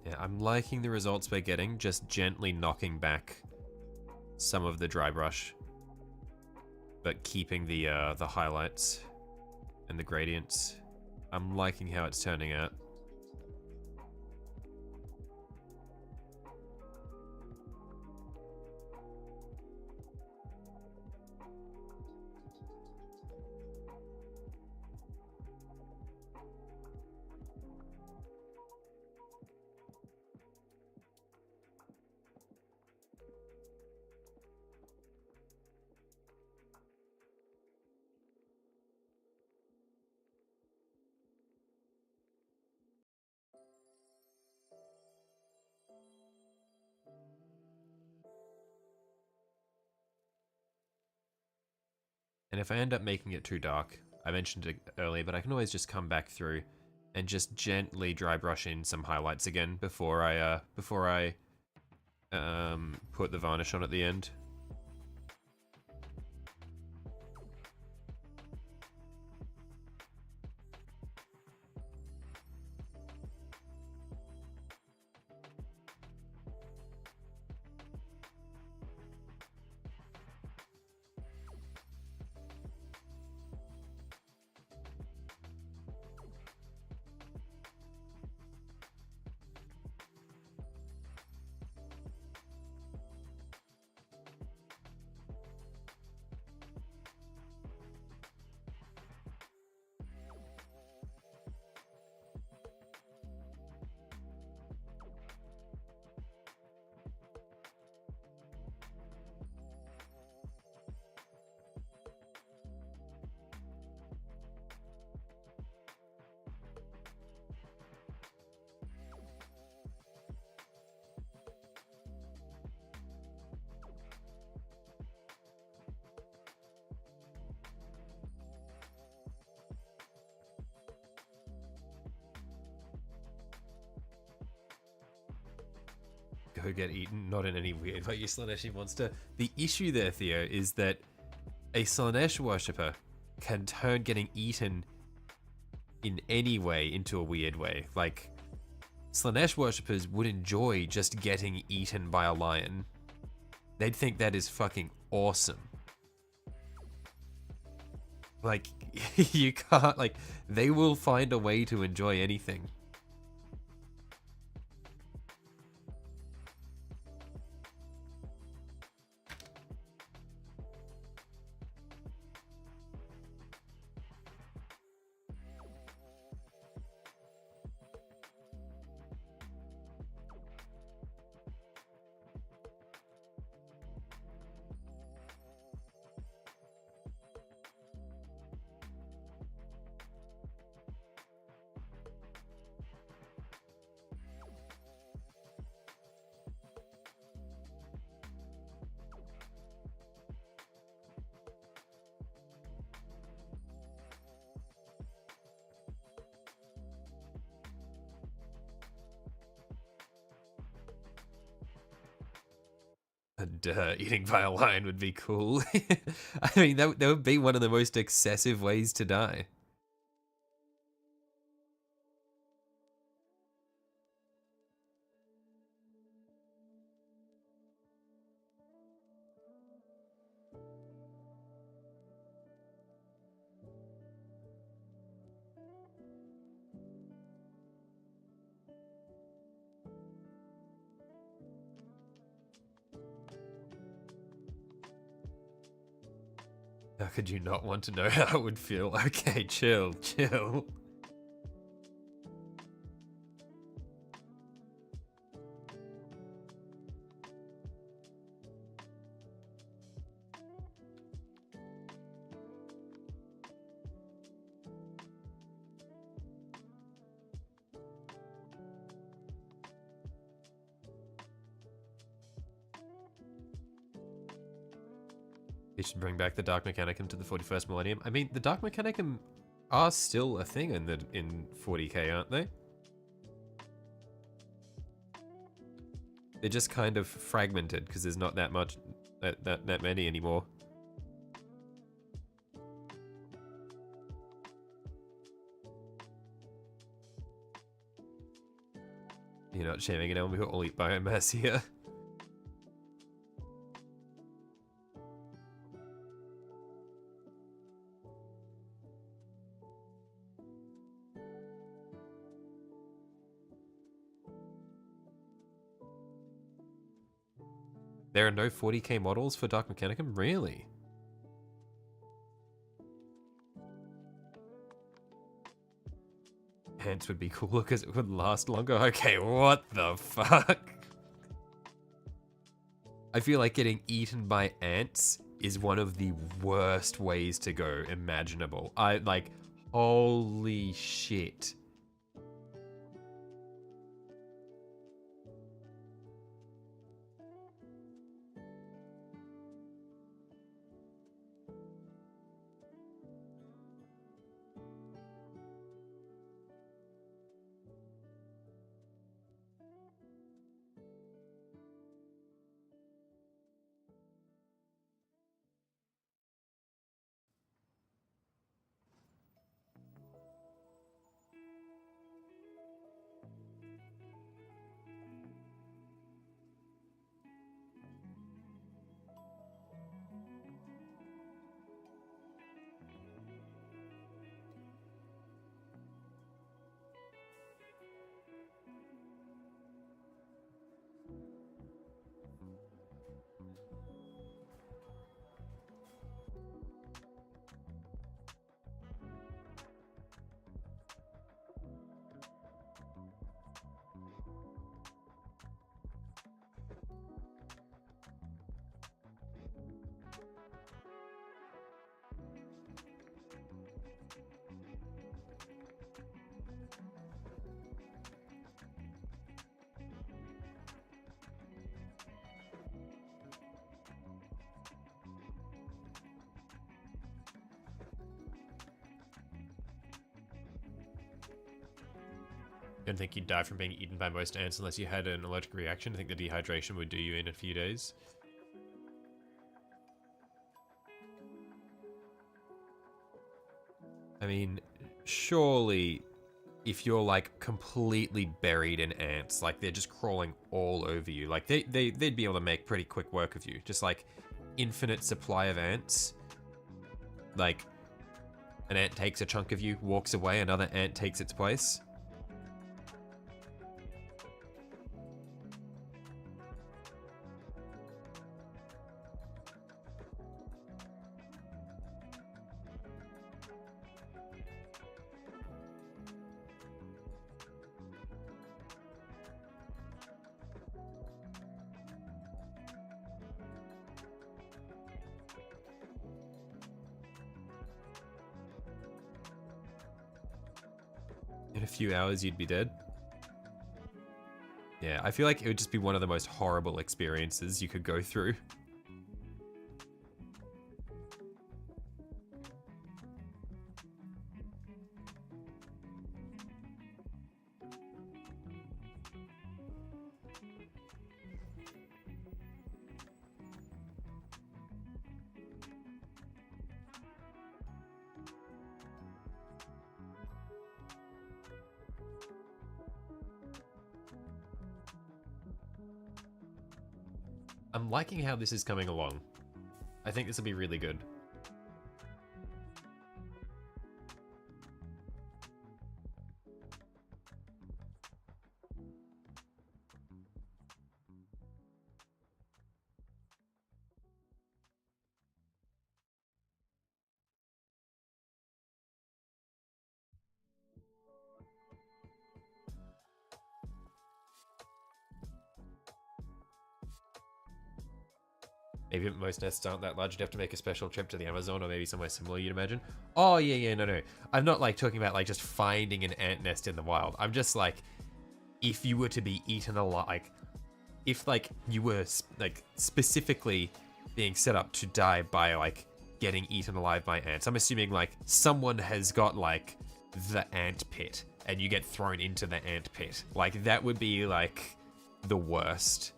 Yeah, I'm liking the results we're getting, just gently knocking back some of the dry brush, but keeping the highlights and the gradients. I'm liking how it's turning out. And if I end up making it too dark, I mentioned it earlier, but I can always just come back through and just gently dry brush in some highlights again before I put the varnish on at the end. Go get eaten, not in any weird way, you Slaneshi monster. The issue there, Theo, is that a Slanesh worshipper can turn getting eaten in any way into a weird way. Like, Slanesh worshippers would enjoy just getting eaten by a lion. They'd think that is fucking awesome. Like, you can't, like, they will find a way to enjoy anything. And eating by a lion would be cool. I mean, that would be one of the most excessive ways to die. How could you not want to know how it would feel? Okay, chill, chill. They should bring back the Dark Mechanicum to the 41st millennium. I mean, the Dark Mechanicum are still a thing in 40k, aren't they? They're just kind of fragmented because there's not that much, that many anymore. You're not shaming anyone, we all eat biomass here. There are no 40k models for Dark Mechanicum? Really? Ants would be cooler because it would last longer? Okay, what the fuck? I feel like getting eaten by ants is one of the worst ways to go imaginable. Holy shit. I don't think you'd die from being eaten by most ants unless you had an allergic reaction. I think the dehydration would do you in a few days. I mean, surely if you're like completely buried in ants, like they're just crawling all over you, like they'd be able to make pretty quick work of you. Just like infinite supply of ants. Like an ant takes a chunk of you, walks away, another ant takes its place. In a few hours, you'd be dead. Yeah, I feel like it would just be one of the most horrible experiences you could go through. I'm liking how this is coming along. I think this will be really good. Maybe most nests aren't that large. You'd have to make a special trip to the Amazon or maybe somewhere similar, you'd imagine. Oh, yeah, no. I'm not like talking about like just finding an ant nest in the wild. I'm just like, if you were to be eaten alive, like, if like you were like specifically being set up to die by like getting eaten alive by ants. I'm assuming like someone has got like the ant pit and you get thrown into the ant pit. Like that would be like the worst.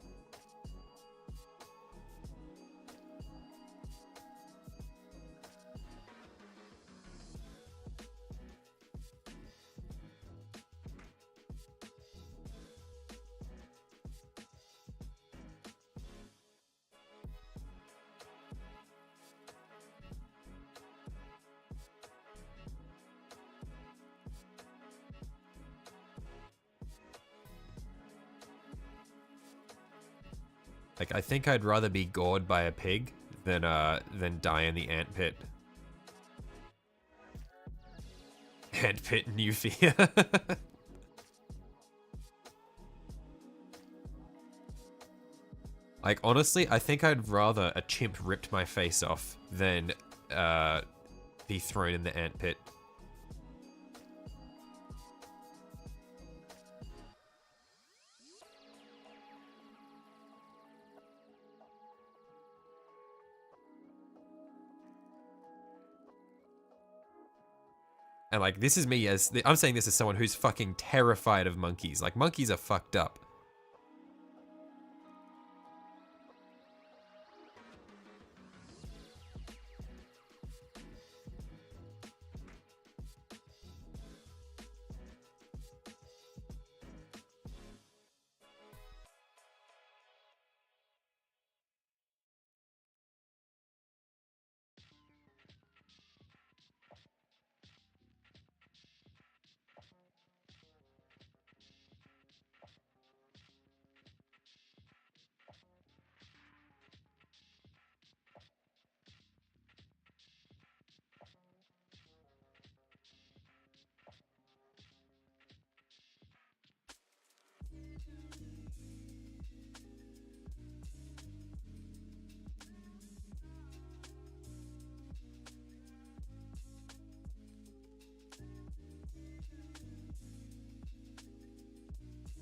Like, I think I'd rather be gored by a pig than die in the ant pit. Ant pit, new fear. Like, honestly, I think I'd rather a chimp ripped my face off than be thrown in the ant pit. And like, this is me as, I'm saying this as someone who's fucking terrified of monkeys. Like, monkeys are fucked up.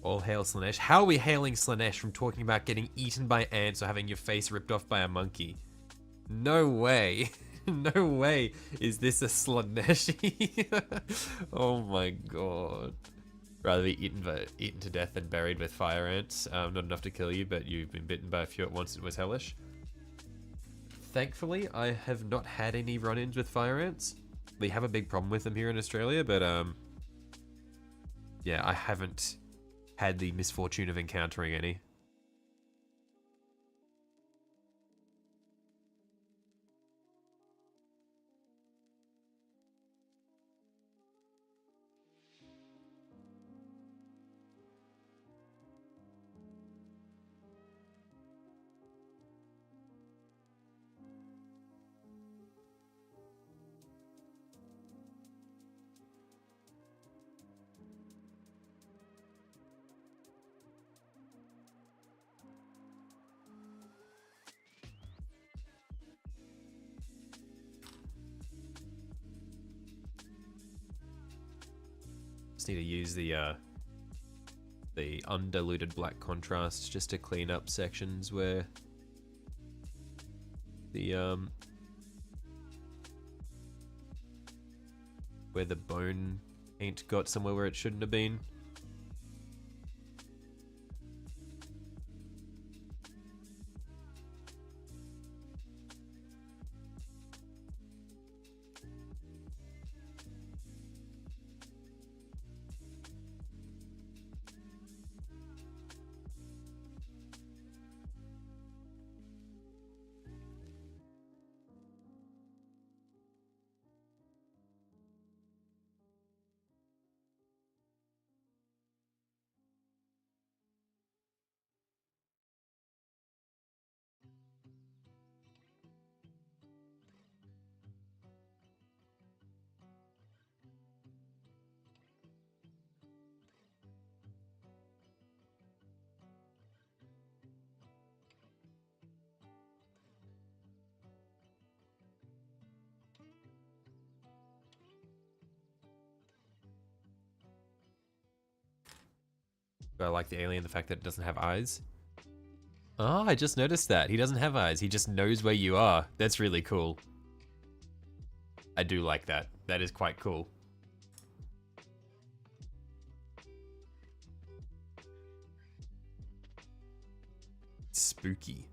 All hail Slanesh. How are we hailing Slanesh from talking about getting eaten by ants or having your face ripped off by a monkey? No way. No way is this a Slaneshi. Oh my god. Rather be eaten to death than buried with fire ants. Not enough to kill you, but you've been bitten by a few at once. It was hellish. Thankfully, I have not had any run-ins with fire ants. We have a big problem with them here in Australia, but yeah, I haven't had the misfortune of encountering any. Just need to use the undiluted black contrast just to clean up sections where the bone paint got somewhere where it shouldn't have been. Do I like the alien, the fact that it doesn't have eyes? Oh, I just noticed that. He doesn't have eyes. He just knows where you are. That's really cool. I do like that. That is quite cool. Spooky.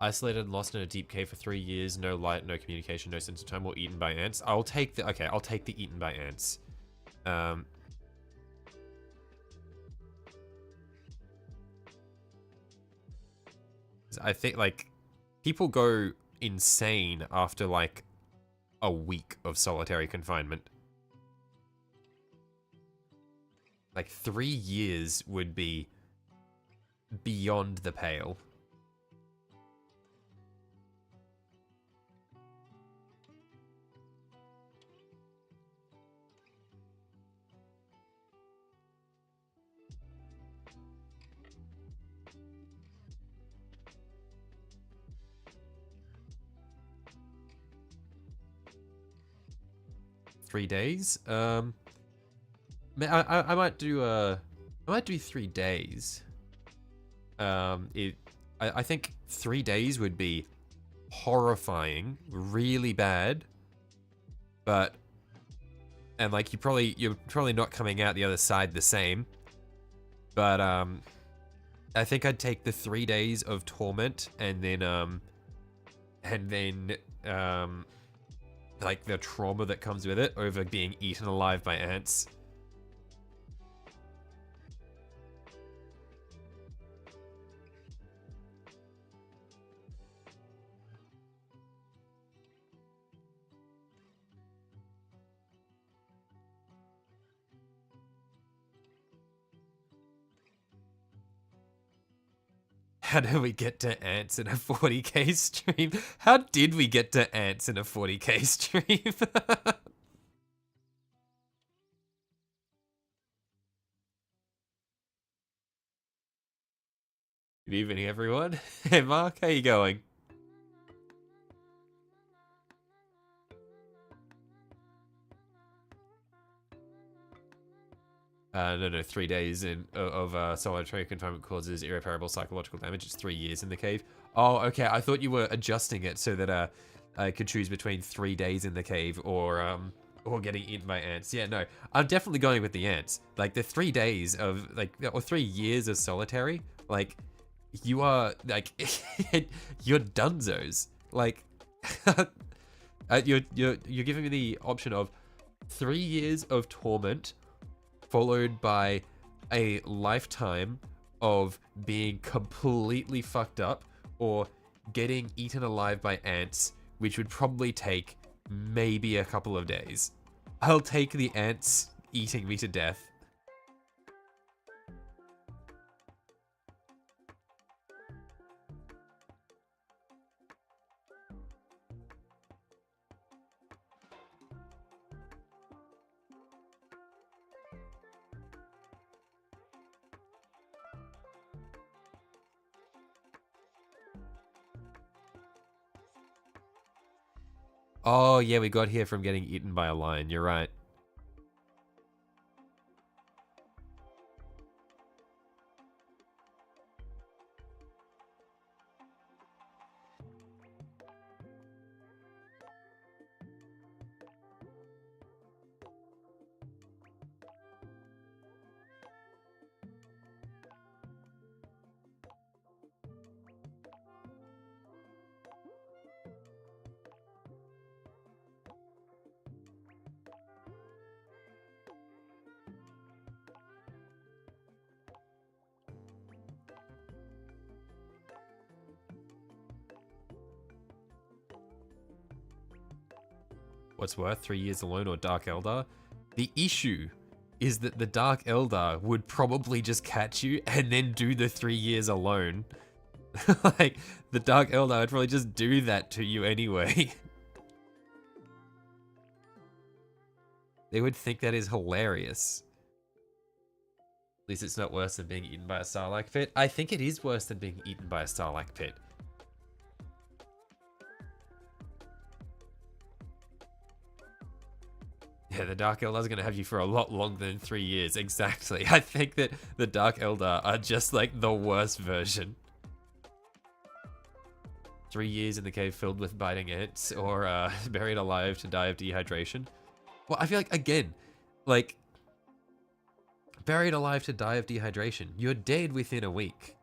Isolated and lost in a deep cave for 3 years, no light, no communication, no sense of time, or eaten by ants. I'll take the, okay, I'll take the eaten by ants. I think, like, people go insane after, like, a week of solitary confinement. Like, 3 years would be beyond the pale. Three days? I might do I might do 3 days. I think 3 days would be horrifying, really bad, but and like you're probably not coming out the other side the same. But I think I'd take the 3 days of torment and then like the trauma that comes with it over being eaten alive by ants. How did we get to ants in a 40k stream? How did we get to ants in a 40k stream? Good evening, everyone. Hey, Mark, how you going? No, 3 days of solitary confinement causes irreparable psychological damage. It's 3 years in the cave. Oh, okay. I thought you were adjusting it so that I could choose between 3 days in the cave or getting eaten by ants. Yeah, no, I'm definitely going with the ants. Like the 3 days of or 3 years of solitary. Like you are like you're dunzos. Like you're giving me the option of 3 years of torment, followed by a lifetime of being completely fucked up or getting eaten alive by ants, which would probably take maybe a couple of days. I'll take the ants eating me to death. Oh, yeah, we got here from getting eaten by a lion. You're right. What's worth 3 years alone or Dark Eldar? The issue is that the Dark Eldar would probably just catch you and then do the 3 years alone. Like, the Dark Eldar would probably just do that to you anyway. They would think that is hilarious. At least it's not worse than being eaten by a Sarlacc pit. I think it is worse than being eaten by a Sarlacc pit. Yeah, the Dark Eldar is going to have you for a lot longer than 3 years. Exactly. I think that the Dark Eldar are just like the worst version. 3 years in the cave filled with biting ants, or buried alive to die of dehydration. Well, I feel like, again, like, buried alive to die of dehydration. You're dead within a week.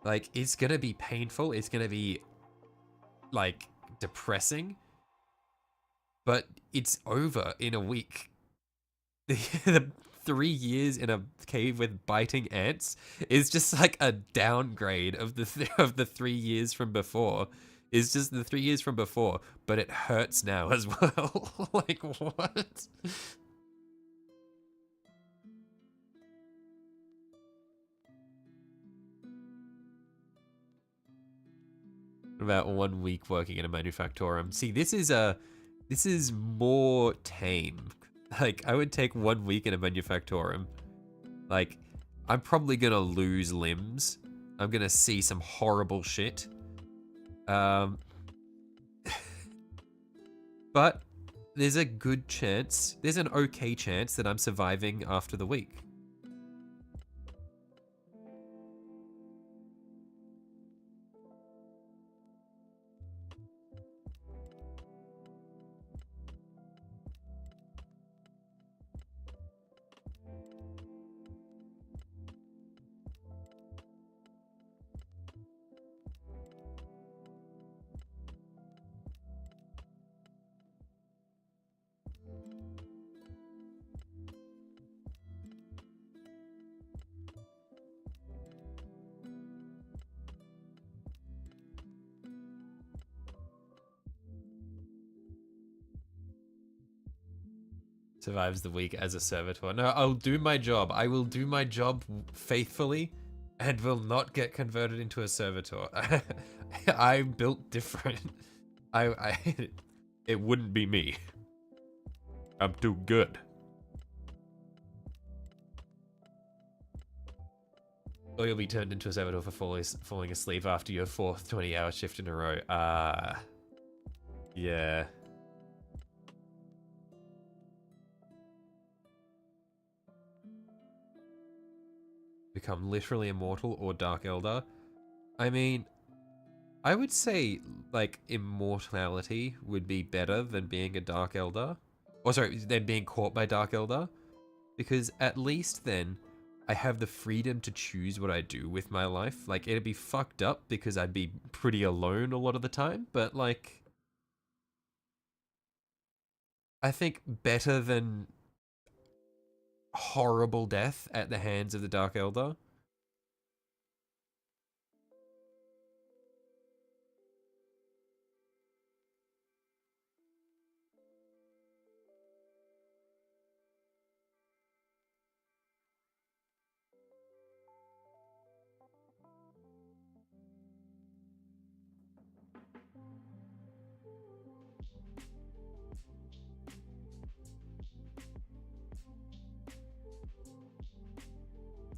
Like, it's going to be painful. It's going to be, like, depressing. But it's over in a week. The 3 years in a cave with biting ants is just like a downgrade of the 3 years from before. It's just the 3 years from before, but it hurts now as well. Like, what? About 1 week working in a manufactorum. See, this is more tame. Like, I would take 1 week in a manufactorum. Like, I'm probably gonna lose limbs. I'm gonna see some horrible shit. But there's a good chance, there's an okay chance that I'm surviving after the week. Survives the week as a servitor. No, I'll do my job. I will do my job faithfully and will not get converted into a servitor. I'm built different. It wouldn't be me. I'm too good. Or you'll be turned into a servitor for falling asleep after your 4th 20-hour shift in a row. Yeah. Become literally immortal or Dark Eldar. I mean, I would say, like, immortality would be better than being a Dark Eldar. Or sorry, than being caught by Dark Eldar. Because at least then, I have the freedom to choose what I do with my life. Like, it'd be fucked up because I'd be pretty alone a lot of the time. But, like, I think better than horrible death at the hands of the Dark Eldar.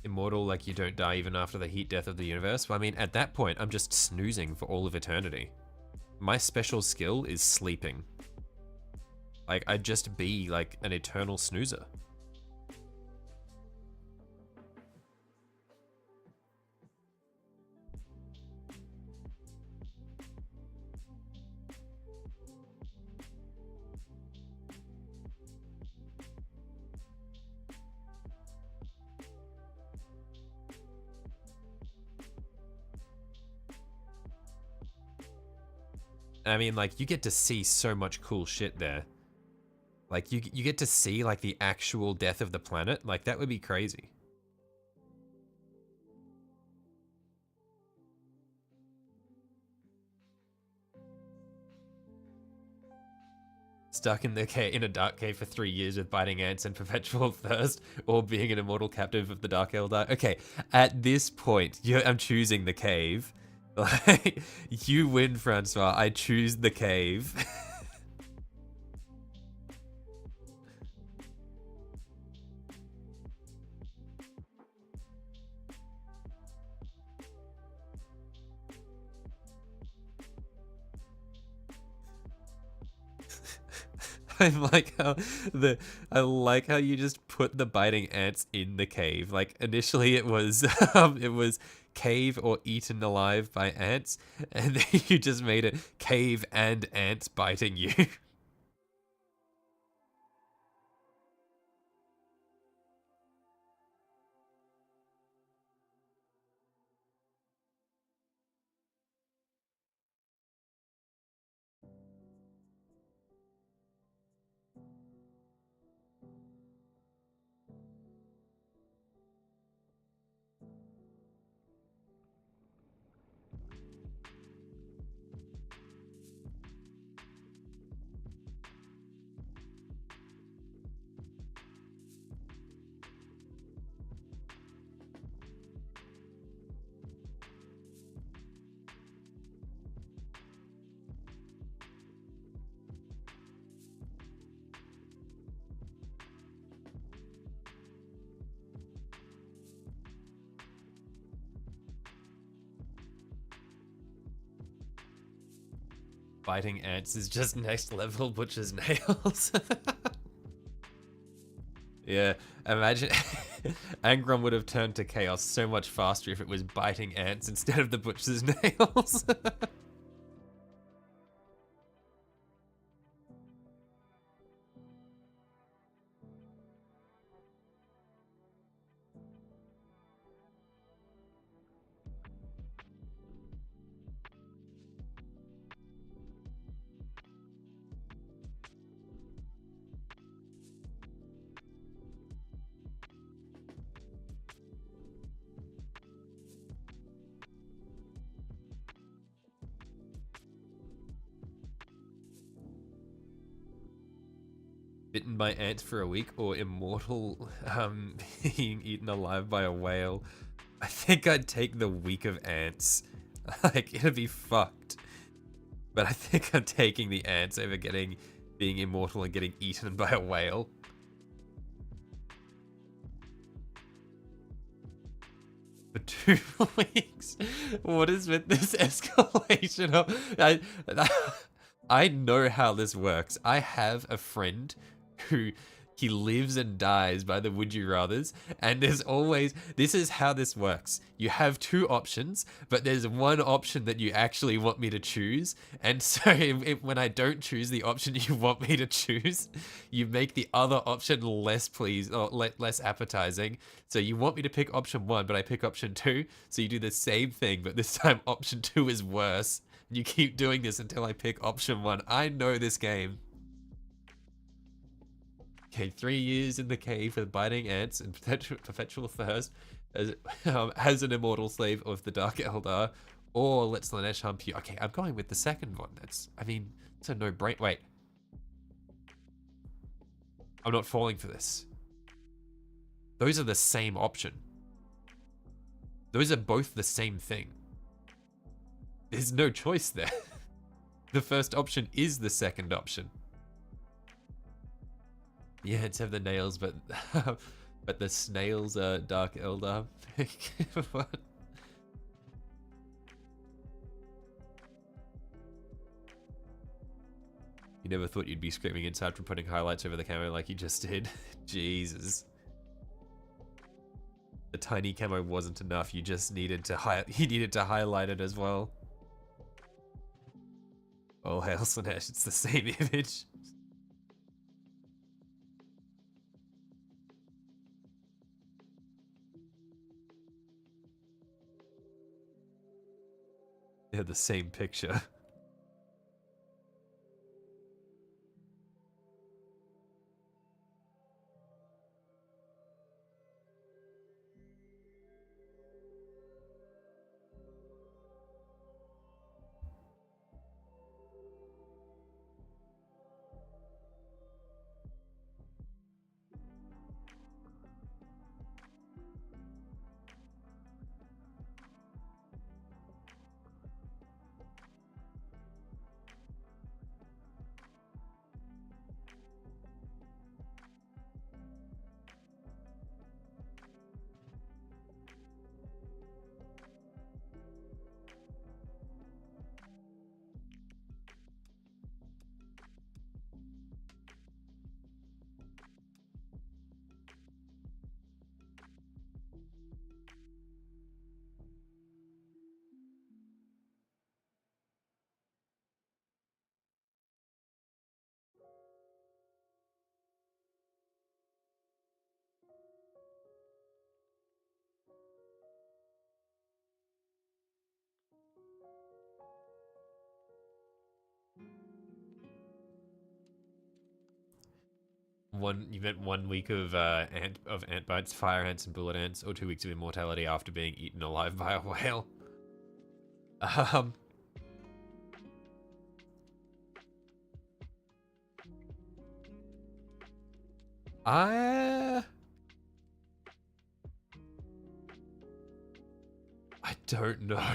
Immortal, like you don't die even after the heat death of the universe. Well, I mean, at that point, I'm just snoozing for all of eternity. My special skill is sleeping. Like, I'd just be like an eternal snoozer. I mean, like, you get to see so much cool shit there. Like, you get to see, like, the actual death of the planet. Like, that would be crazy. Stuck in a dark cave for 3 years with biting ants and perpetual thirst, or being an immortal captive of the Dark Eldar. Okay, at this point, I'm choosing the cave. Like, you win, Francois. I choose the cave. I like how you just put the biting ants in the cave. Like initially it was cave or eaten alive by ants, and then you just made it cave and ants biting you. Biting ants is just next level butcher's nails. Yeah, imagine Angron would have turned to chaos so much faster if it was biting ants instead of the butcher's nails. Bitten by ants for a week or immortal being eaten alive by a whale. I think I'd take the week of ants. Like, it'd be fucked. But I think I'm taking the ants over being immortal and getting eaten by a whale. For 2 weeks? What is with this escalation? I know how this works. I have a friend who he lives and dies by the would you rathers, and this is how this works. You have 2 options, but there's one option that you actually want me to choose, and so when I don't choose the option you want me to choose, you make the other option less less appetizing. So you want me to pick option 1, but I pick option 2, so you do the same thing, but this time option 2 is worse. You keep doing this until I pick option 1. I know this game. Okay, 3 years in the cave with biting ants and perpetual thirst as an immortal slave of the Dark Eldar, or let's Lanesh hump you. Okay, I'm going with the second one. It's a no-brainer. Wait. I'm not falling for this. Those are the same option. Those are both the same thing. There's no choice there. The first option is the second option. Yeah, it's have the nails, but but the snails are Dark Eldar. What? You never thought you'd be screaming inside from putting highlights over the camera like you just did. Jesus. The tiny camo wasn't enough. You just needed to highlight it as well. Oh, hail Slanesh, it's the same image. They had the same picture. You meant 1 week of ant bites, fire ants, and bullet ants, or 2 weeks of immortality after being eaten alive by a whale. Um, I don't know.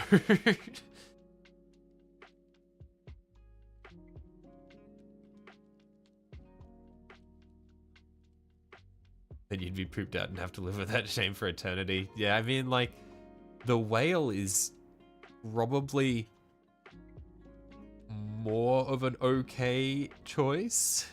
Then you'd be pooped out and have to live with that shame for eternity. Yeah, I mean, like, the whale is probably more of an okay choice.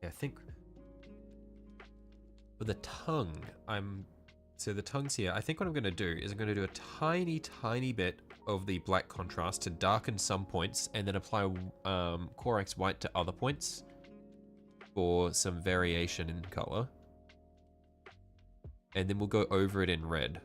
Yeah, I think with the tongue, so the tongue's here. I think what I'm going to do is I'm going to do a tiny bit of the black contrast to darken some points, and then apply Corax white to other points for some variation in color. And then we'll go over it in red.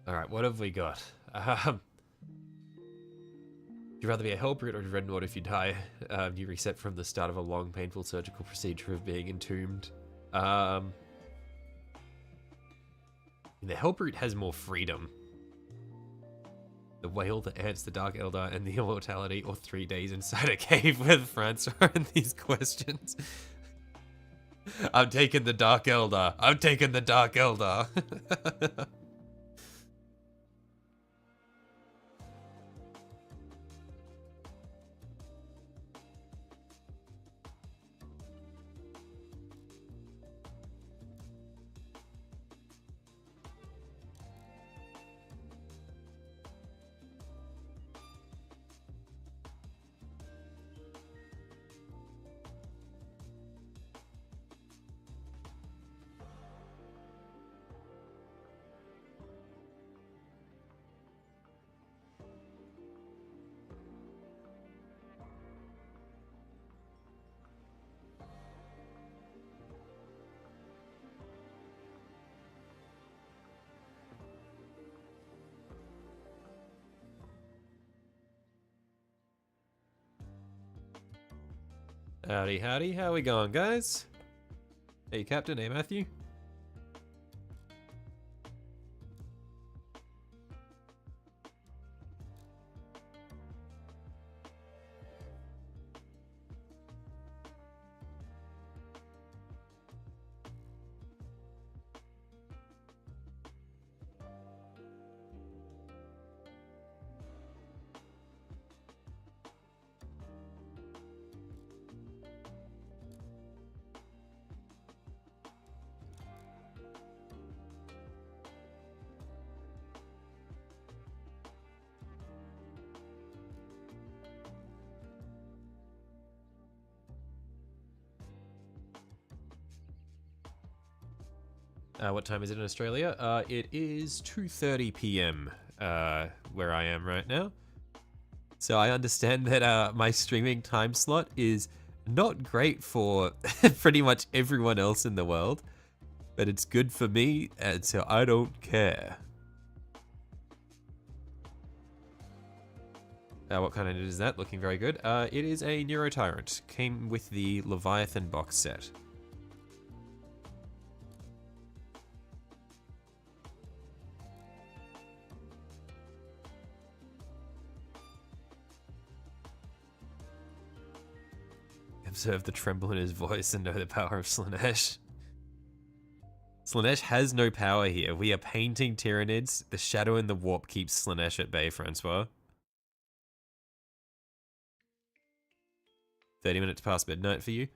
All right, what have we got? Would you rather be a hellbrute or dreadnought if you die? You reset from the start of a long, painful surgical procedure of being entombed. The hellbrute has more freedom. The whale, the ants, the dark elder, and the immortality, or 3 days inside a cave with Francois in these questions. I'm taking the dark elder. I'm taking the dark elder. Howdy, howdy. How we going, guys? Hey, Captain. Hey, Matthew. What time is it in Australia? It is 2:30 p.m. Where I am right now. So I understand that my streaming time slot is not great for pretty much everyone else in the world, but it's good for me, and so I don't care. What kind of is that? Looking very good. It is a neurotyrant. Came with the Leviathan box set. Observe the tremble in his voice and know the power of Slaanesh. Slaanesh has no power here. We are painting Tyranids. The shadow and the warp keeps Slaanesh at bay, Francois. 30 minutes past midnight for you.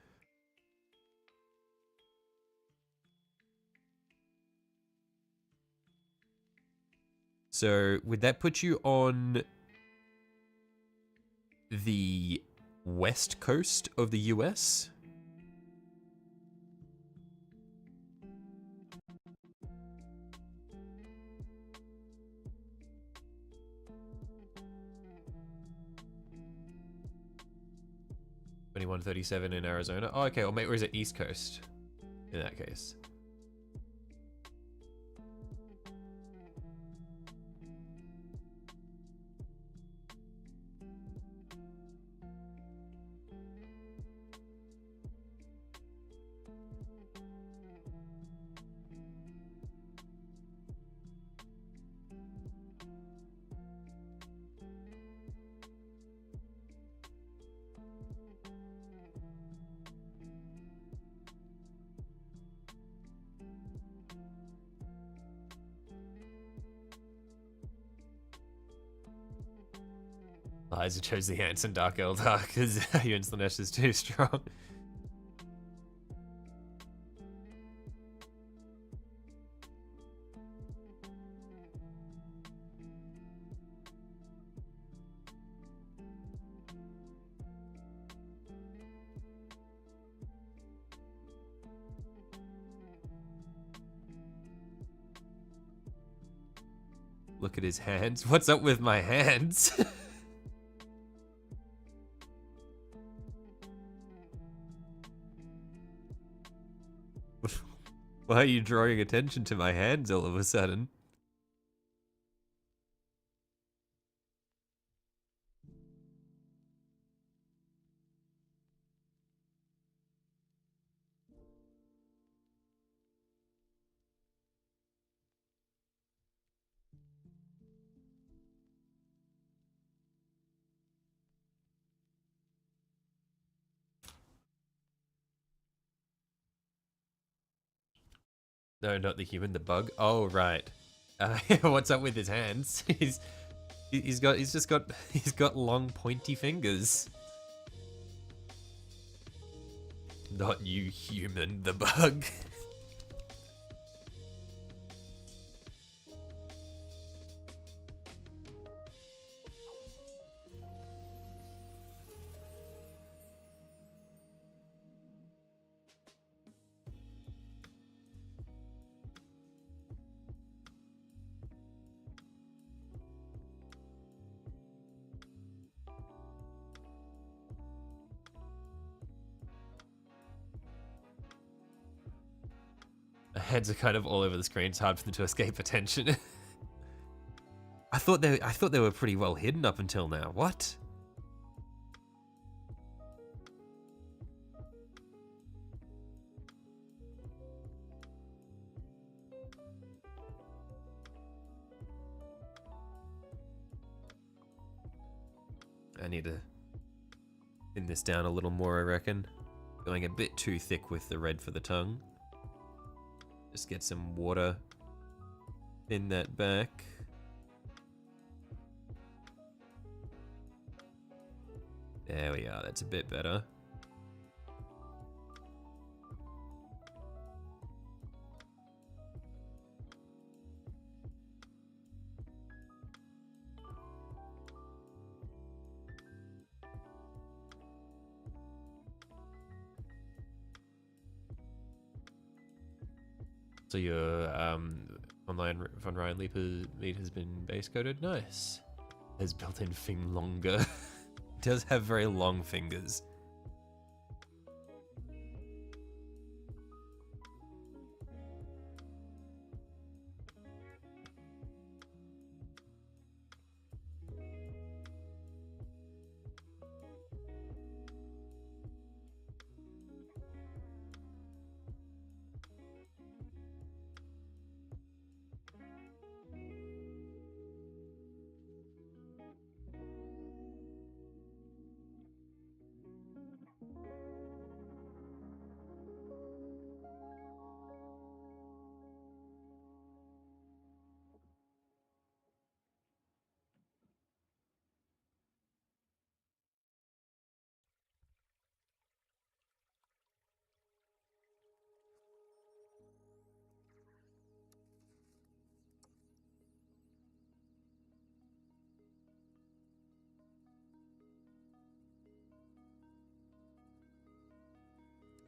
So, would that put you on the west coast of the US? $21.37 in Arizona. Oh, okay. Well, mate, or is it East Coast? In that case. Liza chose the Ants and Dark Eldar because you and Slaanesh is too strong. Look at his hands. What's up with my hands? Why are you drawing attention to my hands all of a sudden? No, not the human, the bug. Oh, right. What's up with his hands? He's got long pointy fingers. Not you, human, the bug. Heads are kind of all over the screen. It's hard for them to escape attention. I thought they were pretty well hidden up until now. What? I need to thin this down a little more, I reckon. Going a bit too thick with the red for the tongue. Just get some water in that back. There we are, that's a bit better. So your online Von Ryan Leaper meat has been base coated. Nice. Has built-in thing longer. Does have very long fingers.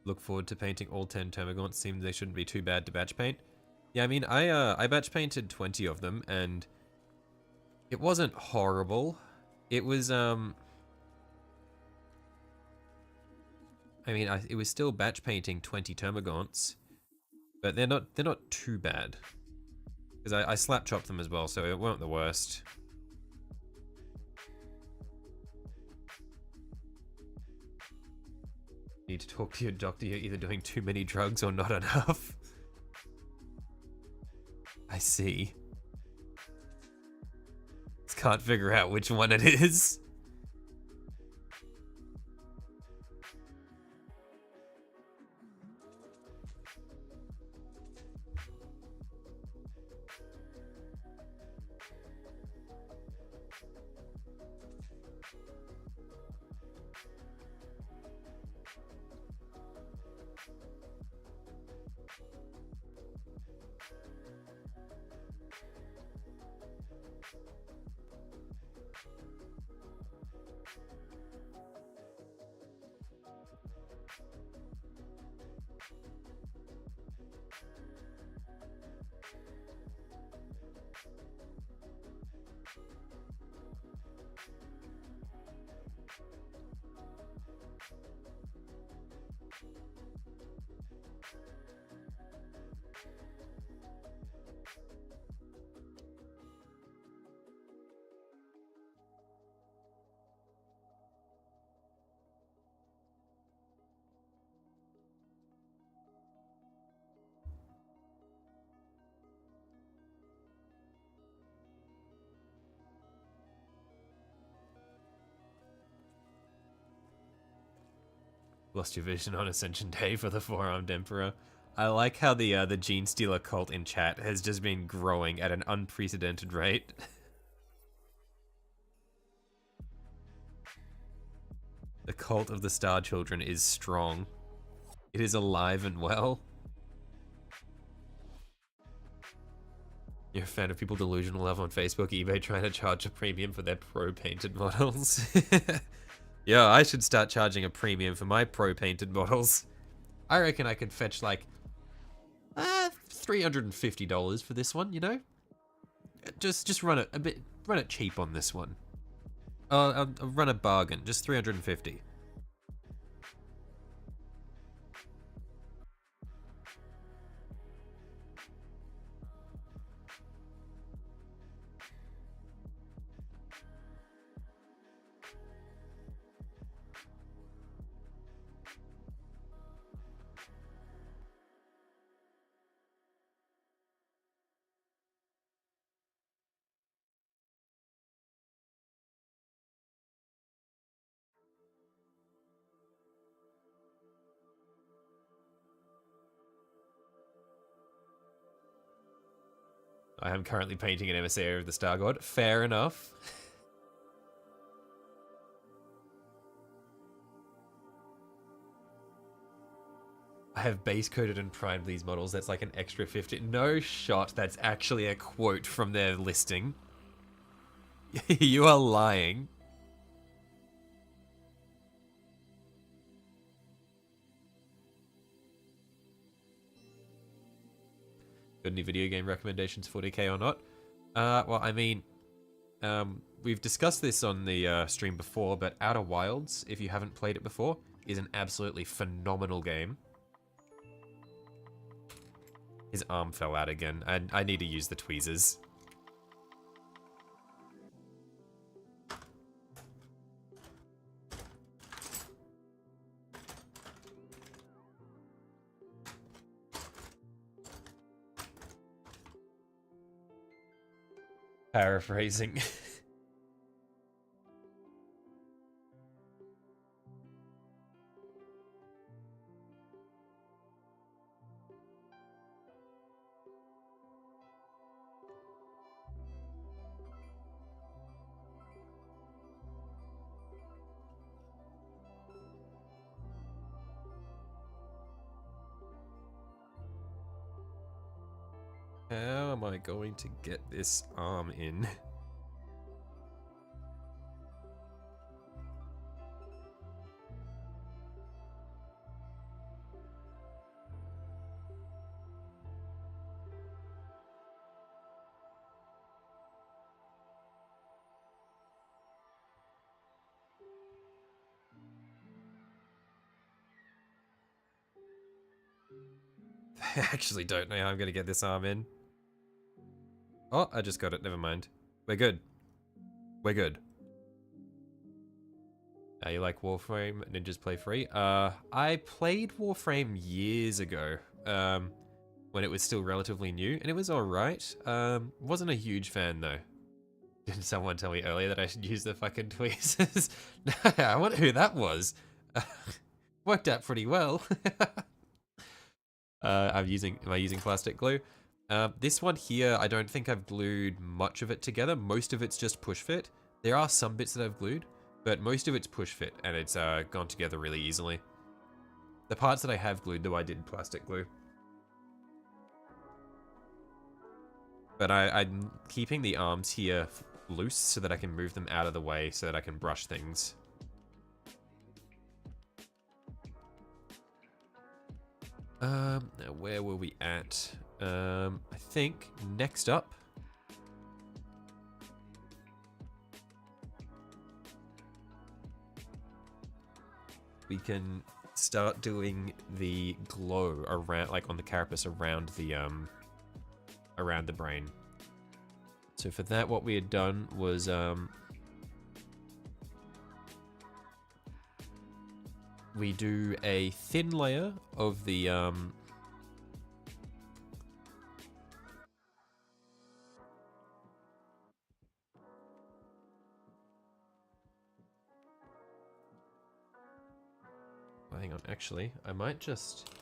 Look forward to painting all 10 Termagants. Seems they shouldn't be too bad to batch paint. Yeah, I mean, I batch painted 20 of them, and it wasn't horrible. It was, I mean, it was still batch painting 20 Termagants, but they're not too bad. Because I slap chopped them as well, so it weren't the worst. Need to talk to your doctor. You're either doing too many drugs or not enough. I see. Just can't figure out which one it is. Lost your vision on Ascension Day for the Four-Armed Emperor. I like how the Gene Stealer cult in chat has just been growing at an unprecedented rate. The cult of the Star Children is strong. It is alive and well. You're a fan of people delusional love on Facebook, eBay trying to charge a premium for their pro-painted models. Yeah, I should start charging a premium for my pro-painted models. I reckon I could fetch like $350 for this one, you know? Just run it a bit, run it cheap on this one. I'll run a bargain, just $350. I am currently painting an emissary of the Star God. Fair enough. I have base coated and primed these models. That's like an extra 50. No shot. That's actually a quote from their listing. You are lying. Got any video game recommendations for 40k or not? Well, I mean, we've discussed this on the stream before, but Outer Wilds, if you haven't played it before, is an absolutely phenomenal game. His arm fell out again, and I need to use the tweezers. Paraphrasing. How am I going to get this arm in? I actually don't know how I'm going to get this arm in. Oh, I just got it. Never mind. We're good. We're good. You like Warframe? Ninjas play free? I played Warframe years ago, when it was still relatively new, and it was alright. Wasn't a huge fan, though. Didn't someone tell me earlier that I should use the fucking tweezers? I wonder who that was. Worked out pretty well. Am I using plastic glue? This one here, I don't think I've glued much of it together. Most of it's just push fit. There are some bits that I've glued, but most of it's push fit, and it's gone together really easily. The parts that I have glued, though, I did plastic glue. But I'm keeping the arms here loose so that I can move them out of the way so that I can brush things. Now where were we at? I think next up, we can start doing the glow around, like on the carapace around the brain. So for that, what we had done was we do a thin layer of the hang on, actually, I might just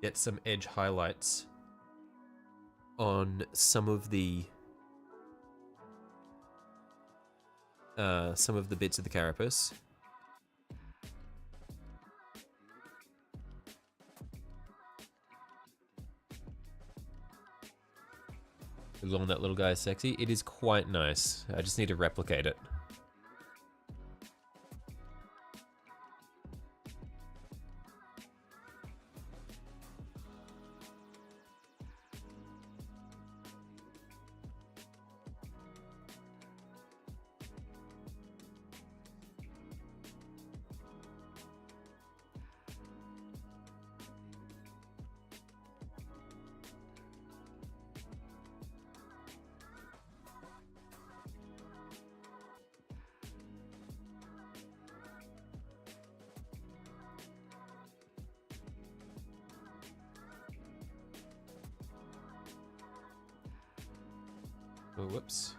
get some edge highlights on some of the bits of the carapace. Along that little guy is sexy. It is quite nice. I just need to replicate it. Oh, whoops.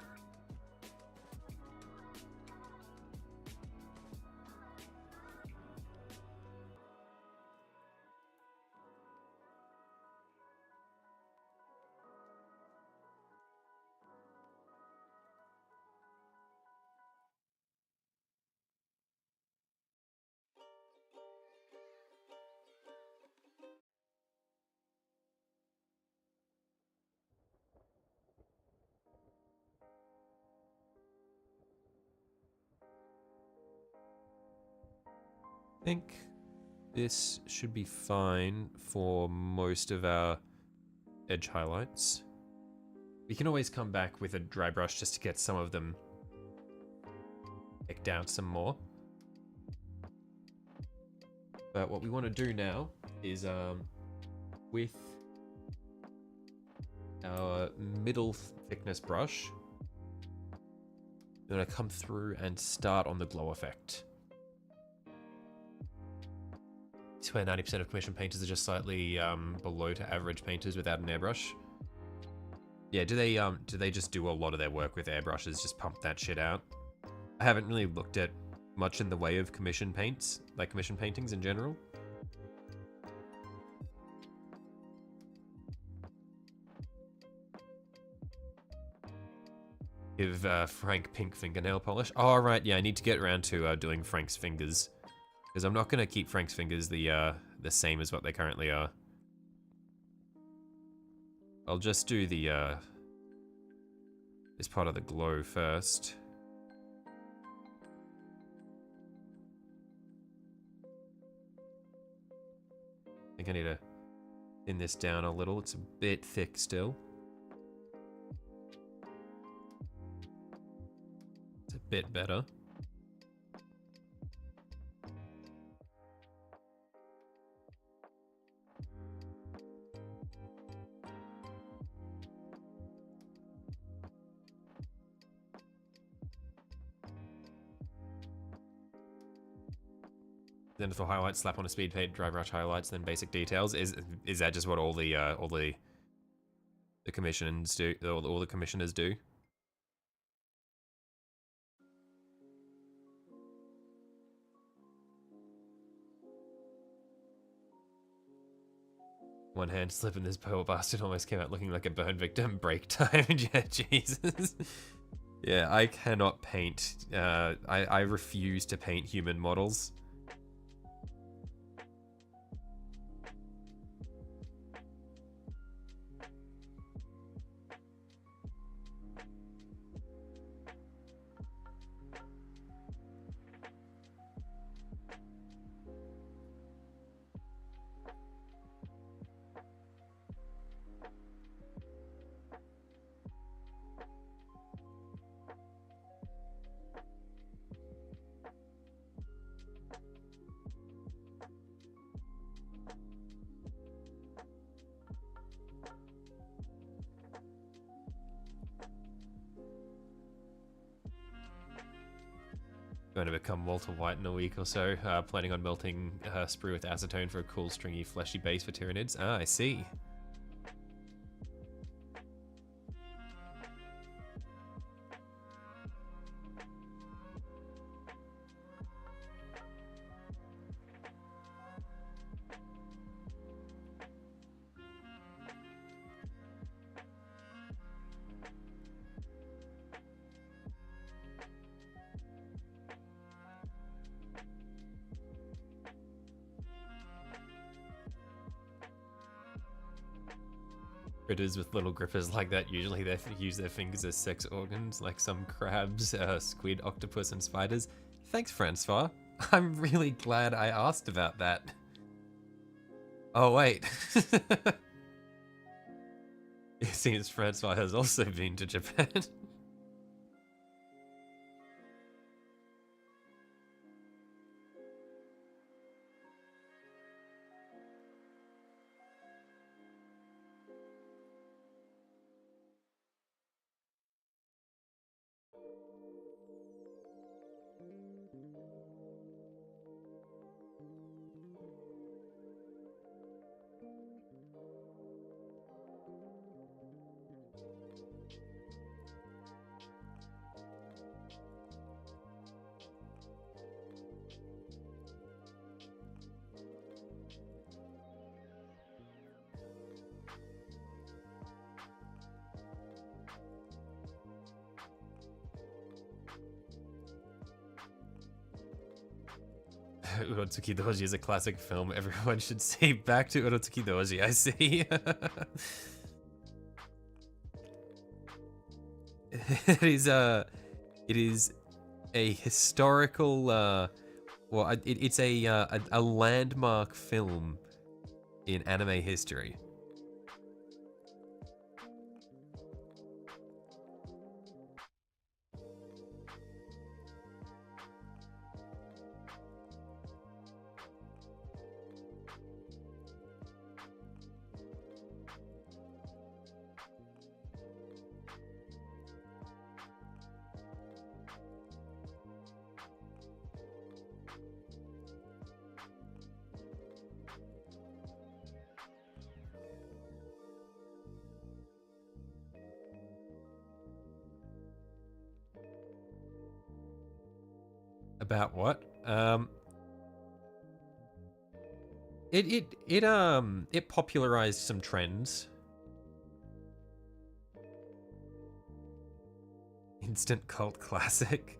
I think this should be fine for most of our edge highlights. We can always come back with a dry brush just to get some of them picked out some more. But what we want to do now is with our middle thickness brush, we're going to come through and start on the glow effect. It's where 90% of commission painters are just slightly below to average painters without an airbrush. Yeah, do they just do a lot of their work with airbrushes, just pump that shit out? I haven't really looked at much in the way of commission paints, like commission paintings in general. Give Frank pink fingernail polish. Oh, right, yeah, I need to get around to doing Frank's fingers. Because I'm not going to keep Frank's fingers the same as what they currently are. I'll just do the this part of the glow first. I think I need to thin this down a little. It's a bit thick still. It's a bit better. Then for highlights, slap on a speed paint, dry brush highlights, then basic details. Is that just what all the commissions do? All the commissioners do? One hand slip and this poor bastard almost came out looking like a burn victim. Break time. Yeah, Jesus. Yeah, I cannot paint. I refuse to paint human models. Going to become Walter White in a week or so. Planning on melting sprue with acetone for a cool, stringy, fleshy base for Tyranids. Ah, I see. Critters with little grippers like that, usually they use their fingers as sex organs, like some crabs, squid, octopus, and spiders. Thanks, Francois. I'm really glad I asked about that. Oh, wait. It seems Francois has also been to Japan. Urotsuki Doji is a classic film everyone should see. Back to Urotsuki Doji, I see. It is a historical, well, it's a landmark film in anime history. About what? It popularized some trends. Instant cult classic.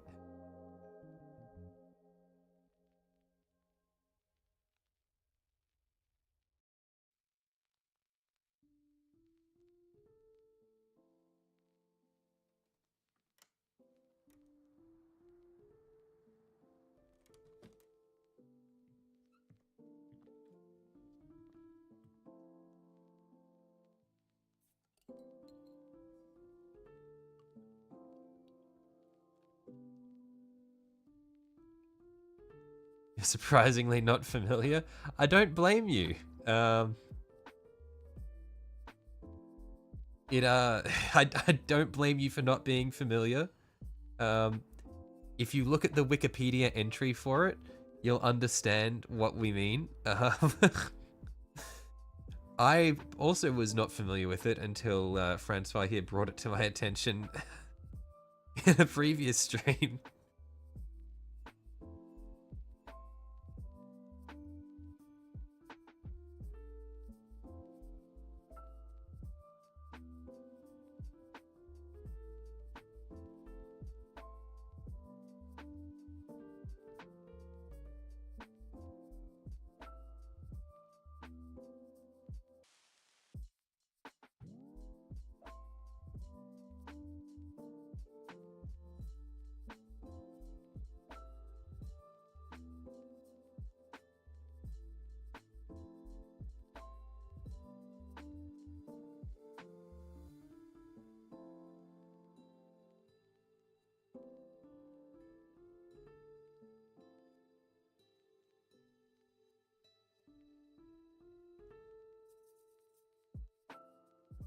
You're surprisingly not familiar. I don't blame you. I don't blame you for not being familiar. If you look at the Wikipedia entry for it, you'll understand what we mean. I also was not familiar with it until Francois here brought it to my attention in a previous stream.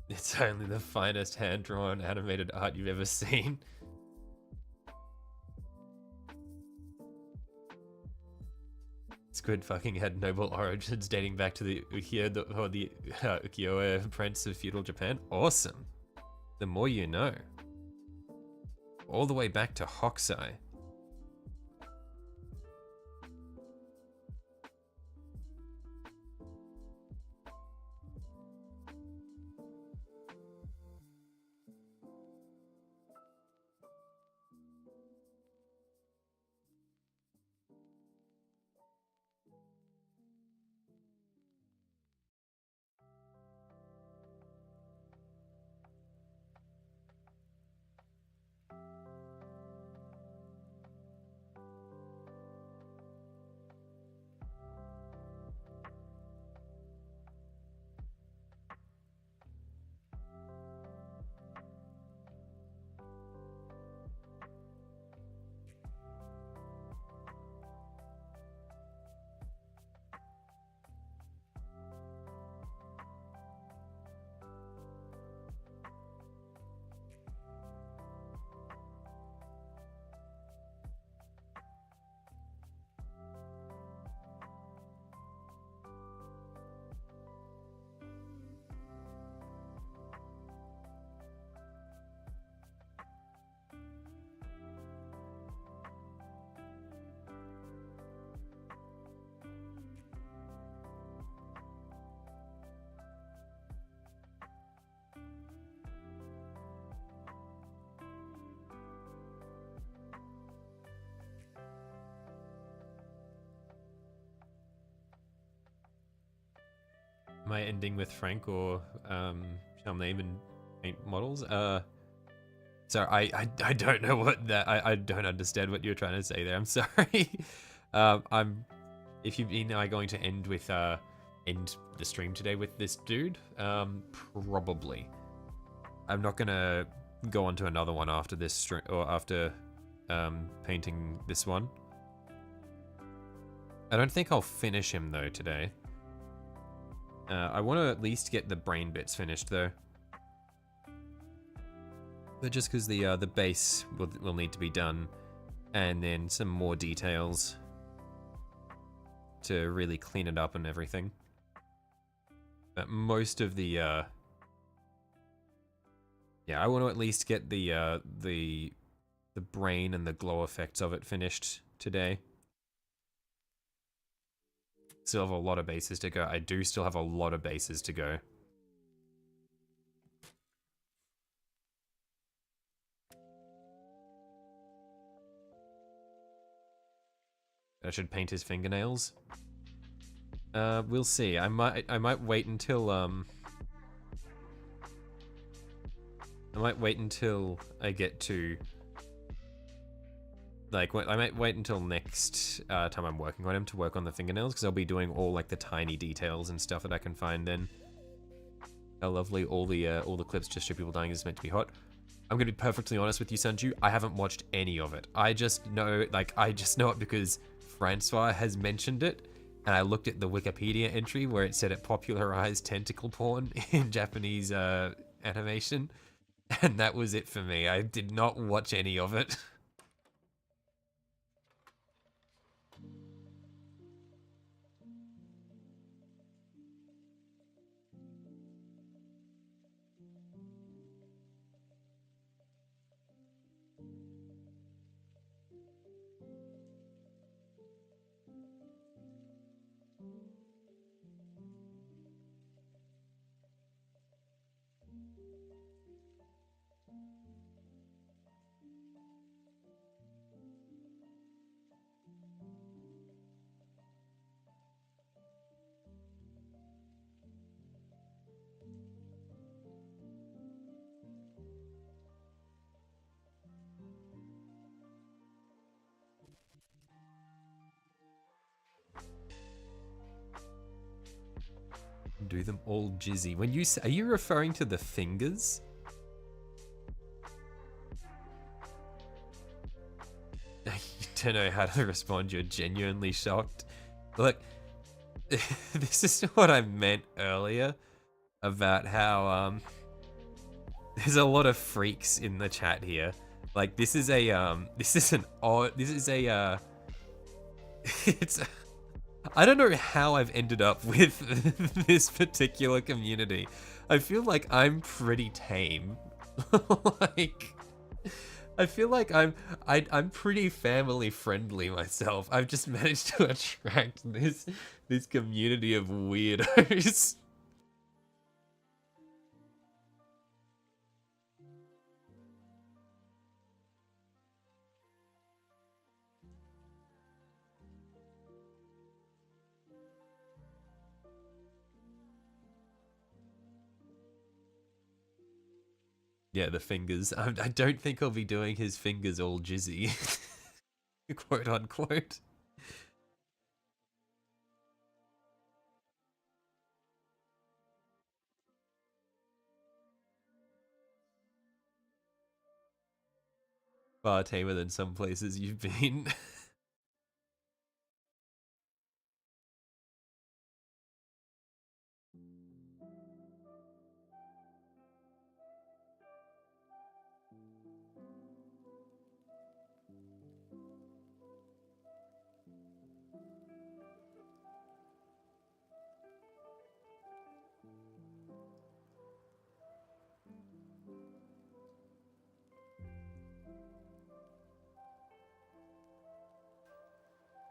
It's only the finest hand-drawn animated art you've ever seen. Squid fucking had noble origins dating back to the Ukiyo-e Prince of feudal Japan. Awesome. The more you know. All the way back to Hokusai. Am I ending with Frank or shall name and paint models? Sorry, I don't know what that I don't understand what you're trying to say there. I'm sorry. If you are going to end with end the stream today with this dude, probably. I'm not gonna go on to another one after this stream or after painting this one. I don't think I'll finish him though today. I want to at least get the brain bits finished though. But just because the base will need to be done, and then some more details to really clean it up and everything. But most of the yeah, I want to at least get the brain and the glow effects of it finished today. Still have a lot of bases to go. I do still have a lot of bases to go. I should paint his fingernails. We'll see. I might wait until I get to, like, I might wait until next time I'm working on him to work on the fingernails, because I'll be doing all like the tiny details and stuff that I can find then. How lovely, all the clips just show people dying is meant to be hot. I'm gonna be perfectly honest with you, Sanju, I haven't watched any of it. I just know it because Francois has mentioned it, and I looked at the Wikipedia entry where it said it popularized tentacle porn in Japanese animation, and that was it for me. I did not watch any of it. Do them all jizzy. When you say, are you referring to the fingers? You don't know how to respond. You're genuinely shocked. Look, this is what I meant earlier about how there's a lot of freaks in the chat here. Like, this is a it's I don't know how I've ended up with this particular community. I feel like I'm pretty tame. Like, I feel like I'm pretty family friendly myself. I've just managed to attract this community of weirdos. Yeah, the fingers. I don't think I'll be doing his fingers all jizzy. Quote unquote. Far tamer than some places you've been.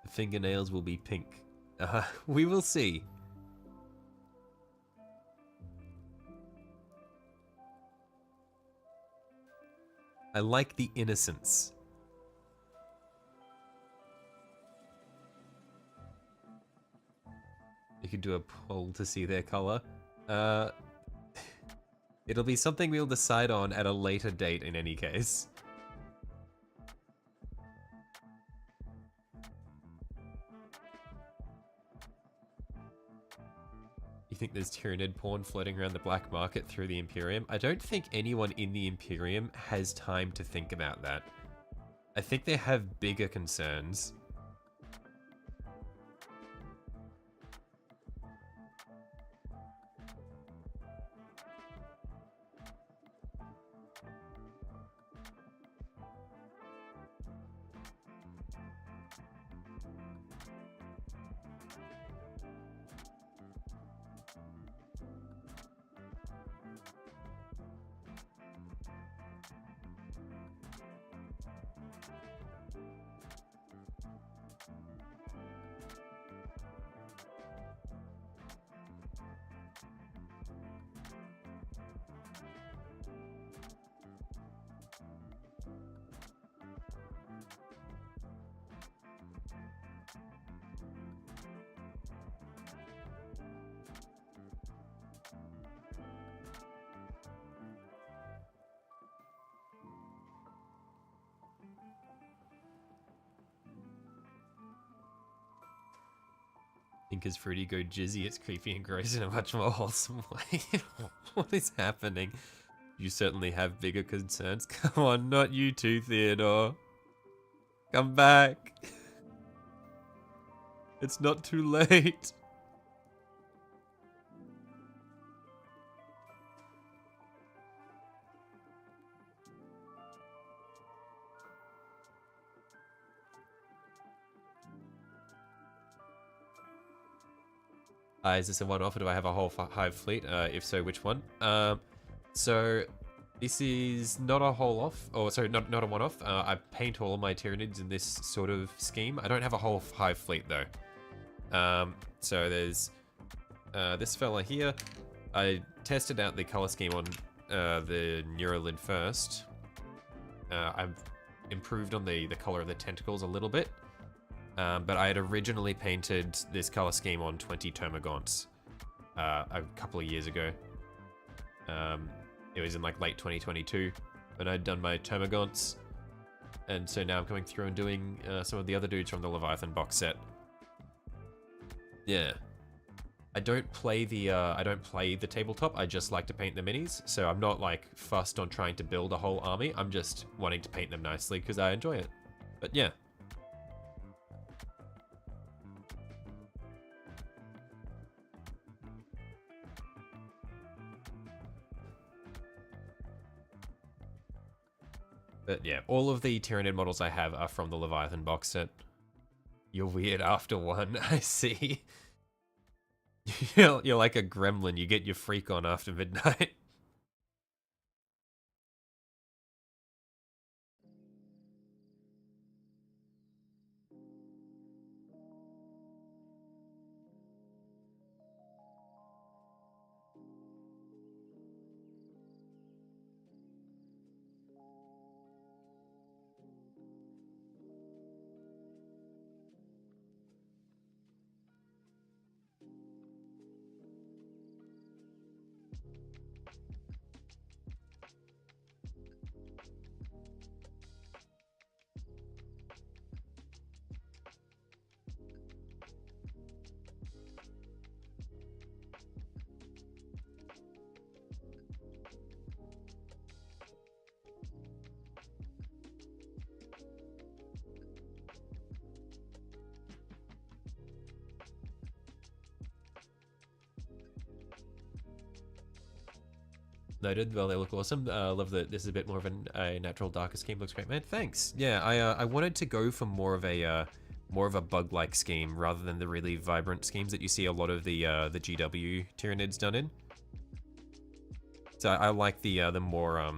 The fingernails will be pink. We will see. I like the innocence. You could do a poll to see their color. It'll be something we'll decide on at a later date in any case. You think there's Tyranid porn floating around the black market through the Imperium? I don't think anyone in the Imperium has time to think about that. I think they have bigger concerns. think as Fruity go jizzy, it's creepy and gross in a much more wholesome way. What is happening? You certainly have bigger concerns. Come on, not you too, Theodore. Come back. It's not too late. Is this a one-off or do I have a whole hive fleet? If so, which one? So this is not a whole off, or sorry, not a one-off. I paint all of my Tyranids in this sort of scheme. I don't have a whole hive fleet though. So there's this fella here. I tested out the color scheme on the neurotyrant first. I've improved on the color of the tentacles a little bit. But I had originally painted this color scheme on 20 termagants a couple of years ago. It was in like late 2022 when I'd done my termagants, and so now I'm coming through and doing some of the other dudes from the Leviathan box set. Yeah, I don't play the tabletop. I just like to paint the minis, so I'm not like fussed on trying to build a whole army. I'm just wanting to paint them nicely because I enjoy it. But yeah. But yeah, all of the Tyranid models I have are from the Leviathan box set. You're weird after one, I see. You're like a gremlin, you get your freak on after midnight. Noted. Well, they look awesome. Love that this is a bit more of a natural darker scheme. Looks great, man. Thanks. Yeah, I wanted to go for more of a bug-like scheme rather than the really vibrant schemes that you see a lot of the GW Tyranids done in. So I like the more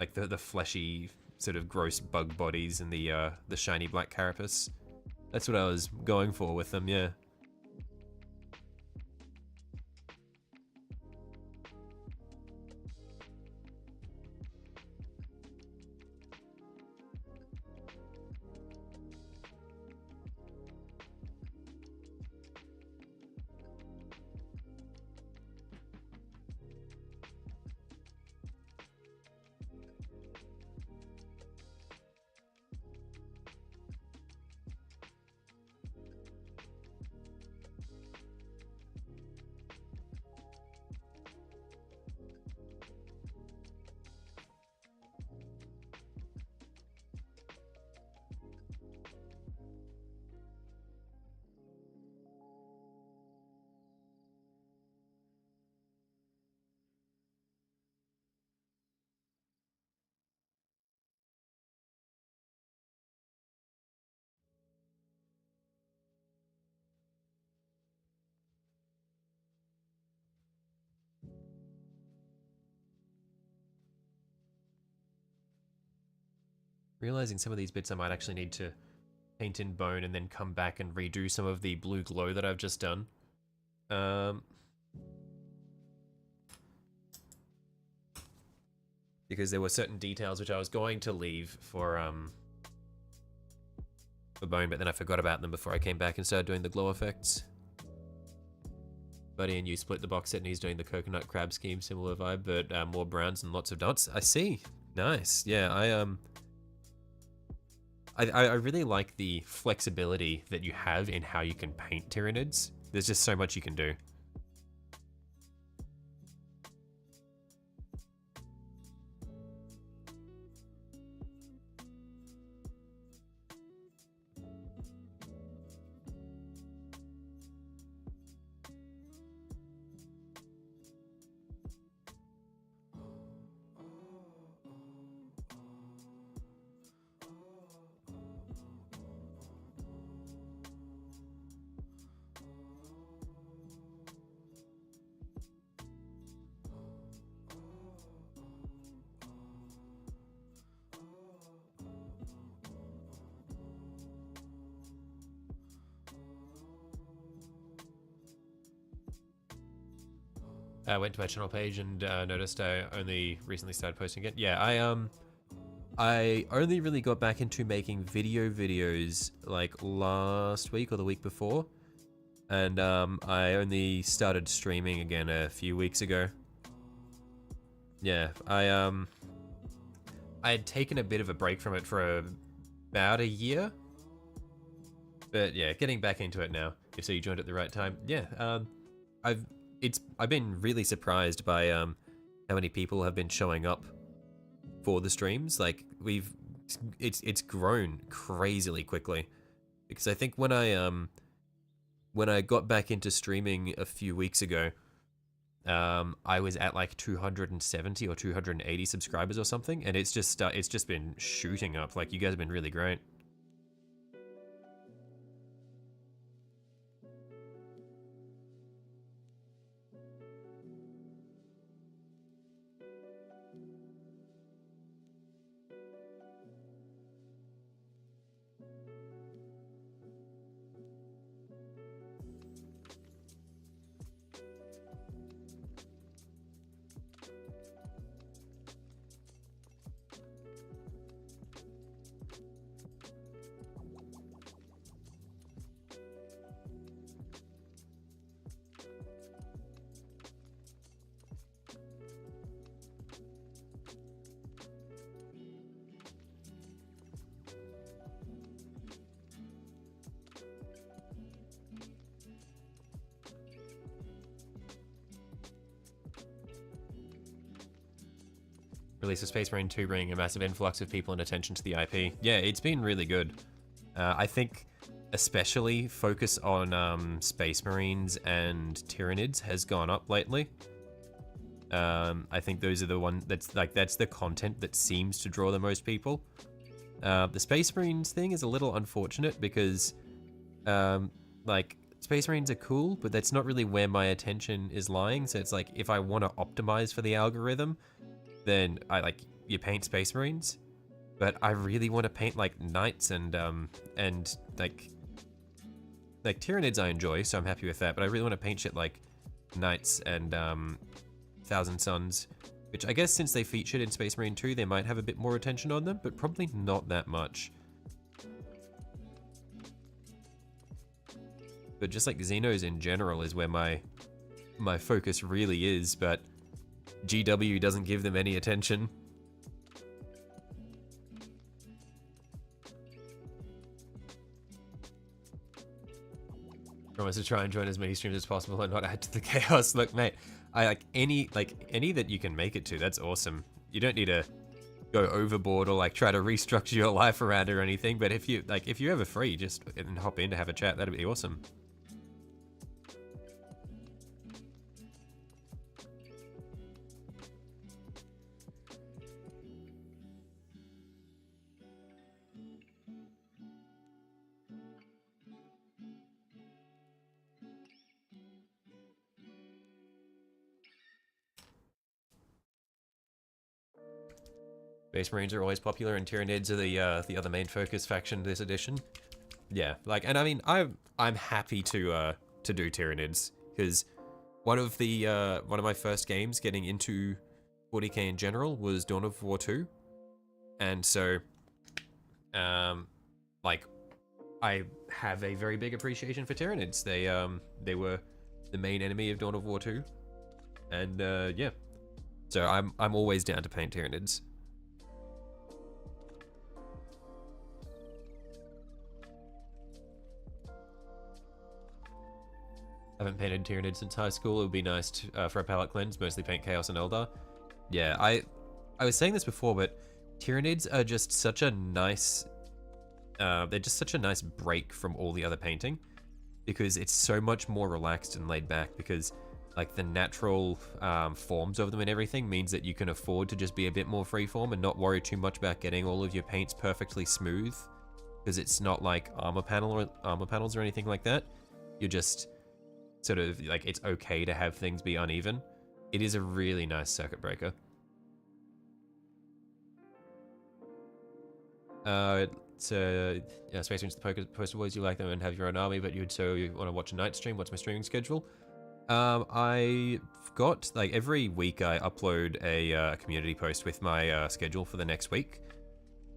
like the fleshy sort of gross bug bodies and the shiny black carapace. That's what I was going for with them. Yeah. Realizing some of these bits I might actually need to paint in bone and then come back and redo some of the blue glow that I've just done. Because there were certain details which I was going to leave for bone, but then I forgot about them before I came back and started doing the glow effects. Buddy and you split the box set and he's doing the coconut crab scheme, similar vibe, but more browns and lots of dots. I see. Nice. Yeah, I really like the flexibility that you have in how you can paint Tyranids. there's just so much you can do. I went to my channel page and noticed I only recently started posting it. Yeah, I only really got back into making videos like last week or the week before, and I only started streaming again a few weeks ago. Yeah, I had taken a bit of a break from it for about a year, but yeah, getting back into it now. So you joined at the right time. Yeah, I've been really surprised by how many people have been showing up for the streams. Like it's grown crazily quickly, because I think when I got back into streaming a few weeks ago, I was at like 270 or 280 subscribers or something, and it's just been shooting up. Like, you guys have been really great. Release of Space Marine 2 bringing a massive influx of people and attention to the IP. Yeah, it's been really good. I think especially focus on Space Marines and Tyranids has gone up lately. I think those are the one that's the content that seems to draw the most people. The Space Marines thing is a little unfortunate because like, Space Marines are cool, but that's not really where my attention is lying. So it's like, if I want to optimize for the algorithm, then you paint Space Marines, but I really want to paint like Knights and like Tyranids I enjoy, so I'm happy with that, but I really want to paint shit like Knights and Thousand Suns, which I guess since they featured in Space Marine 2, they might have a bit more attention on them, but probably not that much. But just like Xenos in general is where my focus really is, but GW doesn't give them any attention. Promise to try and join as many streams as possible and not add to the chaos. Look, mate, I like any that you can make it to. That's awesome. You don't need to go overboard or like try to restructure your life around it or anything. But if you're ever free, just hop in to have a chat. That'd be awesome. Space Marines are always popular, and Tyranids are the other main focus faction this edition. Yeah, like, and I mean, I'm happy to do Tyranids, because one of my first games getting into 40k in general was Dawn of War 2, and so like, I have a very big appreciation for Tyranids. They were the main enemy of Dawn of War 2, and yeah, so I'm always down to paint Tyranids. haven't painted Tyranid since high school. It would be nice to, for a palette cleanse, mostly paint Chaos and Eldar. Yeah, I was saying this before, but Tyranids are just such a nice, they're just such a nice break from all the other painting, because it's so much more relaxed and laid back, because like the natural forms of them and everything means that you can afford to just be a bit more freeform and not worry too much about getting all of your paints perfectly smooth, because it's not like armor panels or anything like that. You're just sort of like, it's okay to have things be uneven. It is a really nice circuit breaker. So yeah, Space Marines, the poster boys, you like them and have your own army, but you want to watch a night stream. What's my streaming schedule? I've got, like, every week I upload a community post with my schedule for the next week.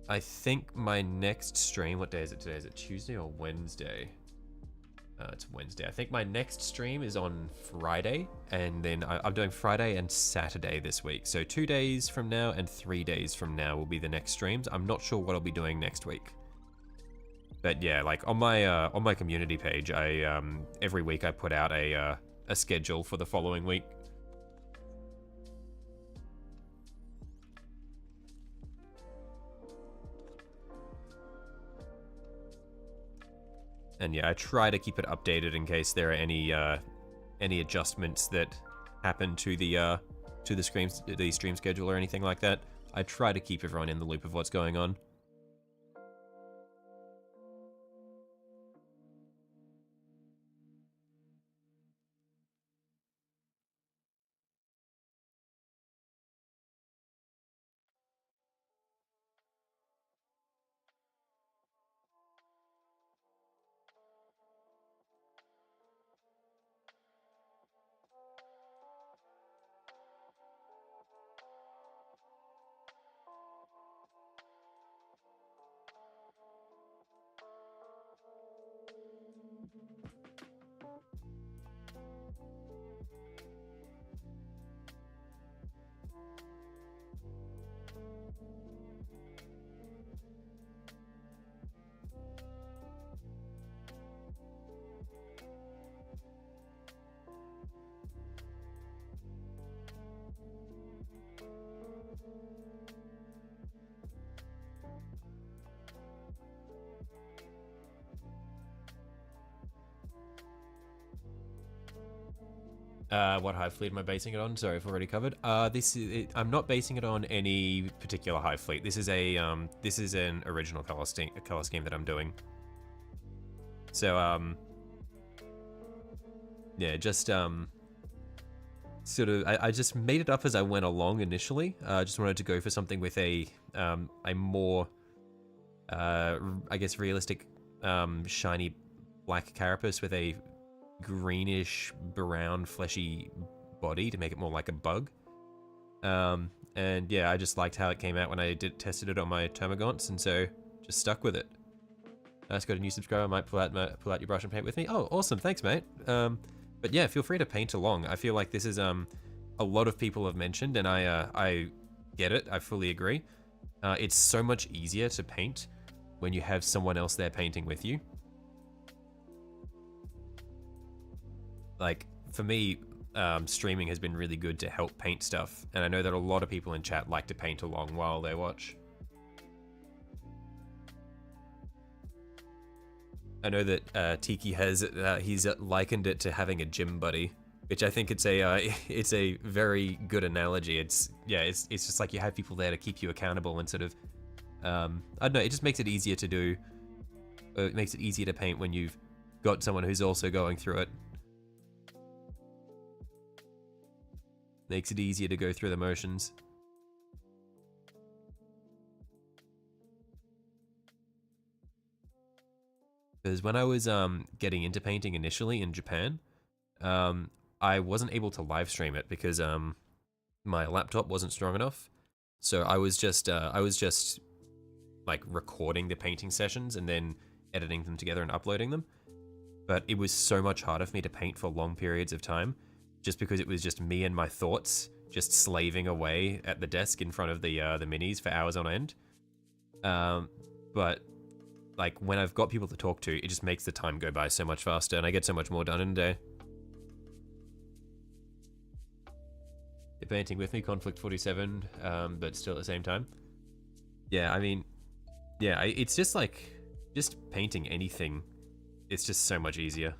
I think my next stream, what day is it today? Is it Tuesday or Wednesday? It's Wednesday. I think my next stream is on Friday, and then I'm doing Friday and Saturday this week. So 2 days from now and 3 days from now will be the next streams. I'm not sure what I'll be doing next week. But yeah, like on my community page, I every week I put out a schedule for the following week. And yeah, I try to keep it updated in case there are any adjustments that happen to the stream schedule or anything like that. I try to keep everyone in the loop of what's going on. What hive fleet am I basing it on? Sorry, I've already covered. I'm not basing it on any particular hive fleet. This is an original color scheme that I'm doing. So yeah, just sort of I just made it up as I went along initially. I just wanted to go for something with a more I guess realistic shiny black carapace with a greenish brown fleshy body to make it more like a bug. And yeah, I just liked how it came out when I tested it on my termagants, and so just stuck with it. I just got a new subscriber. I might pull out your brush and paint with me. Oh, awesome, thanks, mate. But yeah, feel free to paint along. I feel like this is a lot of people have mentioned, and I get it. I fully agree. It's so much easier to paint when you have someone else there painting with you. Like, for me, streaming has been really good to help paint stuff, and I know that a lot of people in chat like to paint along while they watch. I know that Tiki has he's likened it to having a gym buddy, which I think it's a very good analogy. It's just like you have people there to keep you accountable and sort of I don't know. It just makes it easier to do. It makes it easier to paint when you've got someone who's also going through it. Makes it easier to go through the motions. Because when I was getting into painting initially in Japan, I wasn't able to live stream it because my laptop wasn't strong enough. So I was just like recording the painting sessions and then editing them together and uploading them. But it was so much harder for me to paint for long periods of time, just because it was just me and my thoughts just slaving away at the desk in front of the minis for hours on end. But like when I've got people to talk to, it just makes the time go by so much faster, and I get so much more done in a day. you're painting with me, Conflict 47, but still at the same time. Yeah, I mean, yeah, it's just like, just painting anything, it's just so much easier.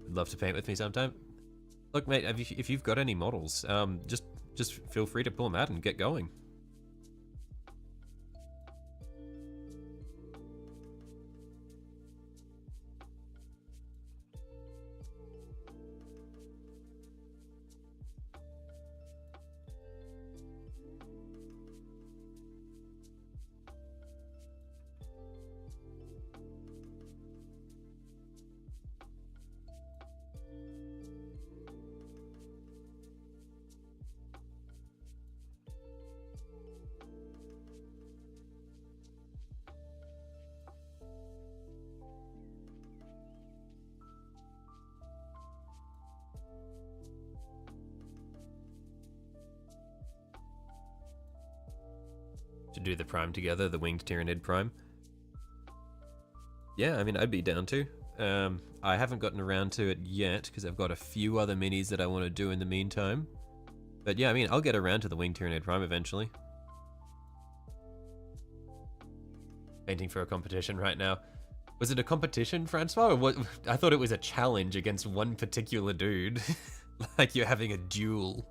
Would love to paint with me sometime. Look, mate, if you've got any models, just feel free to pull them out and get going. To do the prime together, the winged Tyranid prime. Yeah, I mean, I'd be down to. I haven't gotten around to it yet because I've got a few other minis that I want to do in the meantime. But yeah, I mean, I'll get around to the winged Tyranid prime eventually. Painting for a competition right now. Was it a competition, Francois? Or what? I thought it was a challenge against one particular dude. Like you're having a duel.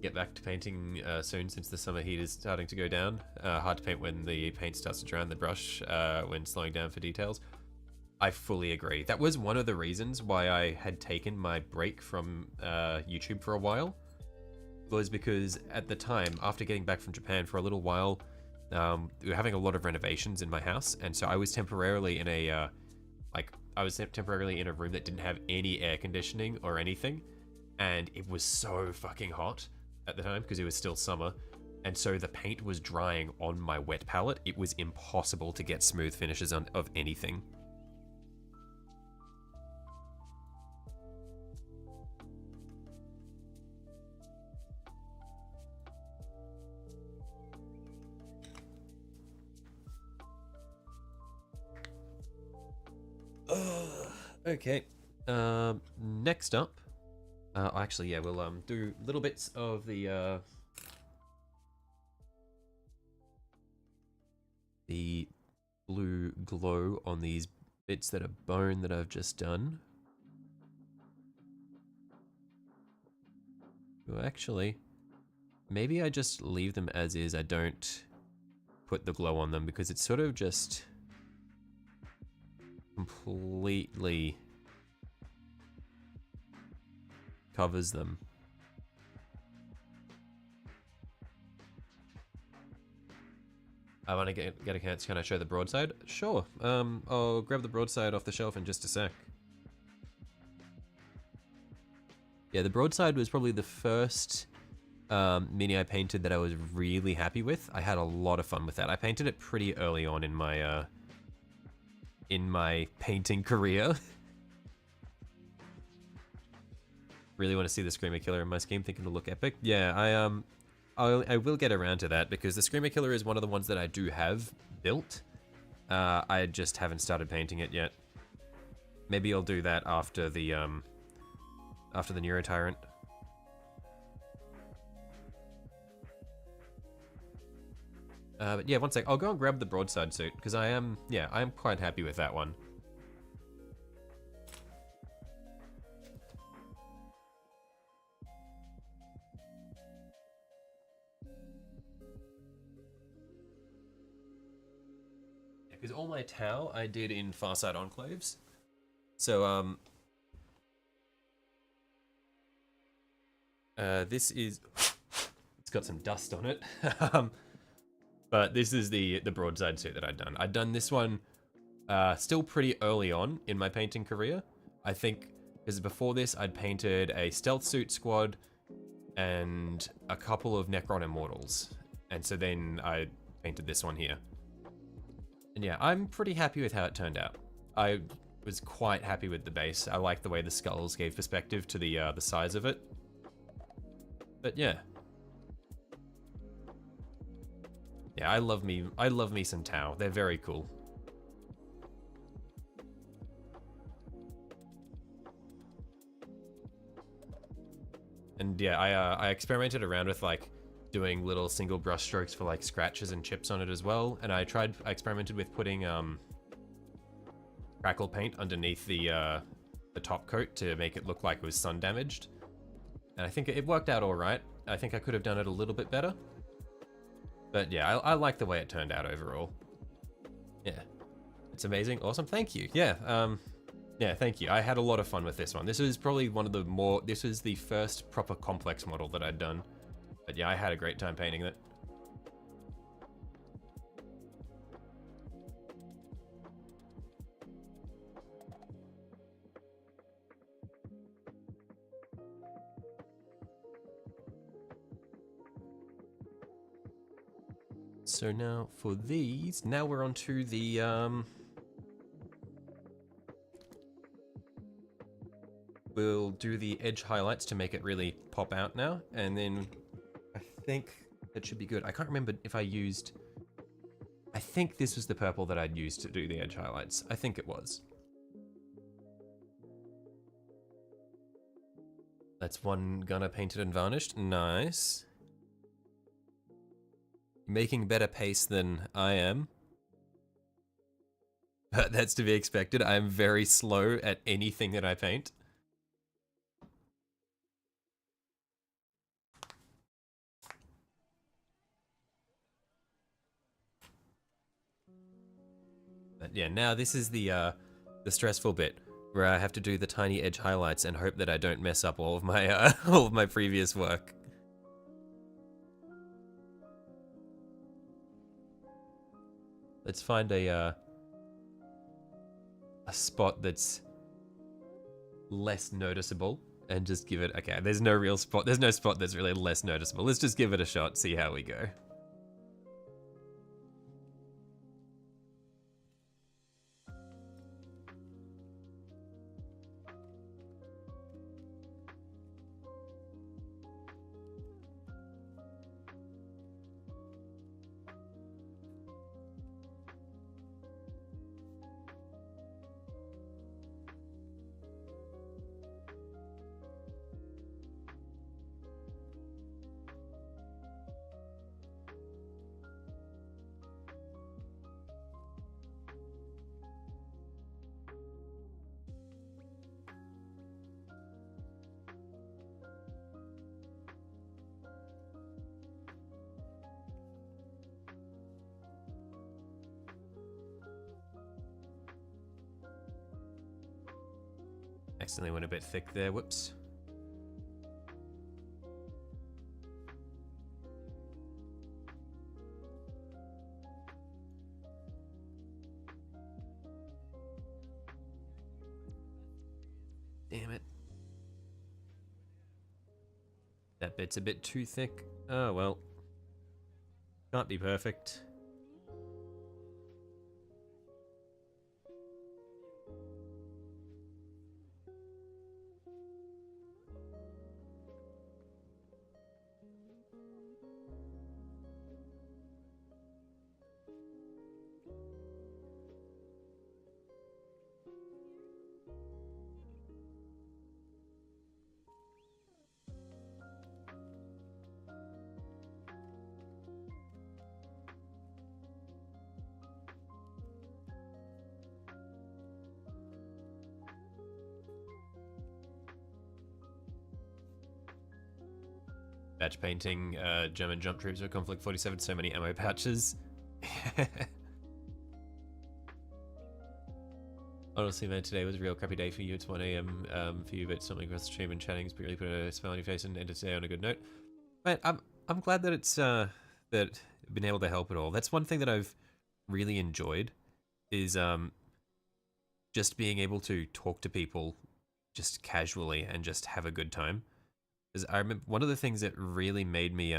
Get back to painting soon since the summer heat is starting to go down. Hard to paint when the paint starts to dry on the brush when slowing down for details. I fully agree. That was one of the reasons why I had taken my break from YouTube for a while. Was because at the time, after getting back from Japan for a little while, we were having a lot of renovations in my house, and so I was temporarily in a temporarily in a room that didn't have any air conditioning or anything, and it was so fucking hot at the time because it was still summer, and so the paint was drying on my wet palette. It was impossible to get smooth finishes of anything. Okay. Next up, actually, yeah, we'll do little bits of the blue glow on these bits that are bone that I've just done. Well, actually, maybe I just leave them as is. I don't put the glow on them because it's sort of just completely covers them. I want to get a chance. Can I show the broadside? Sure. I'll grab the broadside off the shelf in just a sec. Yeah, the broadside was probably the first mini I painted that I was really happy with. I had a lot of fun with that. I painted it pretty early on in my painting career. Really want to see the Screamer Killer in my scheme, thinking it'll look epic. Yeah, I will get around to that because the Screamer Killer is one of the ones that I do have built. I just haven't started painting it yet. Maybe I'll do that after the neurotyrant. But yeah, one sec. I'll go and grab the broadside suit because I am quite happy with that one. Yeah, because all my Tau I did in Farside Enclaves. So this is, it's got some dust on it. But this is the broadside suit that I'd done. I'd done this one still pretty early on in my painting career. I think because before this I'd painted a stealth suit squad and a couple of Necron Immortals. And so then I painted this one here. And yeah, I'm pretty happy with how it turned out. I was quite happy with the base. I like the way the skulls gave perspective to the size of it. But yeah. Yeah, I love me some Tau. They're very cool. And yeah, I experimented around with like doing little single brush strokes for like scratches and chips on it as well. And I experimented with putting crackle paint underneath the top coat to make it look like it was sun damaged. And I think it worked out all right. I think I could have done it a little bit better. But yeah, I like the way it turned out overall. Yeah, it's amazing. Awesome, thank you. Yeah, yeah, thank you. I had a lot of fun with this one. This was probably one of the more, this was the first proper complex model that I'd done. But yeah, I had a great time painting it. So now for these, now we're on to the, we'll do the edge highlights to make it really pop out now. And then I think that should be good. I can't remember if I used, I think this was the purple that I'd used to do the edge highlights. I think it was. That's one gunner painted and varnished. Nice. Making better pace than I am. But that's to be expected. I am very slow at anything that I paint. But yeah, now this is the stressful bit where I have to do the tiny edge highlights and hope that I don't mess up all of my all of my previous work. Let's find a spot that's less noticeable and just give it, okay, there's no real spot, there's no spot that's really less noticeable. Let's just give it a shot, see how we go. Accidentally went a bit thick there, whoops. Damn it. That bit's a bit too thick. Oh well. Can't be perfect. Batch painting German jump troops for Conflict 47, so many ammo pouches. Honestly, man, today was a real crappy day for you. It's 1 AM for you, but something across the stream and chatting's really put a smile on your face and ended today on a good note. Man, I'm glad that it's that I've been able to help at all. That's one thing that I've really enjoyed is just being able to talk to people just casually and just have a good time. Because I remember one of the things that really made me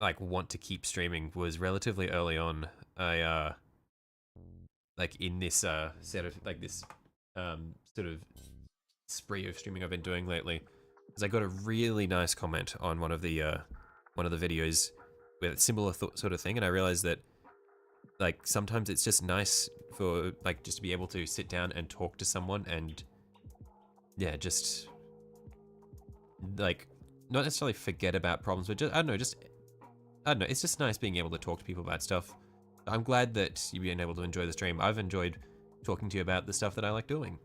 like want to keep streaming was relatively early on. like in this set of like this sort of spree of streaming I've been doing lately, is I got a really nice comment on one of the videos with a similar sort of thing, and I realized that like sometimes it's just nice for like just to be able to sit down and talk to someone and yeah, just like not necessarily forget about problems, but just I don't know, it's just nice being able to talk to people about stuff. I'm glad that you've been able to enjoy the stream. I've enjoyed talking to you about the stuff that I like doing.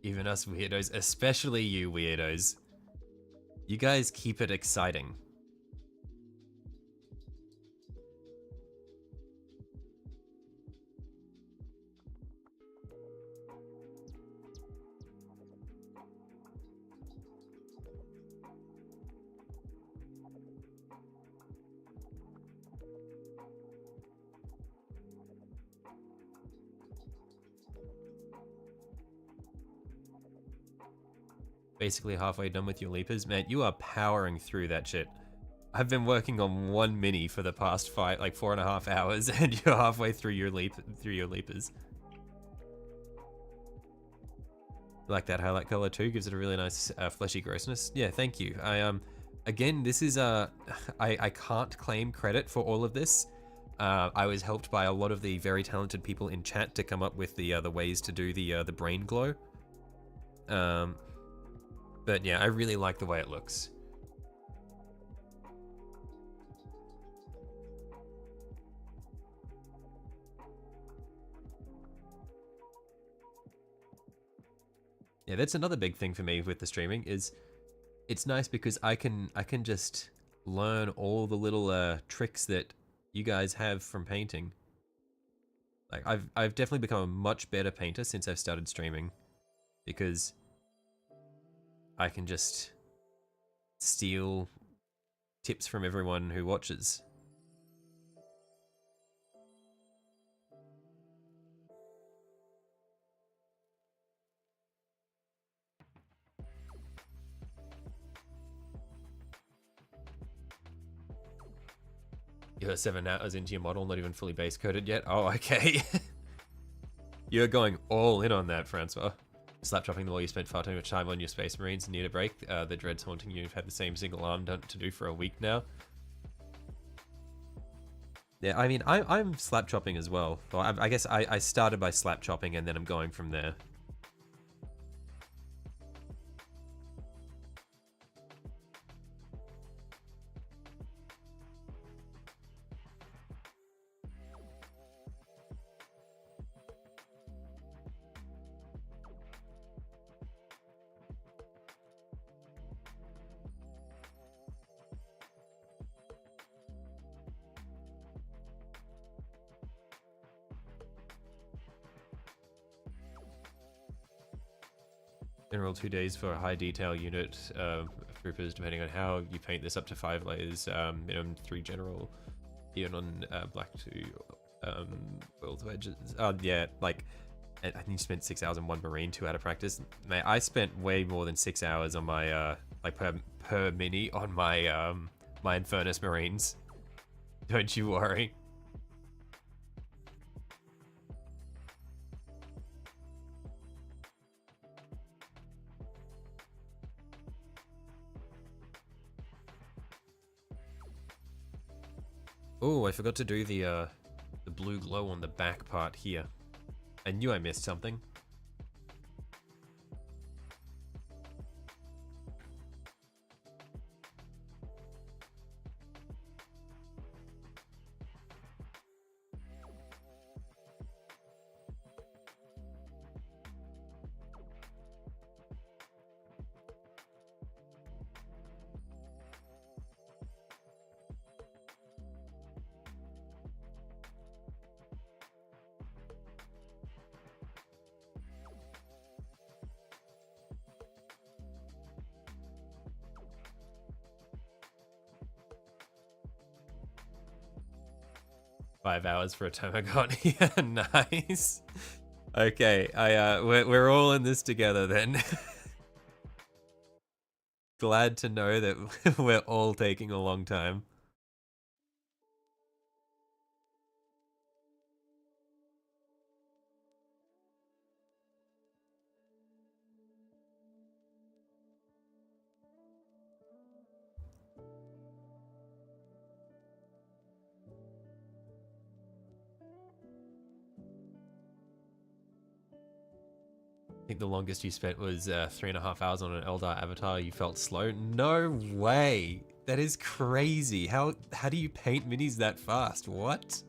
Even us weirdos, especially you weirdos. You guys keep it exciting. Basically halfway done with your leapers. Man, you are powering through that shit. I've been working on one mini for the past 4.5 hours, and you're halfway through your leapers. Like that highlight color too, gives it a really nice fleshy grossness. Yeah, thank you. Again, this is I can't claim credit for all of this. I was helped by a lot of the very talented people in chat to come up with the ways to do the brain glow. But yeah, I really like the way it looks. Yeah, that's another big thing for me with the streaming is it's nice because I can just learn all the little tricks that you guys have from painting. Like I've definitely become a much better painter since I've started streaming because I can just steal tips from everyone who watches. You're 7 hours into your model, not even fully base coated yet? Oh, okay. You're going all in on that, Francois. Slap chopping the wall you spent far too much time on your Space Marines and need a break. The dread's haunting you. You've had the same single arm done to do for a week now. Yeah, I mean, I'm slap chopping as well. Well, I guess I started by slap chopping and then I'm going from there. General 2 days for a high detail unit troopers, depending on how you paint this up to 5 layers. Minimum 3 general, even on black 2 oil to edges. Yeah, like I think you spent 6 hours on one marine, 2 out of practice. Mate, I spent way more than 6 hours on my like per mini on my my Infernus Marines. Don't you worry. Oh, I forgot to do the blue glow on the back part here. I knew I missed something. 5 hours for a Tomagot. Yeah, nice. Okay, we're all in this together then. Glad to know that we're all taking a long time. I think the longest you spent was 3.5 hours on an Eldar avatar. You felt slow? No way. That is crazy. How do you paint minis that fast? What?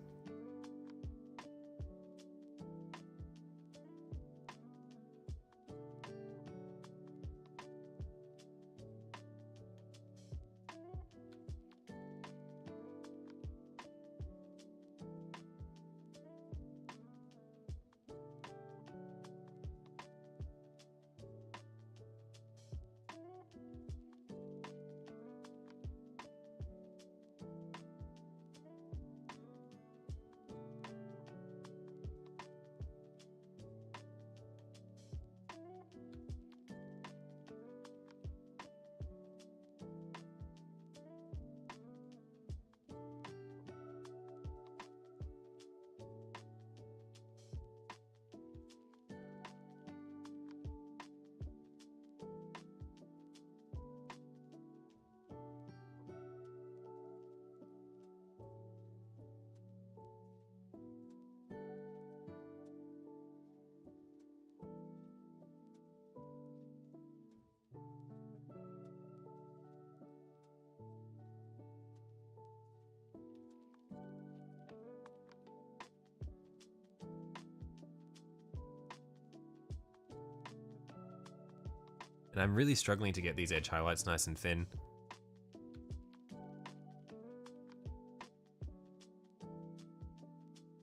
And I'm really struggling to get these edge highlights nice and thin.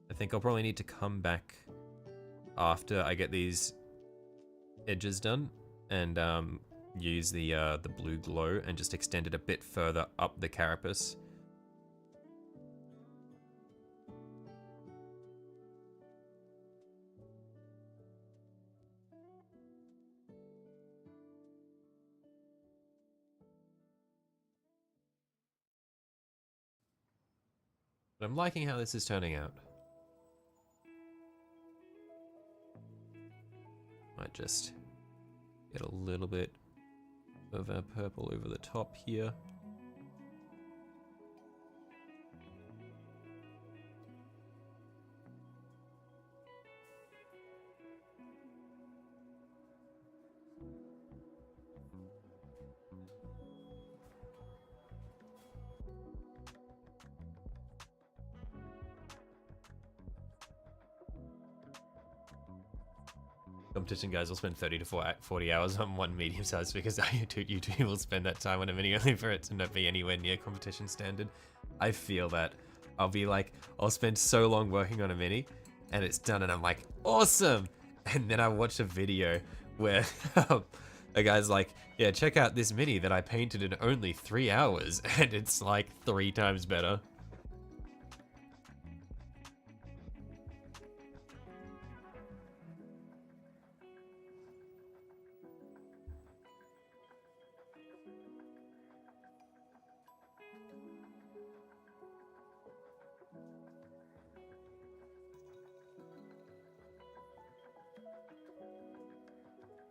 I think I'll probably need to come back after I get these edges done and use the blue glow and just extend it a bit further up the carapace. But I'm liking how this is turning out. Might just get a little bit of our purple over the top here. Competition guys will spend 30 to 40 hours on one medium size because you two will spend that time on a mini only for it to not be anywhere near competition standard. I feel that. I'll be like, I'll spend so long working on a mini and it's done and I'm like, awesome! And then I watch a video where a guy's like, yeah, check out this mini that I painted in only 3 hours and it's like 3 times better.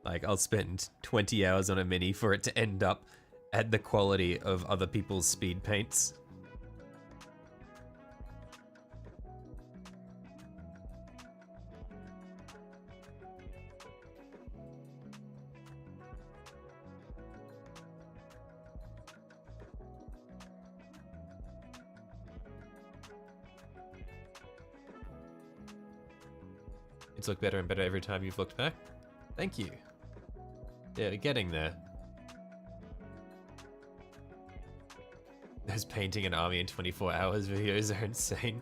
Like, I'll spend 20 hours on a mini for it to end up at the quality of other people's speed paints. It's looked better and better every time you've looked back. Thank you. Yeah, getting there. Those painting an army in 24 hours videos are insane.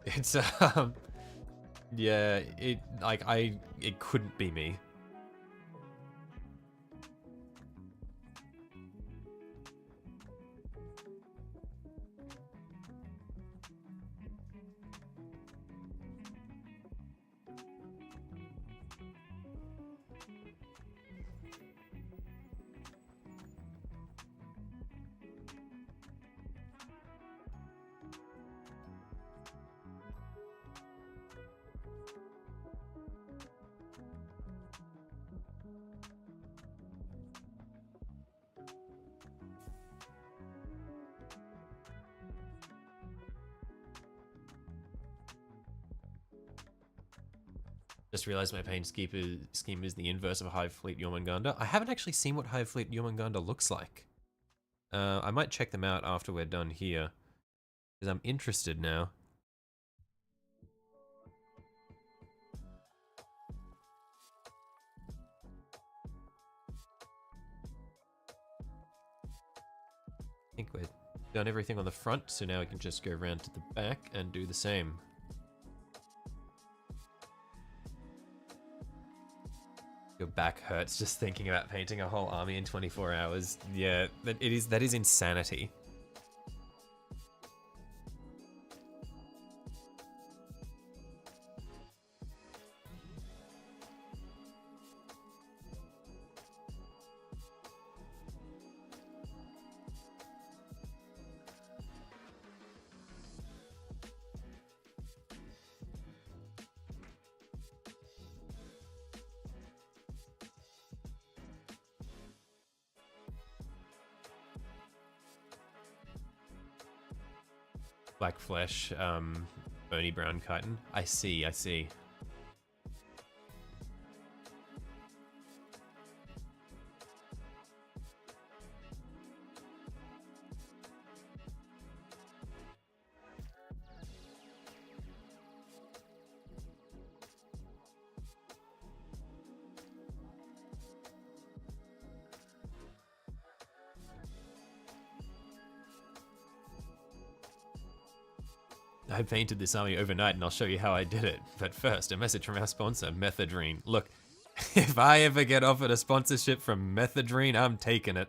It's yeah, it couldn't be me. Just realized my paint scheme is the inverse of a Hive Fleet Jormungandr. I haven't actually seen what Hive Fleet Jormungandr looks like. I might check them out after we're done here, because I'm interested now. I think we've done everything on the front, so now we can just go around to the back and do the same. Your back hurts just thinking about painting a whole army in 24 hours. Yeah, that is insanity. Black flesh, bony brown chitin. I see, I see. I painted this army overnight and I'll show you how I did it. But first, a message from our sponsor, Methadrine. Look, if I ever get offered a sponsorship from Methadrine, I'm taking it.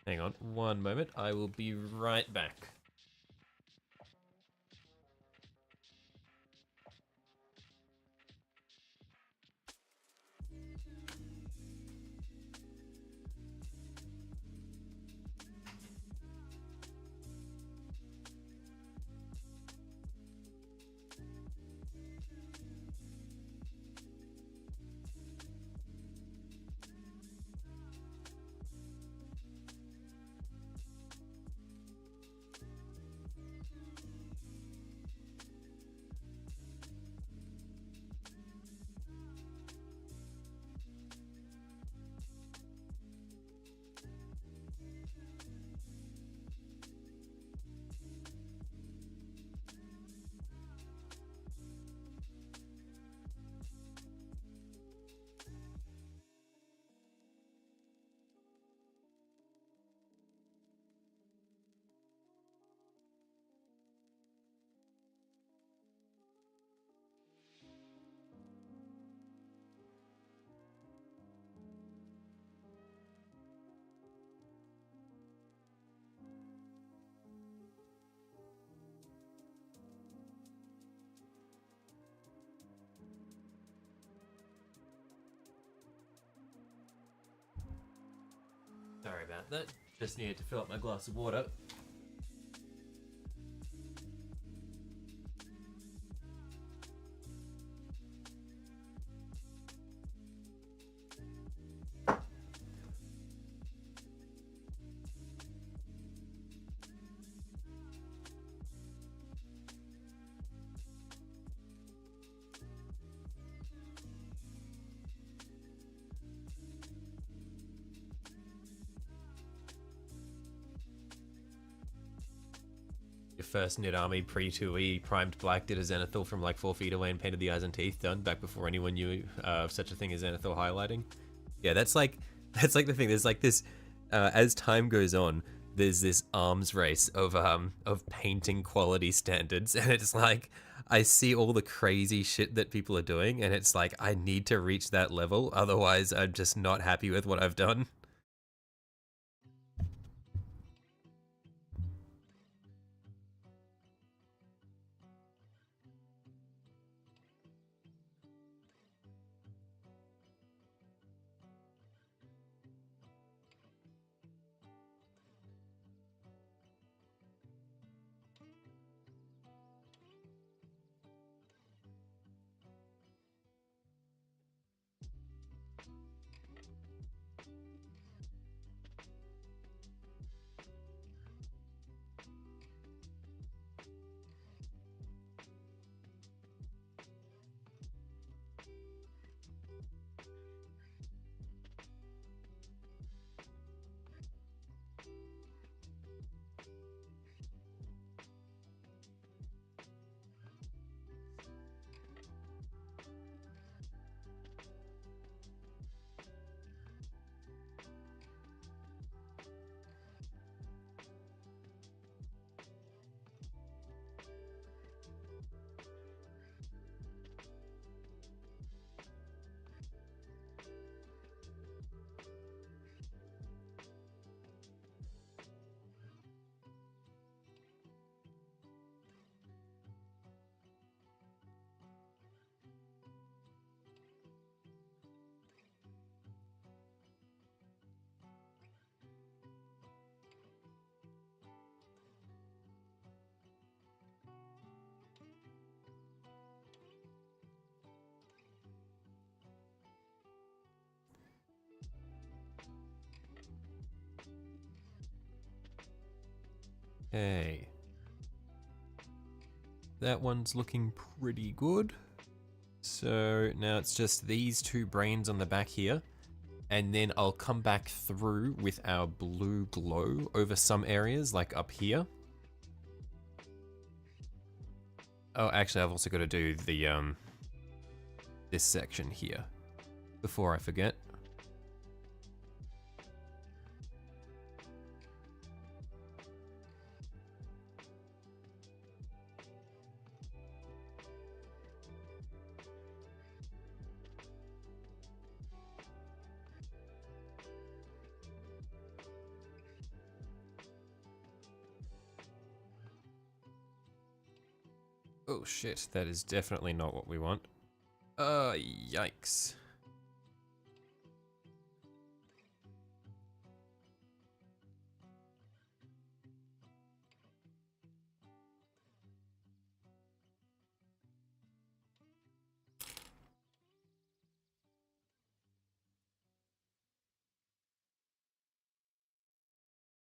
Hang on one moment, I will be right back. Sorry about that. Just needed to fill up my glass of water. Your first knit army pre-2E, primed black, did a Zenithal from like 4 feet away and painted the eyes and teeth, done back before anyone knew of such a thing as Zenithal highlighting. Yeah, that's like the thing. There's like this, as time goes on, there's this arms race of painting quality standards, and it's like, I see all the crazy shit that people are doing, and it's like, I need to reach that level, otherwise I'm just not happy with what I've done. Hey. That one's looking pretty good. So now it's just these two brains on the back here. And then I'll come back through with our blue glow over some areas, like up here. Oh, actually, I've also got to do the, this section here before I forget. Oh shit, that is definitely not what we want. Yikes.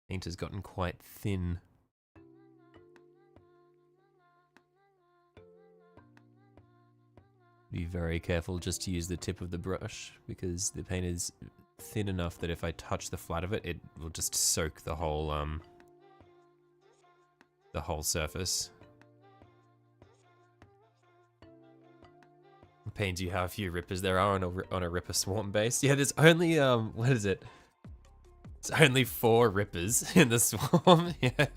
Paint has gotten quite thin. Be very careful just to use the tip of the brush, because the paint is thin enough that if I touch the flat of it, it will just soak the whole surface. It pains you how few rippers there are on a ripper swarm base. Yeah, there's only what is it? It's only 4 rippers in the swarm. Yeah.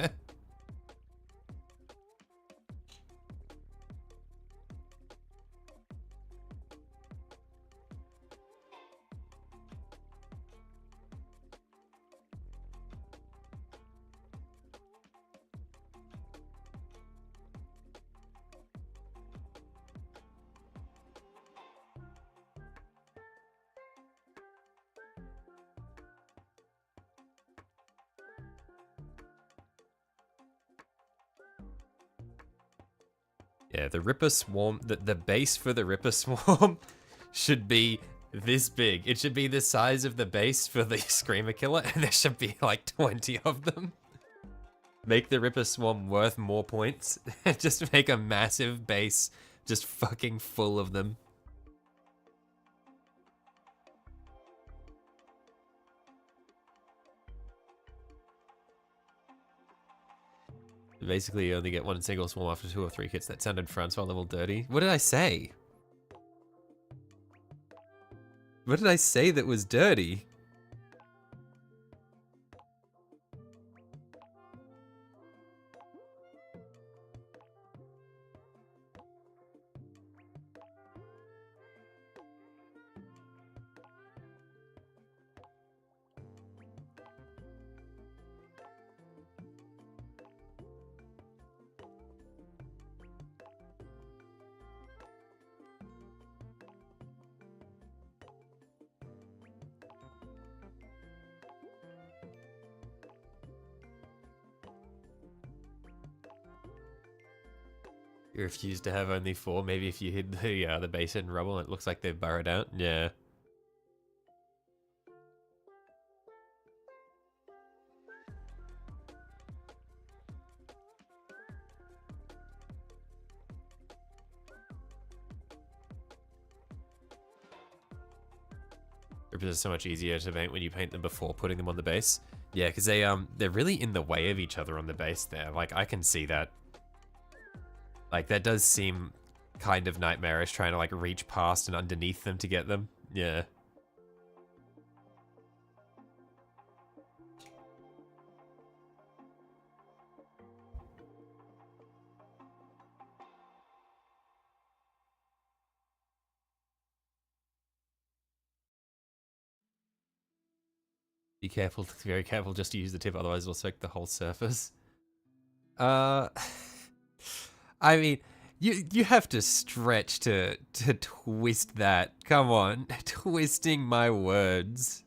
Yeah, the Ripper Swarm, the base for the Ripper Swarm should be this big. It should be the size of the base for the Screamer Killer, and there should be like 20 of them. Make the Ripper Swarm worth more points, and just make a massive base just fucking full of them. Basically, you only get one single swarm after 2 or 3 hits. That sounded Francois level dirty. What did I say? What did I say that was dirty? You refuse to have only 4. Maybe if you hid the base in rubble, it looks like they've burrowed out. Yeah. Rippers are so much easier to paint when you paint them before putting them on the base. Yeah, because they're really in the way of each other on the base there. Like, I can see that. Like, that does seem kind of nightmarish, trying to, like, reach past and underneath them to get them. Yeah. Be careful, very careful just to use the tip, otherwise it'll soak the whole surface. I mean, you have to stretch to twist that. Come on, twisting my words.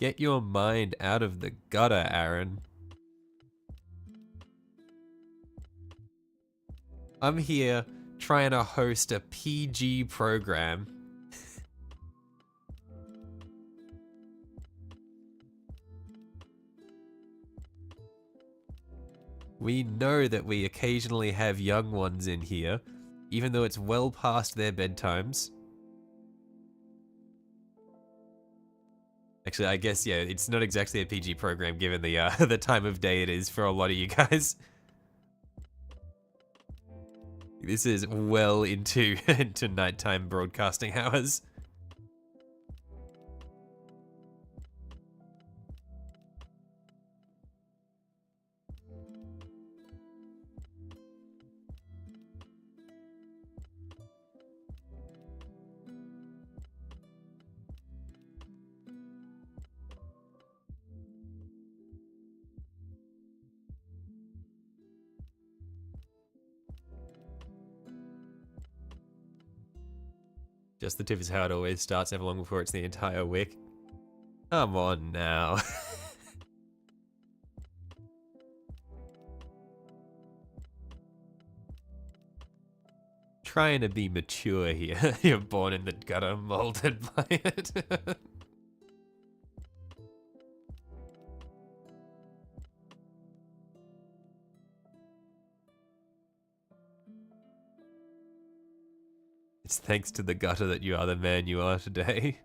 Get your mind out of the gutter, Aaron. I'm here trying to host a PG program. We know that we occasionally have young ones in here, even though it's well past their bedtimes. Actually, I guess, yeah, it's not exactly a PG program given the the time of day it is for a lot of you guys. This is well into into nighttime broadcasting hours. Just the tip is how it always starts, never long before it's the entire wick. Come on now. Trying to be mature here. You're born in the gutter, molded by it. It's thanks to the gutter that you are the man you are today.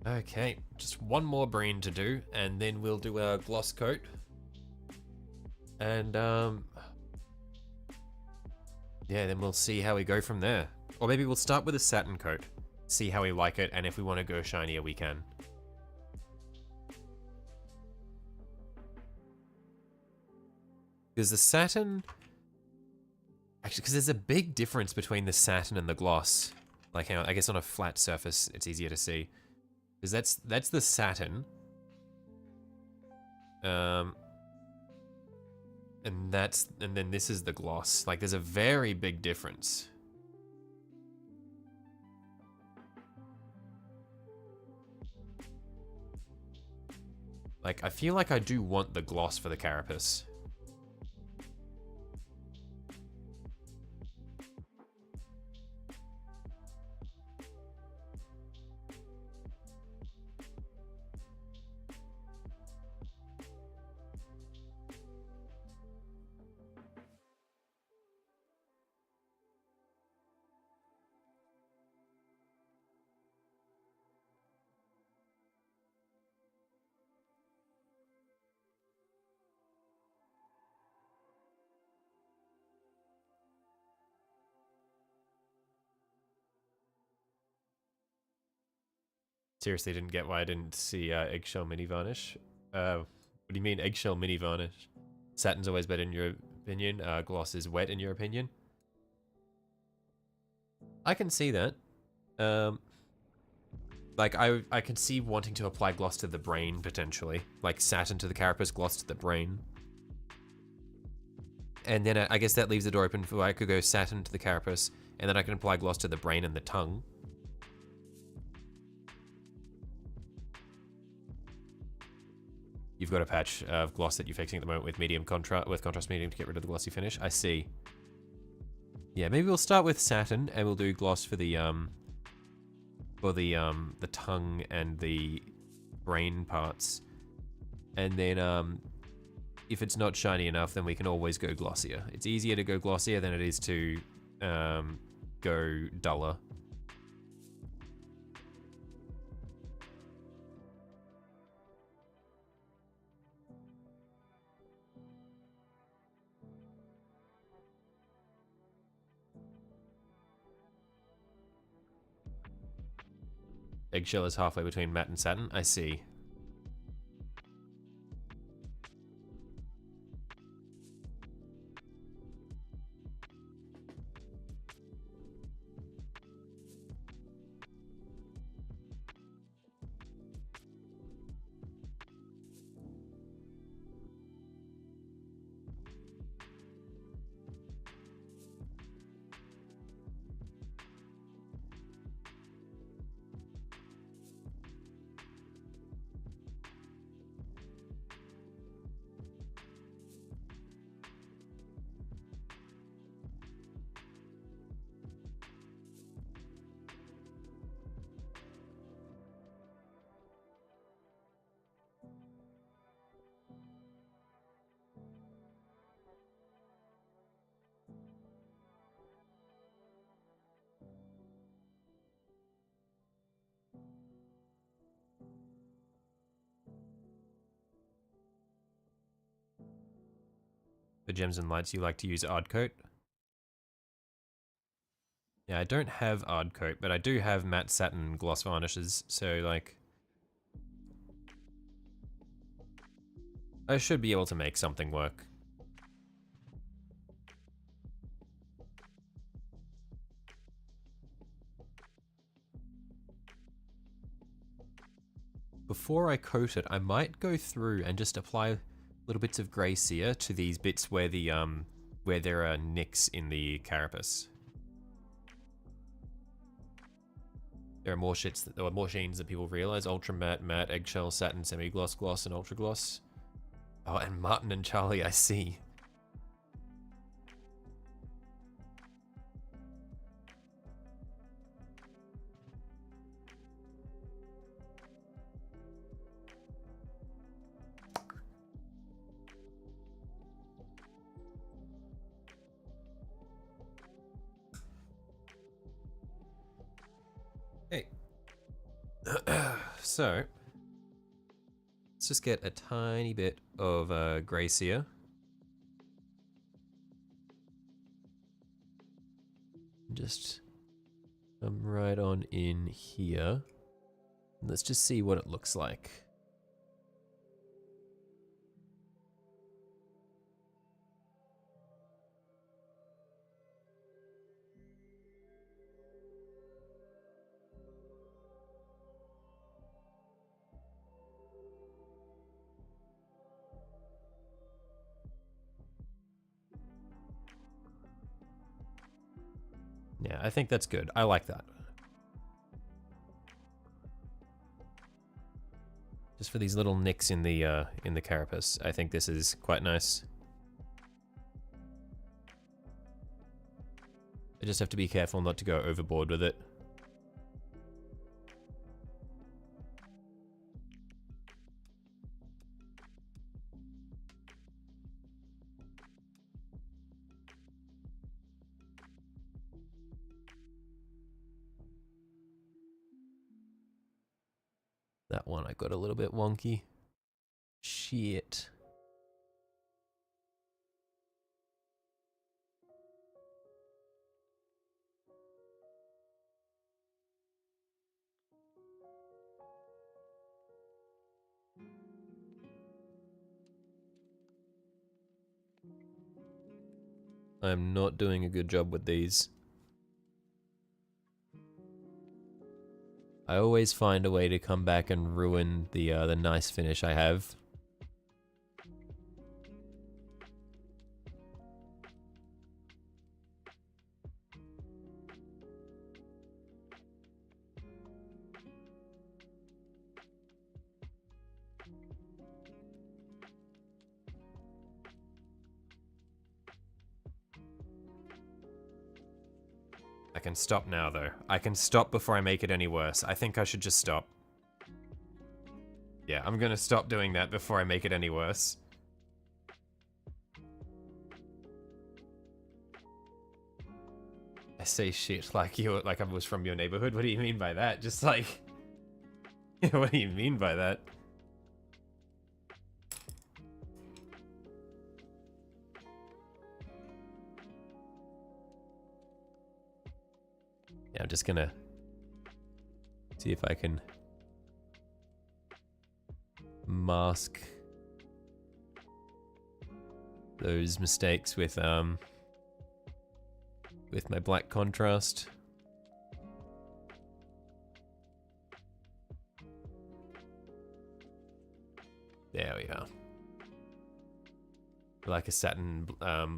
Okay, just one more breen to do, and then we'll do our gloss coat. And, yeah, then we'll see how we go from there. Or maybe we'll start with a satin coat, see how we like it, and if we want to go shinier, we can. Because the satin... Actually, because there's a big difference between the satin and the gloss. Like, I guess on a flat surface, it's easier to see. Because that's the satin. And then this is the gloss. Like, there's a very big difference. Like, I feel like I do want the gloss for the carapace. Seriously, didn't get why I didn't see eggshell mini varnish. What do you mean eggshell mini varnish? Satin's always better in your opinion. Gloss is wet in your opinion. I can see that. Like I can see wanting to apply gloss to the brain potentially, like satin to the carapace, gloss to the brain. And then I guess that leaves the door open for I could go satin to the carapace, and then I can apply gloss to the brain and the tongue. You've got a patch of gloss that you're fixing at the moment with contrast medium to get rid of the glossy finish. I see. Yeah, maybe we'll start with satin and we'll do gloss for the tongue and the brain parts. And then if it's not shiny enough, then we can always go glossier. It's easier to go glossier than it is to go duller. Eggshell is halfway between matte and satin. I see. For gems and lights, you like to use Ard Coat. Yeah, I don't have Ard Coat, but I do have matte satin gloss varnishes, so like I should be able to make something work. Before I coat it, I might go through and just apply little bits of grey sear to these bits where the where there are nicks in the carapace. There are more more sheens than people realize. Ultra matte, matte, eggshell, satin, semi-gloss, gloss, and ultra gloss. Oh, and Martin and Charlie, I see. Hey. So, let's just get a tiny bit of grey sear. Just come right on in here. Let's just see what it looks like. Yeah, I think that's good. I like that. Just for these little nicks in the carapace, I think this is quite nice. I just have to be careful not to go overboard with it. That one I got a little bit wonky. Shit. I'm not doing a good job with these. I always find a way to come back and ruin the nice finish I have. I can stop now, though. I can stop before I make it any worse. I think I should just stop. Yeah, I'm gonna stop doing that before I make it any worse. I say shit like I was from your neighborhood. What do you mean by that? Just like... what do you mean by that? Yeah, I'm just gonna see if I can mask those mistakes with my black contrast. There we are. Like a satin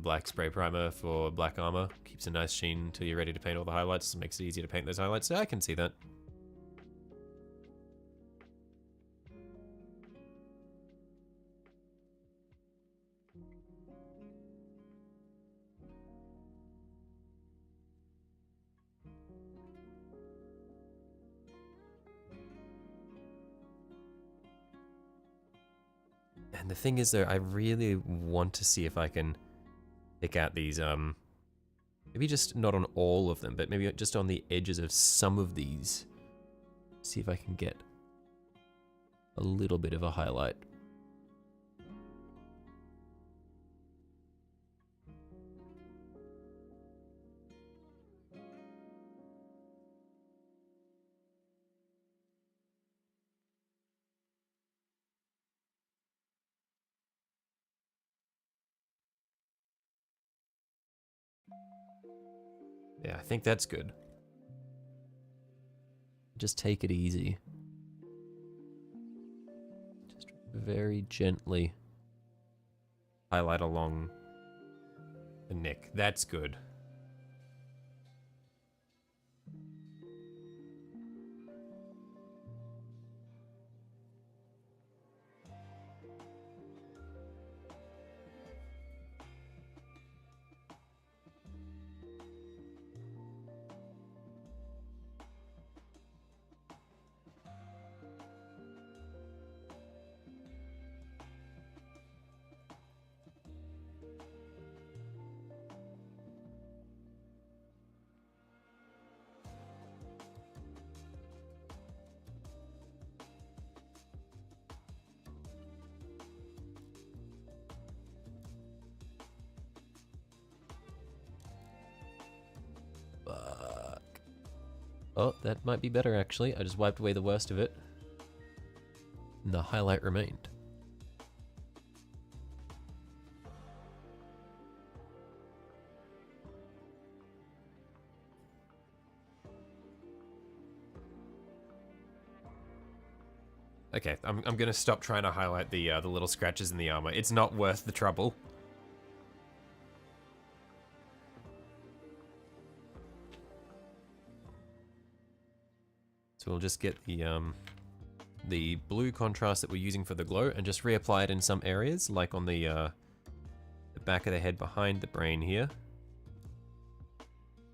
black spray primer for black armor. Keeps a nice sheen until you're ready to paint all the highlights. Makes it easy to paint those highlights. So I can see that. And the thing is, though, I really want to see if I can pick out these, maybe just not on all of them, but maybe just on the edges of some of these. See if I can get a little bit of a highlight. Yeah, I think that's good. Just take it easy. Just very gently highlight along the neck. That's good. Fuck. Oh, that might be better actually. I just wiped away the worst of it. And the highlight remained. Okay, I'm gonna stop trying to highlight the little scratches in the armor. It's not worth the trouble. So we'll just get the the blue contrast that we're using for the glow and just reapply it in some areas, like on the back of the head behind the brain here.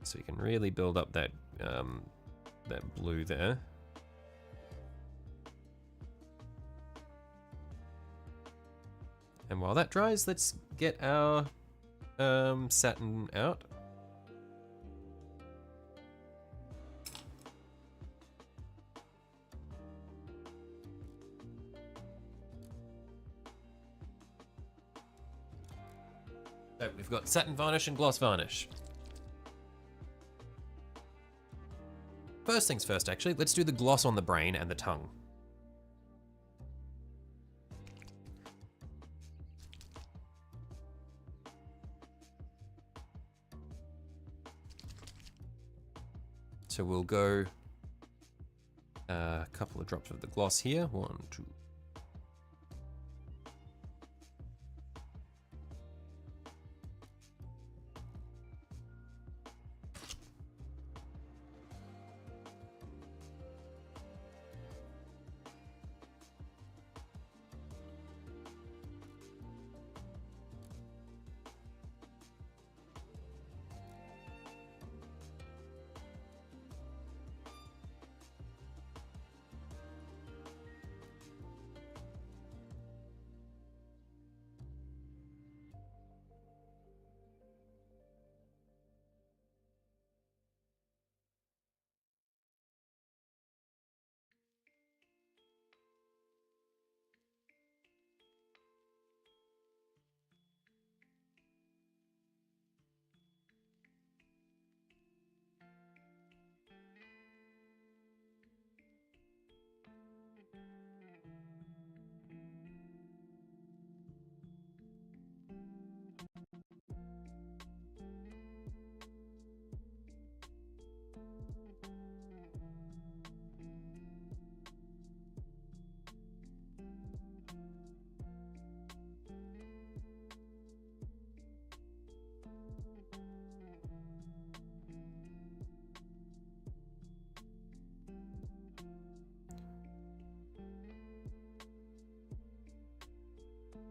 So you can really build up that that blue there. And while that dries, let's get our satin out. So we've got satin varnish and gloss varnish. First things first, actually, let's do the gloss on the brain and the tongue. So we'll go a couple of drops of the gloss here. 1, 2.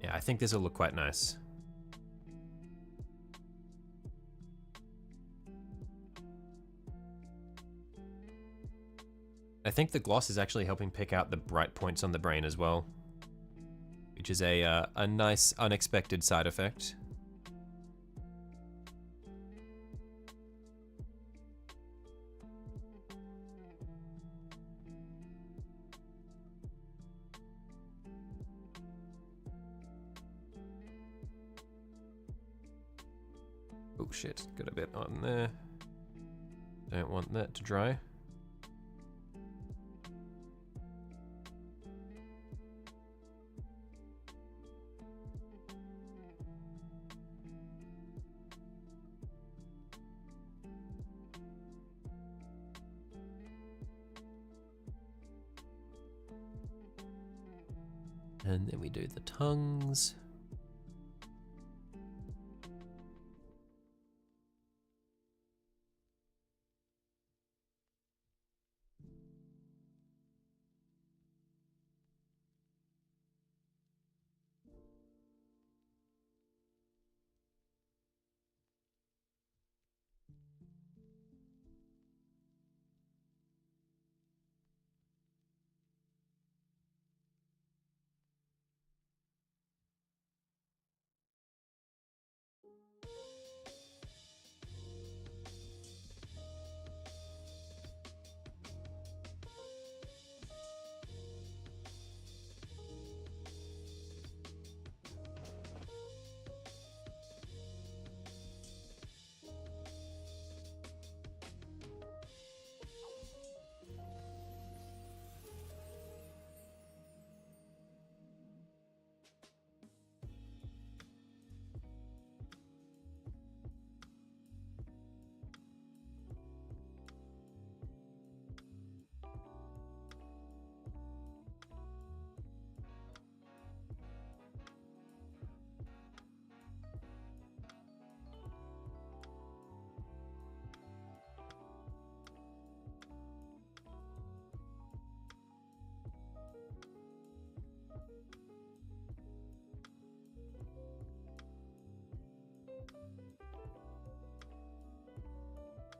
Yeah, I think this will look quite nice. I think the gloss is actually helping pick out the bright points on the brain as well, which is a nice unexpected side effect. Oh shit, got a bit on there. Don't want that to dry. And then we do the tongues.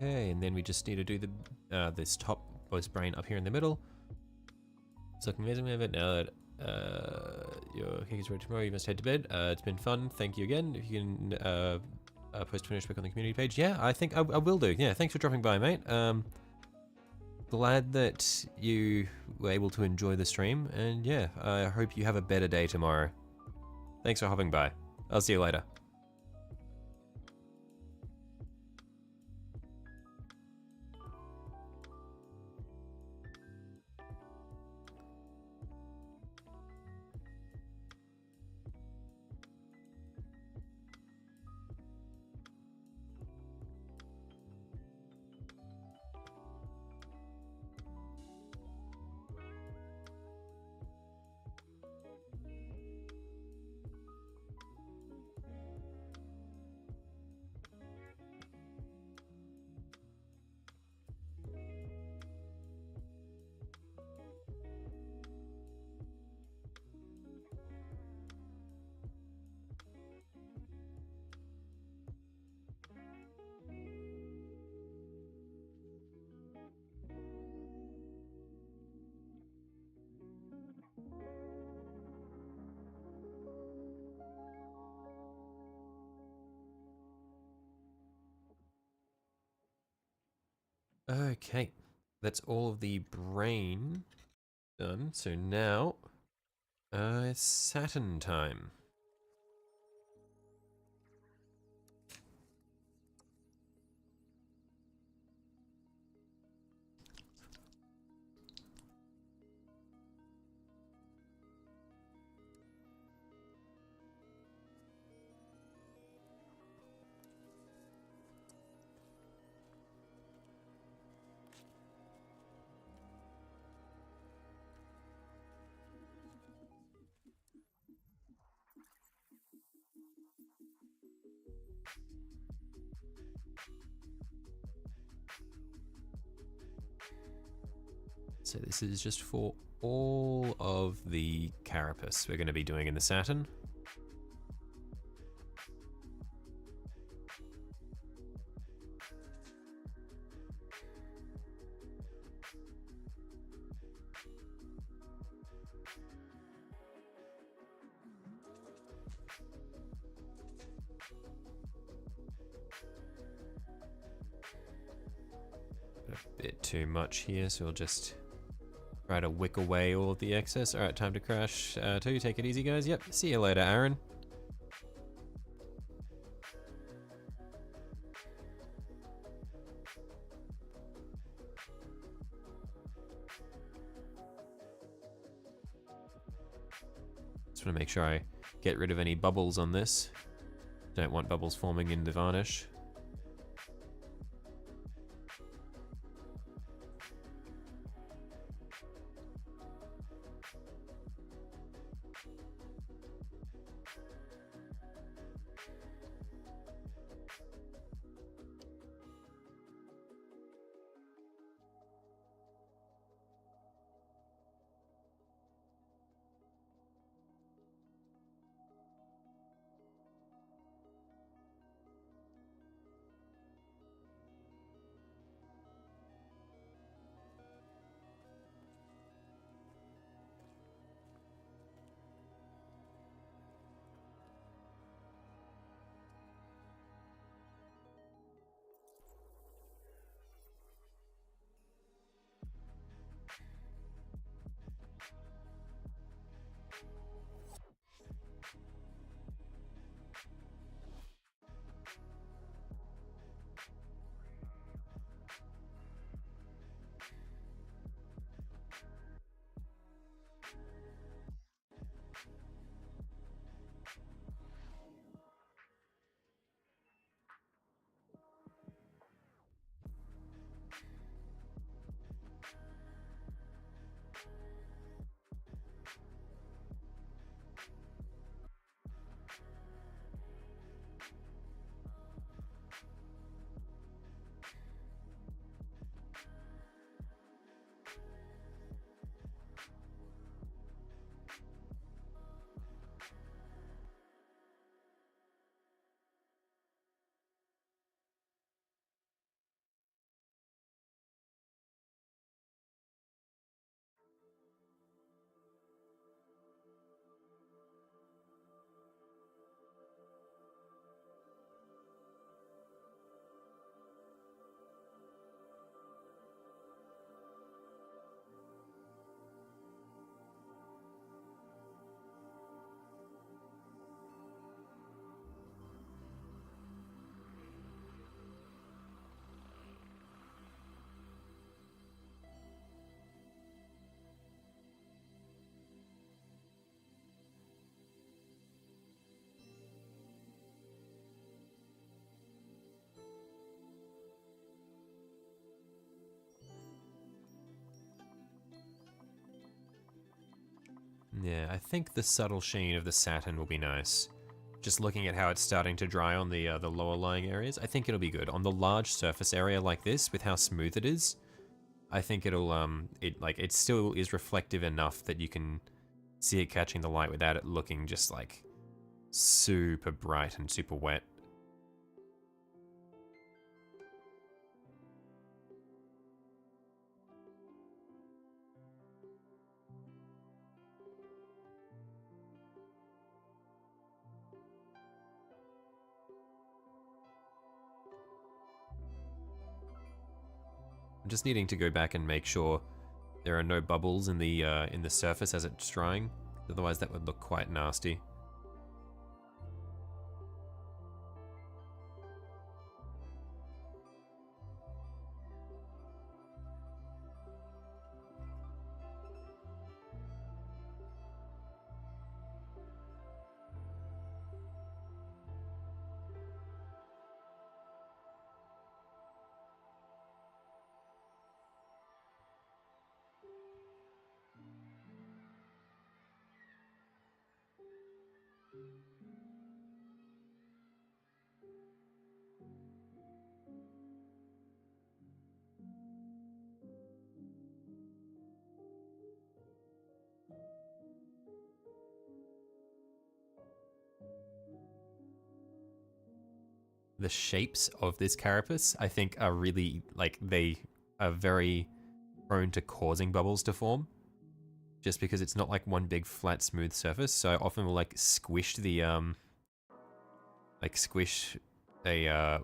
Okay, and then we just need to do the this top voice brain up here in the middle. It's looking amazing of it now that your cake is ready tomorrow. You must head to bed. It's been fun. Thank you again. If you can post finish back on the community page. Yeah, I think I will do. Yeah, thanks for dropping by, mate. Glad that you were able to enjoy the stream, and yeah, I hope you have a better day tomorrow. Thanks for hopping by. I'll see you later. Okay, that's all of the brain done. So now, it's Saturn time. So this is just for all of the carapace we're going to be doing in the Saturn. A bit too much here, so we'll just try to wick away all of the excess. Alright, time to crash. Two, take it easy, guys. Yep, see you later, Aaron. Just want to make sure I get rid of any bubbles on this. Don't want bubbles forming in the varnish. Yeah, I think the subtle sheen of the satin will be nice. Just looking at how it's starting to dry on the lower lying areas, I think it'll be good. On the large surface area like this, with how smooth it is, I think it'll, it still is reflective enough that you can see it catching the light without it looking just like super bright and super wet. I'm just needing to go back and make sure there are no bubbles in the surface as it's drying. Otherwise that would look quite nasty. The shapes of this carapace, I think, are really, like, they are very prone to causing bubbles to form. Just because it's not like one big flat smooth surface, so I often will like squish the squish a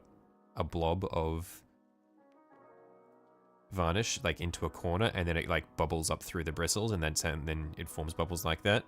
blob of varnish like into a corner, and then it like bubbles up through the bristles, and then it forms bubbles like that.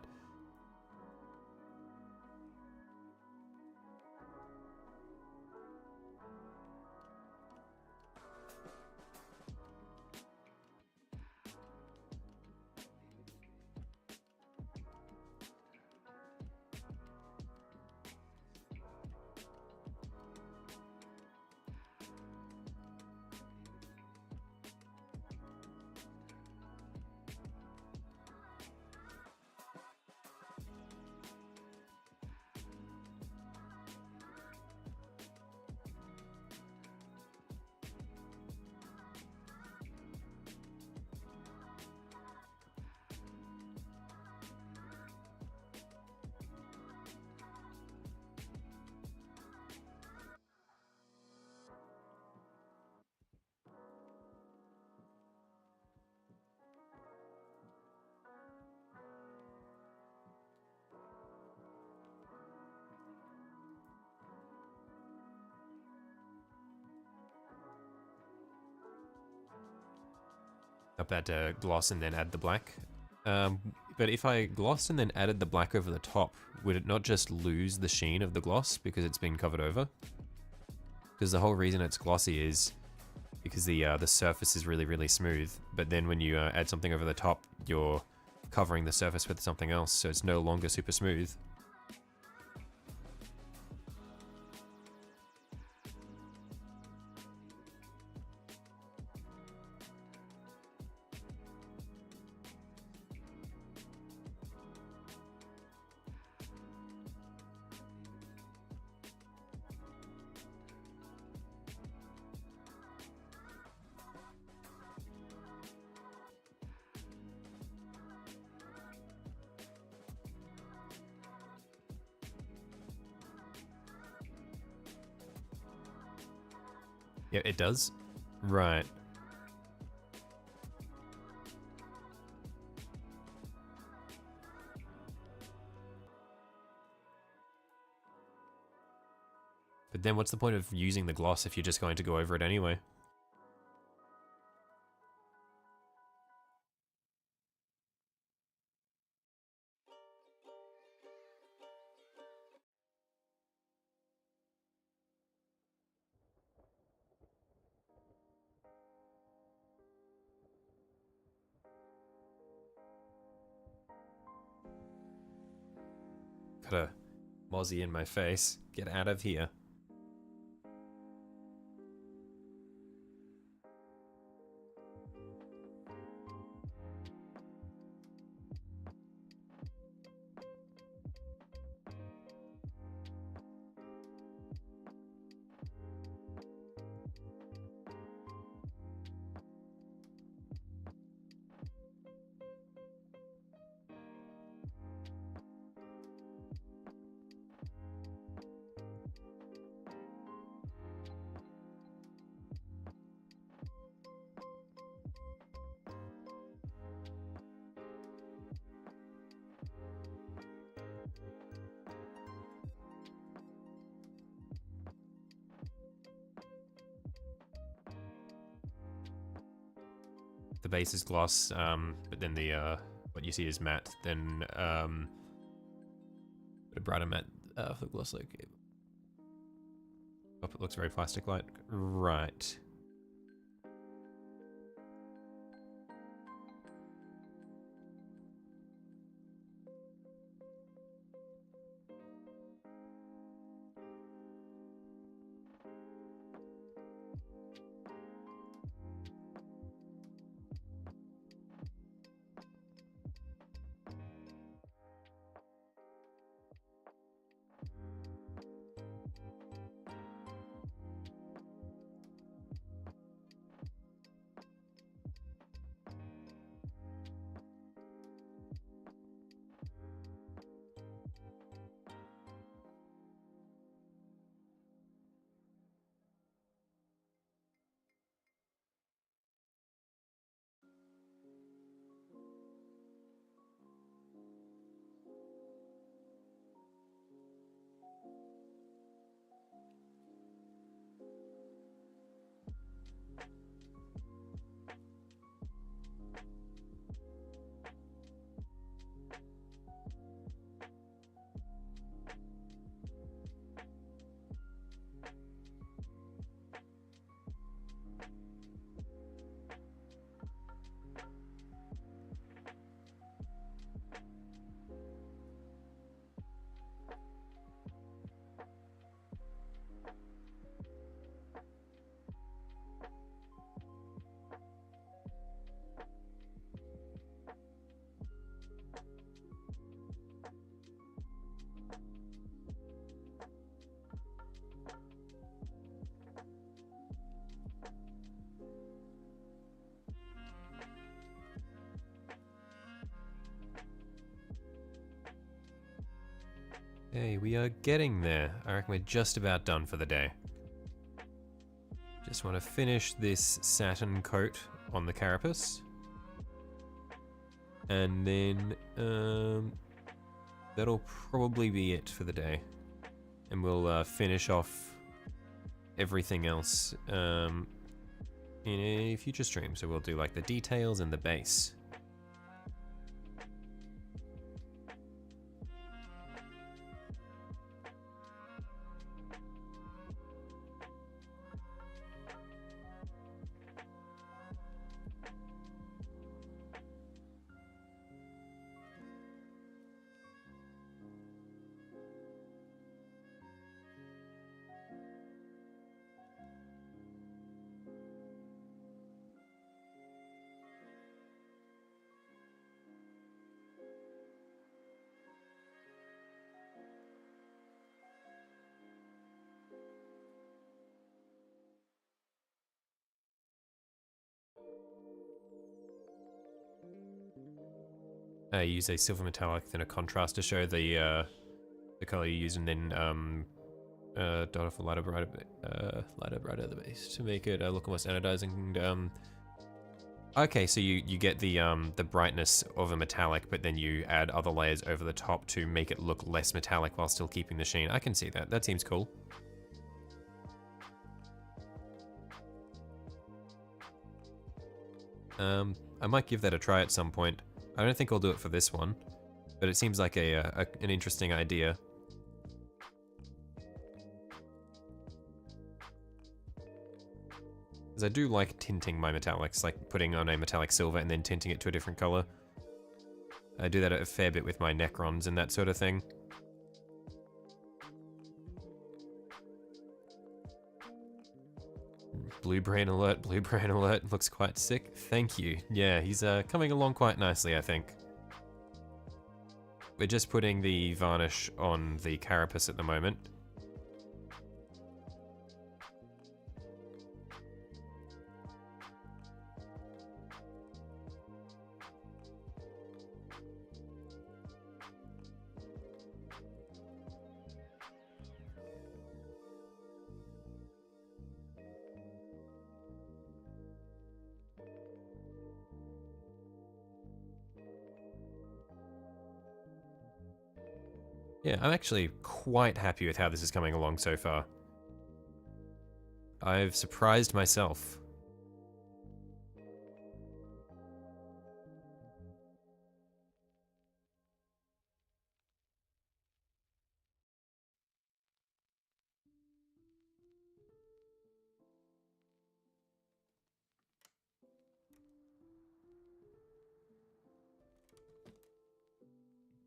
Up that gloss and then add the black. But if I glossed and then added the black over the top, would it not just lose the sheen of the gloss because it's been covered over? Because the whole reason it's glossy is because the surface is really, really smooth, but then when you add something over the top, you're covering the surface with something else, so it's no longer super smooth. Yeah, it does. Right. But then what's the point of using the gloss if you're just going to go over it anyway? Got a mozzie in my face. Get out of here. the base is gloss, but then the what you see is matte. Then a brighter matte for the gloss. Okay. Oh, it looks very plastic-like. Right. Okay, we are getting there. I reckon we're just about done for the day. Just want to finish this satin coat on the carapace. And then that'll probably be it for the day. And we'll finish off everything else in a future stream. So we'll do like the details and the base. Use a silver metallic, then a contrast to show the color you use, and then dot off a lighter brighter at the base to make it look almost anodizing. Okay, so you get the brightness of a metallic, but then you add other layers over the top to make it look less metallic while still keeping the sheen. I can see that. That seems cool. I might give that a try at some point. I don't think I'll do it for this one, but it seems like an interesting idea. Because I do like tinting my metallics, like putting on a metallic silver and then tinting it to a different color. I do that a fair bit with my Necrons and that sort of thing. Blue brain alert, looks quite sick. Thank you. Yeah, he's coming along quite nicely, I think. We're just putting the varnish on the carapace at the moment. Yeah, I'm actually quite happy with how this is coming along so far. I've surprised myself.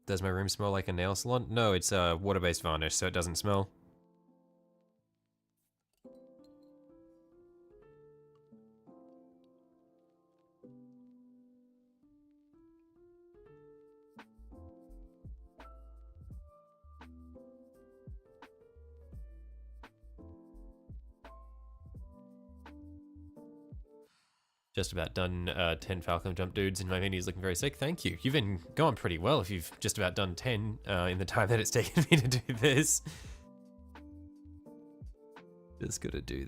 Does my room smell like a nail salon? No, it's a water-based varnish, so it doesn't smell. Just about done 10 Falcon Jump dudes, and my mini's looking very sick. Thank you. You've been going pretty well if you've just about done 10 in the time that it's taken me to do this. Just gotta do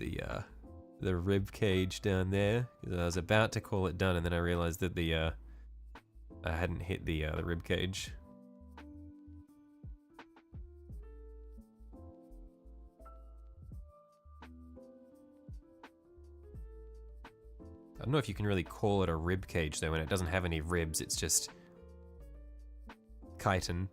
the rib cage down there. I was about to call it done, and then I realized that I hadn't hit the rib cage. I don't know if you can really call it a rib cage though when it doesn't have any ribs, it's just chitin.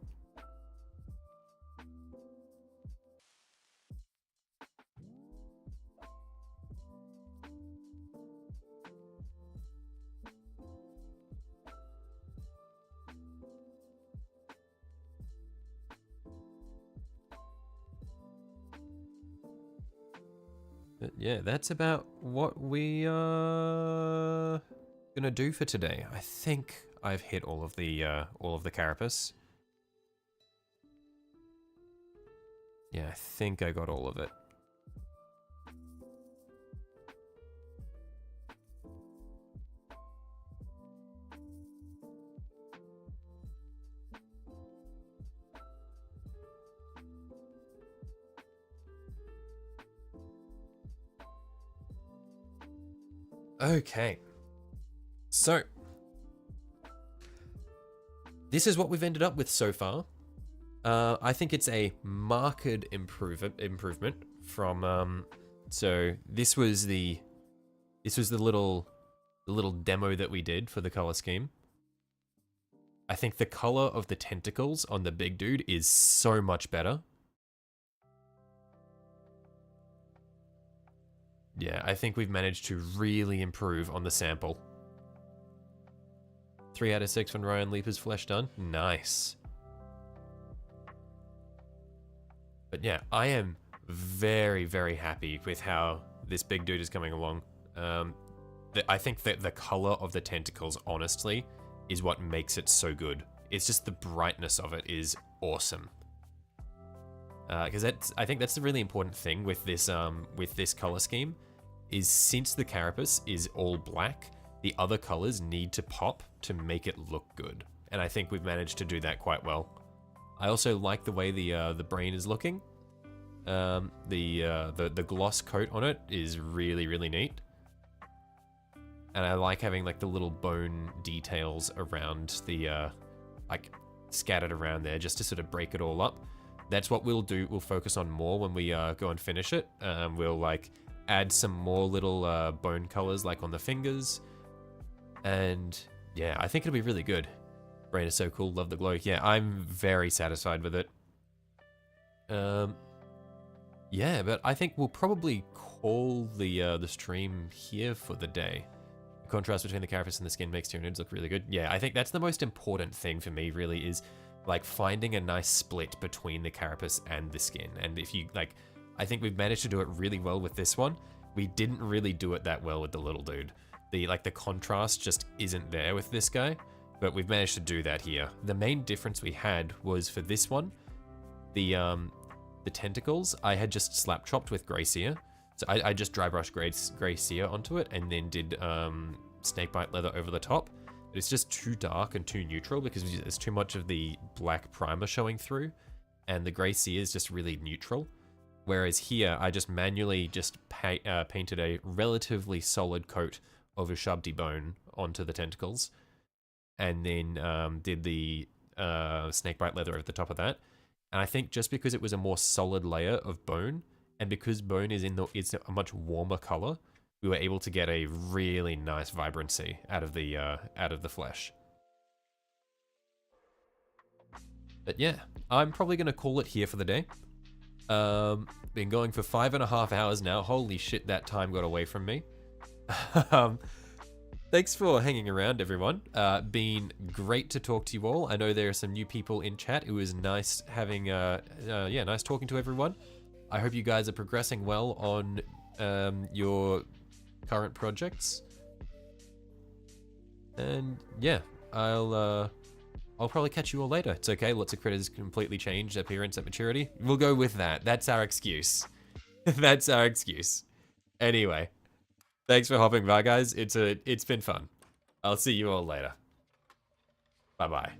But yeah, that's about what we are gonna do for today. I think I've hit all of the carapace. Yeah, I think I got all of it. Okay, so this is what we've ended up with so far. I think it's a marked improvement from. So this was the little demo that we did for the color scheme. I think the color of the tentacles on the big dude is so much better. Yeah, I think we've managed to really improve on the sample. 3 out of 6 when Ryan Leaper's flesh done. Nice. But yeah, I am very, very happy with how this big dude is coming along. I think that the color of the tentacles, honestly, is what makes it so good. It's just the brightness of it is awesome. Because I think that's the really important thing with this color scheme, is since the carapace is all black, the other colors need to pop to make it look good. And I think we've managed to do that quite well. I also like the way the brain is looking. The gloss coat on it is really, really neat. And I like having like the little bone details around the, like scattered around there just to sort of break it all up. That's what we'll do. We'll focus on more when we go and finish it. We'll like add some more little bone colors like on the fingers. And yeah, I think it'll be really good. Brain is so cool. Love the glow. Yeah, I'm very satisfied with it. Yeah, but I think we'll probably call the stream here for the day. The contrast between the carapace and the skin makes tyranids look really good. Yeah, I think that's the most important thing for me really is like finding a nice split between the carapace and the skin. And if you like, I think we've managed to do it really well with this one. We didn't really do it that well with the little dude. The contrast just isn't there with this guy, but we've managed to do that here. The main difference we had was for this one, the tentacles I had just slap chopped with gray sear. So I just dry brushed gray sear onto it and then did snakebite leather over the top. But it's just too dark and too neutral because there's too much of the black primer showing through, and the gray sear is just really neutral. Whereas here, I just manually just painted a relatively solid coat of Ushabti bone onto the tentacles, and then did the snakebite leather over the top of that. And I think just because it was a more solid layer of bone, and because bone is it's a much warmer color, we were able to get a really nice vibrancy out of the flesh. But yeah, I'm probably gonna call it here for the day. Been going for 5.5 hours now. Holy shit, that time got away from me. Thanks for hanging around, everyone. Been great to talk to you all. I know there are some new people in chat. It was nice having, nice talking to everyone. I hope you guys are progressing well on your current projects. And yeah, I'll probably catch you all later. It's okay. Lots of critters completely changed appearance at maturity. We'll go with that. That's our excuse. That's our excuse. Anyway. Thanks for hopping by, guys. It's been fun. I'll see you all later. Bye-bye.